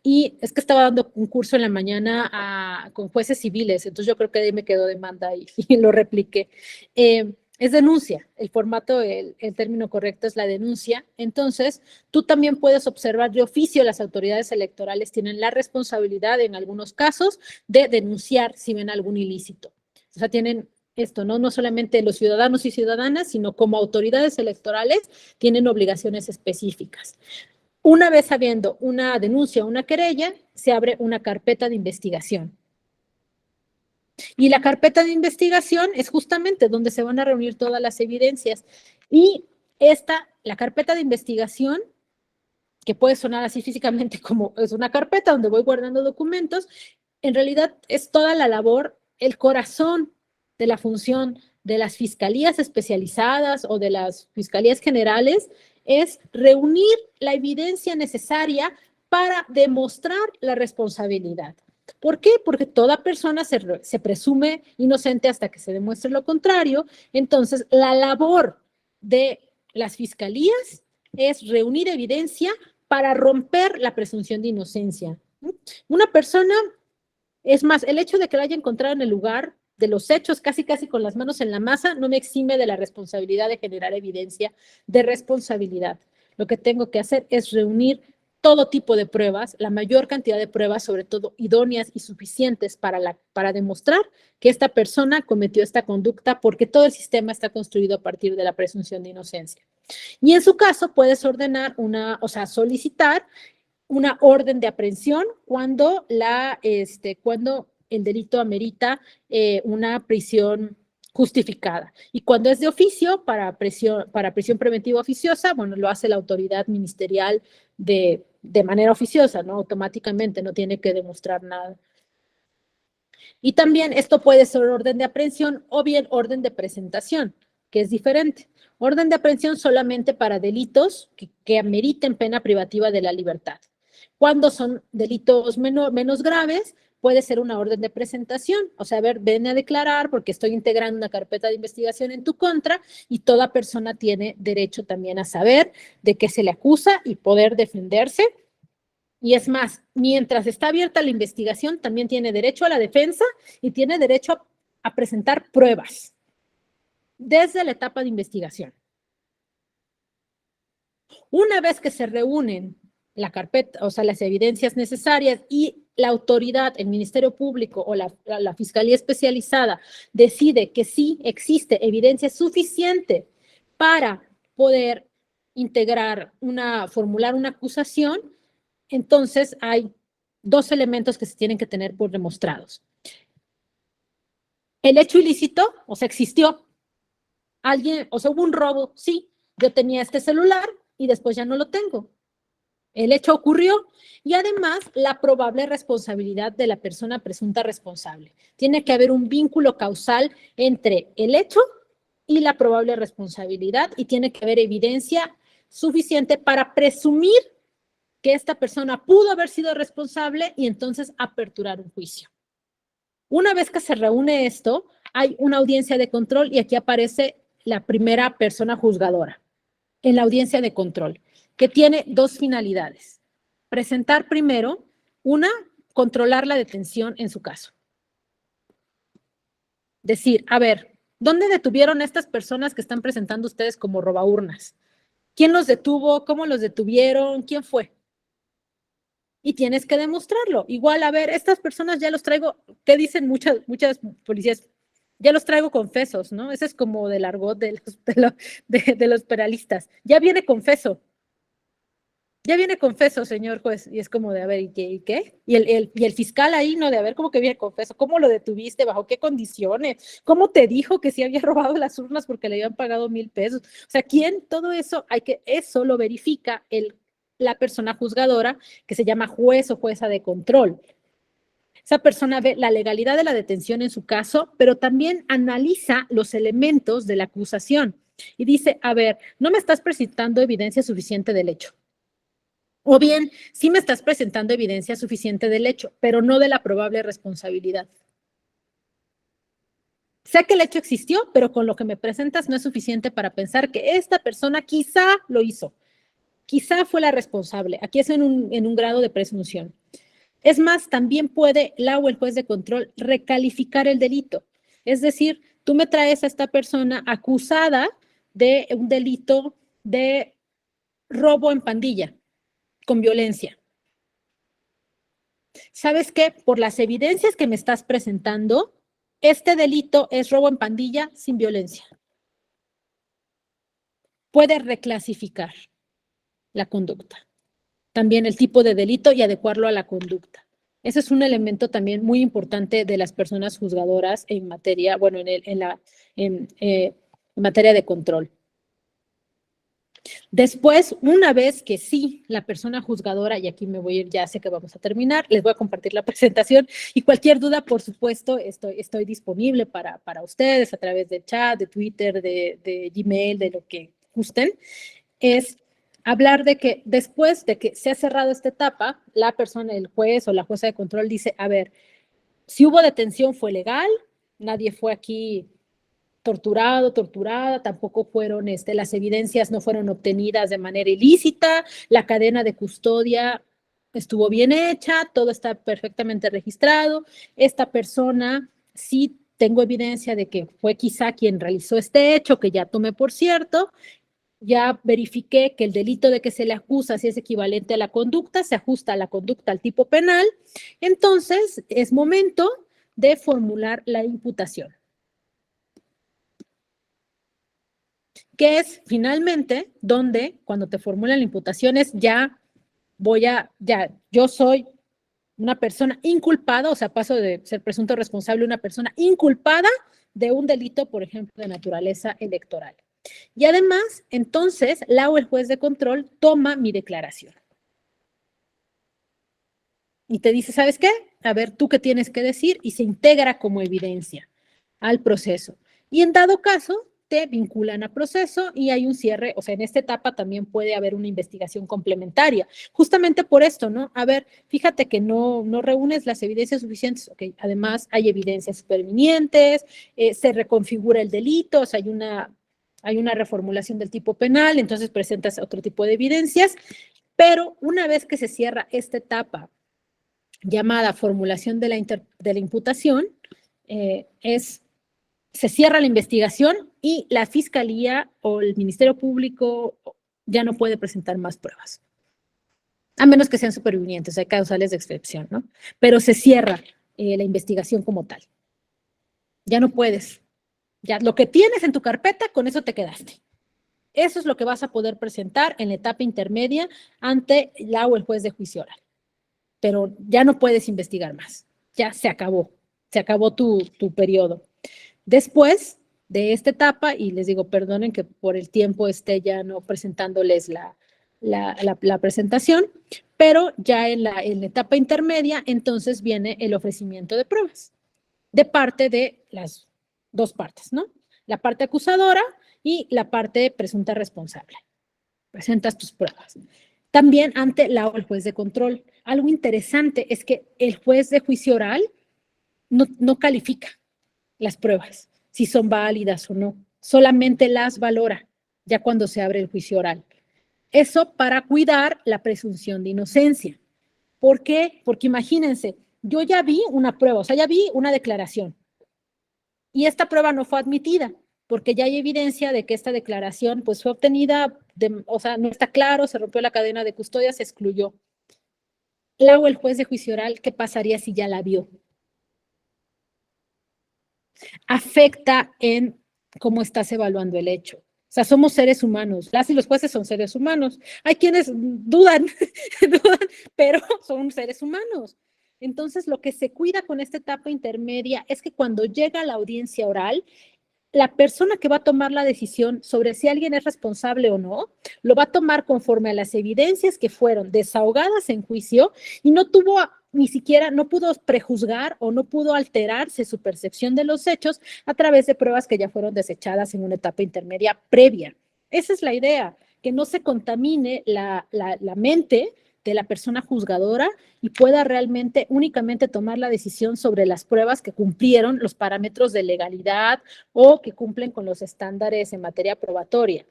Y es que estaba dando un curso en la mañana con jueces civiles, entonces yo creo que ahí me quedó demanda y lo repliqué. Es denuncia, el formato, el término correcto es la denuncia. Entonces, tú también puedes observar de oficio, las autoridades electorales tienen la responsabilidad en algunos casos de denunciar si ven algún ilícito. O sea, tienen esto, ¿no? No solamente los ciudadanos y ciudadanas, sino como autoridades electorales tienen obligaciones específicas. Una vez habiendo una denuncia o una querella, se abre una carpeta de investigación. Y la carpeta de investigación es justamente donde se van a reunir todas las evidencias. Y la carpeta de investigación, que puede sonar así físicamente como es una carpeta donde voy guardando documentos, en realidad es toda la labor, el corazón de la función de las fiscalías especializadas o de las fiscalías generales, es reunir la evidencia necesaria para demostrar la responsabilidad. ¿Por qué? Porque toda persona se presume inocente hasta que se demuestre lo contrario. Entonces, la labor de las fiscalías es reunir evidencia para romper la presunción de inocencia. Una persona, es más, el hecho de que la haya encontrado en el lugar de los hechos, casi con las manos en la masa, no me exime de la responsabilidad de generar evidencia de responsabilidad. Lo que tengo que hacer es reunir todo tipo de pruebas, la mayor cantidad de pruebas, sobre todo idóneas y suficientes para demostrar que esta persona cometió esta conducta, porque todo el sistema está construido a partir de la presunción de inocencia. Y en su caso puedes ordenar solicitar una orden de aprehensión cuando el delito amerita una prisión justificada. Y cuando es de oficio, para prisión preventiva oficiosa, bueno, lo hace la autoridad ministerial de manera oficiosa, ¿no? Automáticamente, no tiene que demostrar nada. Y también esto puede ser orden de aprehensión o bien orden de presentación, que es diferente. Orden de aprehensión solamente para delitos que ameriten pena privativa de la libertad. Cuando son delitos menos graves, puede ser una orden de presentación, o sea, ven a declarar porque estoy integrando una carpeta de investigación en tu contra, y toda persona tiene derecho también a saber de qué se le acusa y poder defenderse. Y es más, mientras está abierta la investigación, también tiene derecho a la defensa y tiene derecho a presentar pruebas desde la etapa de investigación. Una vez que se reúnen la carpeta, o sea, las evidencias necesarias, y la autoridad, el Ministerio Público o la Fiscalía Especializada decide que sí existe evidencia suficiente para poder formular una acusación, entonces hay dos elementos que se tienen que tener por demostrados. El hecho ilícito, o sea, existió. Alguien, o sea, hubo un robo, sí. Yo tenía este celular y después ya no lo tengo. El hecho ocurrió y además la probable responsabilidad de la persona presunta responsable. Tiene que haber un vínculo causal entre el hecho y la probable responsabilidad y tiene que haber evidencia suficiente para presumir que esta persona pudo haber sido responsable y entonces aperturar un juicio. Una vez que se reúne esto, hay una audiencia de control y aquí aparece la primera persona juzgadora en la audiencia de control, que tiene dos finalidades. Presentar primero, una, controlar la detención en su caso. Decir, a ver, ¿dónde detuvieron a estas personas que están presentando ustedes como robaurnas? ¿Quién los detuvo? ¿Cómo los detuvieron? ¿Quién fue? Y tienes que demostrarlo. Igual, a ver, estas personas ya los traigo, ¿qué dicen muchas policías? Ya los traigo confesos, ¿no? Ese es como del argot de los penalistas. Ya viene confeso. Ya viene confeso, señor juez. Y es como de, a ver, ¿y qué? Y el fiscal ahí, ¿no? De, a ver, ¿cómo que viene confeso? ¿Cómo lo detuviste? ¿Bajo qué condiciones? ¿Cómo te dijo que sí había robado las urnas porque le habían pagado 1,000 pesos? O sea, ¿quién? Todo eso, eso lo verifica la persona juzgadora que se llama juez o jueza de control. Esa persona ve la legalidad de la detención en su caso, pero también analiza los elementos de la acusación y dice, a ver, no me estás presentando evidencia suficiente del hecho. O bien, sí me estás presentando evidencia suficiente del hecho, pero no de la probable responsabilidad. Sé que el hecho existió, pero con lo que me presentas no es suficiente para pensar que esta persona quizá lo hizo. Quizá fue la responsable. Aquí es en un grado de presunción. Es más, también puede la o el juez de control recalificar el delito. Es decir, tú me traes a esta persona acusada de un delito de robo en pandilla, con violencia. ¿Sabes qué? Por las evidencias que me estás presentando, este delito es robo en pandilla sin violencia. Puede reclasificar la conducta. También el tipo de delito y adecuarlo a la conducta. Ese es un elemento también muy importante de las personas juzgadoras en materia, bueno, en materia de control. Después, una vez que sí, la persona juzgadora, y aquí me voy a ir, ya sé que vamos a terminar, les voy a compartir la presentación y cualquier duda, por supuesto, estoy disponible para ustedes a través del chat, de Twitter, de Gmail, de lo que gusten. Es hablar de que después de que se ha cerrado esta etapa, la persona, el juez o la jueza de control dice, a ver, si hubo detención fue legal, nadie fue aquí torturado, torturada, tampoco fueron, las evidencias no fueron obtenidas de manera ilícita, la cadena de custodia estuvo bien hecha, todo está perfectamente registrado, esta persona sí tengo evidencia de que fue quizá quien realizó este hecho, que ya tomé por cierto, ya verifiqué que el delito de que se le acusa, si es equivalente a la conducta, se ajusta a la conducta al tipo penal, entonces es momento de formular la imputación. Que es finalmente donde cuando te formulan la imputación es yo soy una persona inculpada, o sea, paso de ser presunto responsable a una persona inculpada de un delito, por ejemplo, de naturaleza electoral. Y además, entonces, la o el juez de control toma mi declaración. Y te dice, ¿sabes qué? A ver, ¿tú qué tienes que decir? Y se integra como evidencia al proceso. Y en dado caso, te vinculan a proceso y hay un cierre, o sea, en esta etapa también puede haber una investigación complementaria, justamente por esto, ¿no? A ver, fíjate que no reúnes las evidencias suficientes, ok, además hay evidencias supervinientes, se reconfigura el delito, o sea, hay una reformulación del tipo penal, entonces presentas otro tipo de evidencias, pero una vez que se cierra esta etapa llamada formulación de la imputación, se cierra la investigación y la Fiscalía o el Ministerio Público ya no puede presentar más pruebas. A menos que sean supervinientes, hay causales de excepción, ¿no? Pero se cierra la investigación como tal. Ya no puedes. Ya lo que tienes en tu carpeta, con eso te quedaste. Eso es lo que vas a poder presentar en la etapa intermedia ante la o el juez de juicio oral. Pero ya no puedes investigar más. Ya se acabó. Se acabó tu periodo. Después de esta etapa, y les digo, perdonen que por el tiempo esté ya no presentándoles la presentación, pero ya en la etapa intermedia, entonces viene el ofrecimiento de pruebas de parte de las dos partes, ¿no? La parte acusadora y la parte presunta responsable. Presentas tus pruebas. También ante el juez de control. Algo interesante es que el juez de juicio oral no califica las pruebas, si son válidas o no, solamente las valora ya cuando se abre el juicio oral. Eso para cuidar la presunción de inocencia. ¿Por qué? Porque imagínense, yo ya vi una prueba, o sea, ya vi una declaración y esta prueba no fue admitida porque ya hay evidencia de que esta declaración pues fue obtenida, o sea, no está claro, se rompió la cadena de custodia, se excluyó. Luego el juez de juicio oral, ¿qué pasaría si ya la vio? Afecta en cómo estás evaluando el hecho. O sea, somos seres humanos. Las y los jueces son seres humanos. Hay quienes dudan, pero son seres humanos. Entonces, lo que se cuida con esta etapa intermedia es que cuando llega la audiencia oral, la persona que va a tomar la decisión sobre si alguien es responsable o no, lo va a tomar conforme a las evidencias que fueron desahogadas en juicio y no tuvo ni siquiera, no pudo prejuzgar o no pudo alterarse su percepción de los hechos a través de pruebas que ya fueron desechadas en una etapa intermedia previa. Esa es la idea, que no se contamine la mente de la persona juzgadora y pueda realmente únicamente tomar la decisión sobre las pruebas que cumplieron los parámetros de legalidad o que cumplen con los estándares en materia probatoria.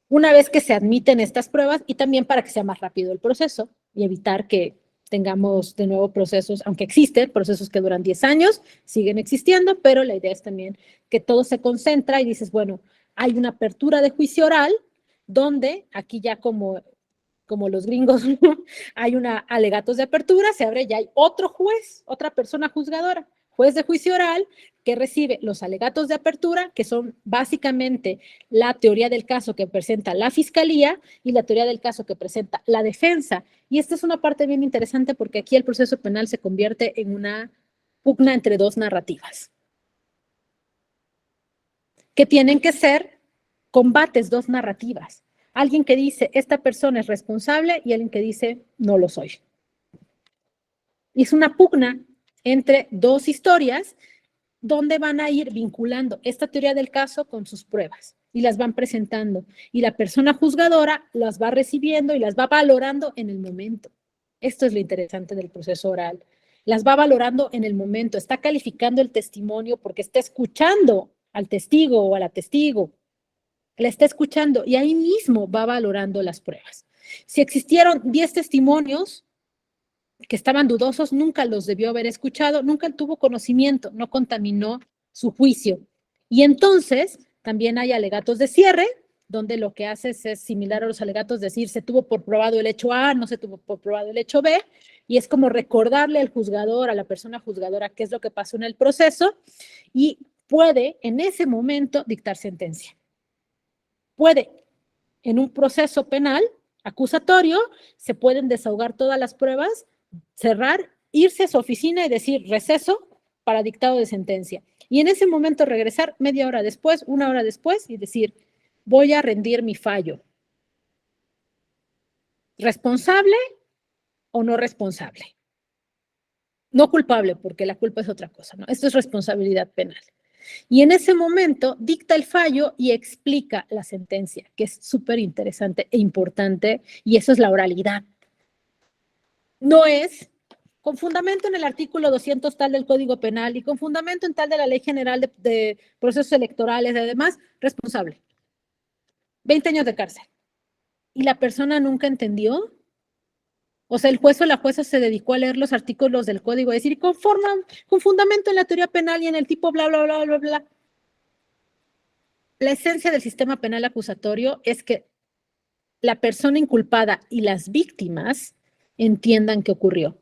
Una vez que se admiten estas pruebas y también para que sea más rápido el proceso y evitar que tengamos de nuevo procesos, aunque existen procesos que duran 10 años, siguen existiendo, pero la idea es también que todo se concentra y dices, bueno, hay una apertura de juicio oral donde aquí ya como los gringos, hay alegatos de apertura, se abre, ya hay otro juez, otra persona juzgadora, juez de juicio oral, que recibe los alegatos de apertura, que son básicamente la teoría del caso que presenta la fiscalía y la teoría del caso que presenta la defensa. Y esta es una parte bien interesante porque aquí el proceso penal se convierte en una pugna entre dos narrativas, que tienen que ser combates, dos narrativas. Alguien que dice, esta persona es responsable y alguien que dice, no lo soy. Y es una pugna entre dos historias donde van a ir vinculando esta teoría del caso con sus pruebas y las van presentando. Y la persona juzgadora las va recibiendo y las va valorando en el momento. Esto es lo interesante del proceso oral. Las va valorando en el momento, está calificando el testimonio porque está escuchando al testigo o a la testigo. La está escuchando y ahí mismo va valorando las pruebas. Si existieron 10 testimonios que estaban dudosos, nunca los debió haber escuchado, nunca tuvo conocimiento, no contaminó su juicio. Y entonces también hay alegatos de cierre, donde lo que haces es similar a los alegatos, decir, se tuvo por probado el hecho A, no se tuvo por probado el hecho B, y es como recordarle al juzgador, a la persona juzgadora, qué es lo que pasó en el proceso, y puede en ese momento dictar sentencia. Puede, en un proceso penal acusatorio, se pueden desahogar todas las pruebas, cerrar, irse a su oficina y decir receso para dictado de sentencia. Y en ese momento regresar media hora después, una hora después y decir, voy a rendir mi fallo. ¿Responsable o no responsable? No culpable, porque la culpa es otra cosa, ¿no? Esto es responsabilidad penal. Y en ese momento dicta el fallo y explica la sentencia, que es súper interesante e importante, y eso es la oralidad. No es con fundamento en el artículo 200 tal del Código Penal y con fundamento en tal de la Ley General de Procesos Electorales y además, responsable. 20 años de cárcel. ¿Y la persona nunca entendió? O sea, el juez o la jueza se dedicó a leer los artículos del código, a decir, con fundamento en la teoría penal y en el tipo bla, bla, bla, bla, bla. La esencia del sistema penal acusatorio es que la persona inculpada y las víctimas entiendan qué ocurrió.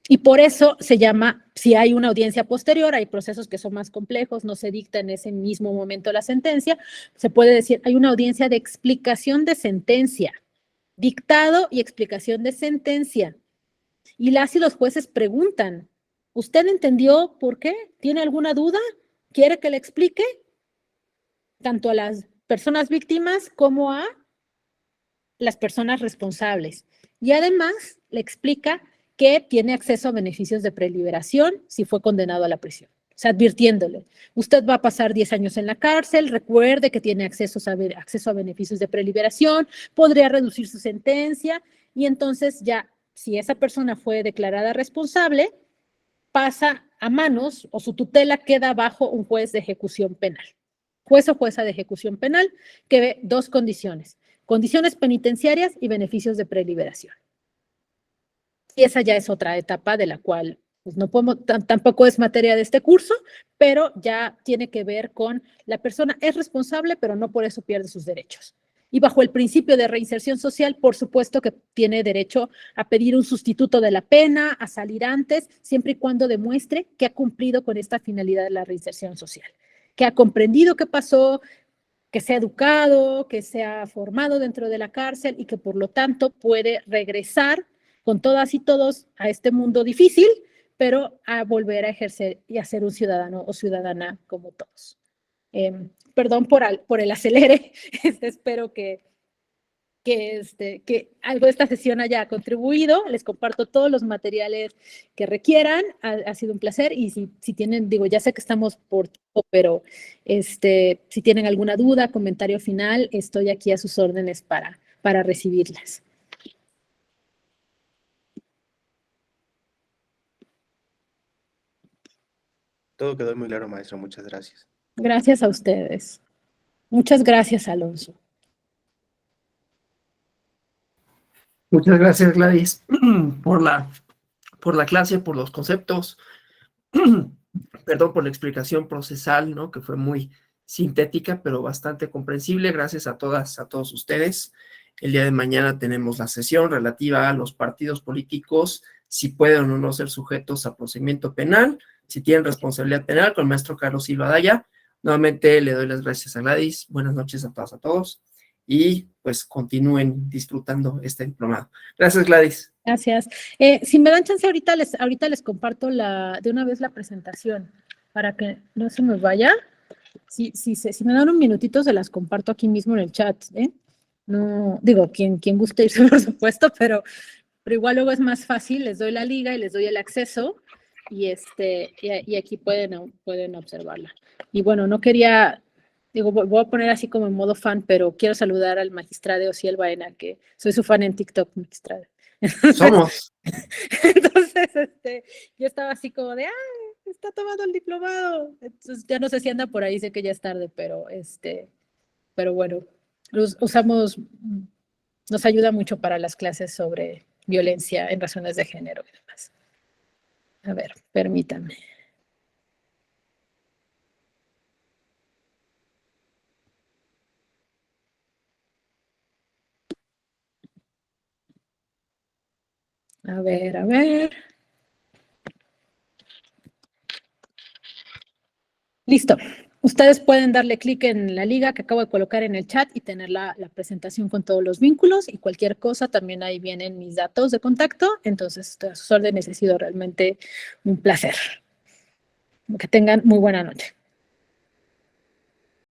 Y por eso se llama, si hay una audiencia posterior, hay procesos que son más complejos, no se dicta en ese mismo momento la sentencia, se puede decir, hay una audiencia de explicación de sentencia. Dictado y explicación de sentencia. Y las y los jueces preguntan, ¿Usted entendió por qué? ¿Tiene alguna duda? ¿Quiere que le explique? Tanto a las personas víctimas como a las personas responsables. Y además le explica que tiene acceso a beneficios de preliberación si fue condenado a la prisión. O sea, advirtiéndole, usted va a pasar 10 años en la cárcel, recuerde que tiene acceso a beneficios de preliberación, podría reducir su sentencia y entonces ya, si esa persona fue declarada responsable, pasa a manos o su tutela queda bajo un juez de ejecución penal. Juez o jueza de ejecución penal que ve dos condiciones: condiciones penitenciarias y beneficios de preliberación. Y esa ya es otra etapa de la cual pues no podemos, tampoco es materia de este curso, pero ya tiene que ver con la persona es responsable, pero no por eso pierde sus derechos. Y bajo el principio de reinserción social, por supuesto que tiene derecho a pedir un sustituto de la pena, a salir antes, siempre y cuando demuestre que ha cumplido con esta finalidad de la reinserción social, que ha comprendido qué pasó, que se ha educado, que se ha formado dentro de la cárcel y que por lo tanto puede regresar con todas y todos a este mundo difícil, pero a volver a ejercer y a ser un ciudadano o ciudadana como todos. Perdón por el acelere, espero que algo de esta sesión haya contribuido. Les comparto todos los materiales que requieran. Ha sido un placer y si tienen, digo, ya sé que estamos por tiempo, pero si tienen alguna duda, comentario final, estoy aquí a sus órdenes para recibirlas. Todo quedó muy claro, maestro. Muchas gracias. Gracias a ustedes. Muchas gracias, Alonso. Muchas gracias, Gladys, por la clase, por los conceptos, perdón, por la explicación procesal, ¿no? Que fue muy sintética, pero bastante comprensible. Gracias a todas, a todos ustedes. El día de mañana tenemos la sesión relativa a los partidos políticos, si pueden o no ser sujetos a procedimiento penal, si tienen responsabilidad penal, con el maestro Carlos Silva Daya. Nuevamente le doy las gracias a Gladys. Buenas noches a todas, a todos. Y pues continúen disfrutando este diplomado. Gracias, Gladys. Gracias. Si me dan chance, ahorita les comparto de una vez la presentación para que no se me vaya. Si me dan un minutito, se las comparto aquí mismo en el chat. No, digo, quien guste irse, por supuesto, pero igual luego es más fácil. Les doy la liga y les doy el acceso y aquí pueden observarla. Y bueno, no quería... Digo, voy a poner así como en modo fan, pero quiero saludar al magistrado Osiel Baena, que soy su fan en TikTok, magistrado. Somos. Entonces, yo estaba así como de, está tomando el diplomado. Entonces, ya no sé si anda por ahí, sé que ya es tarde, pero bueno, nos ayuda mucho para las clases sobre violencia en razones de género y demás. A ver, permítanme. A ver. Listo. Ustedes pueden darle clic en la liga que acabo de colocar en el chat y tener la presentación con todos los vínculos y cualquier cosa. También ahí vienen mis datos de contacto. Entonces, estoy a sus órdenes. Ha sido realmente un placer. Que tengan muy buena noche.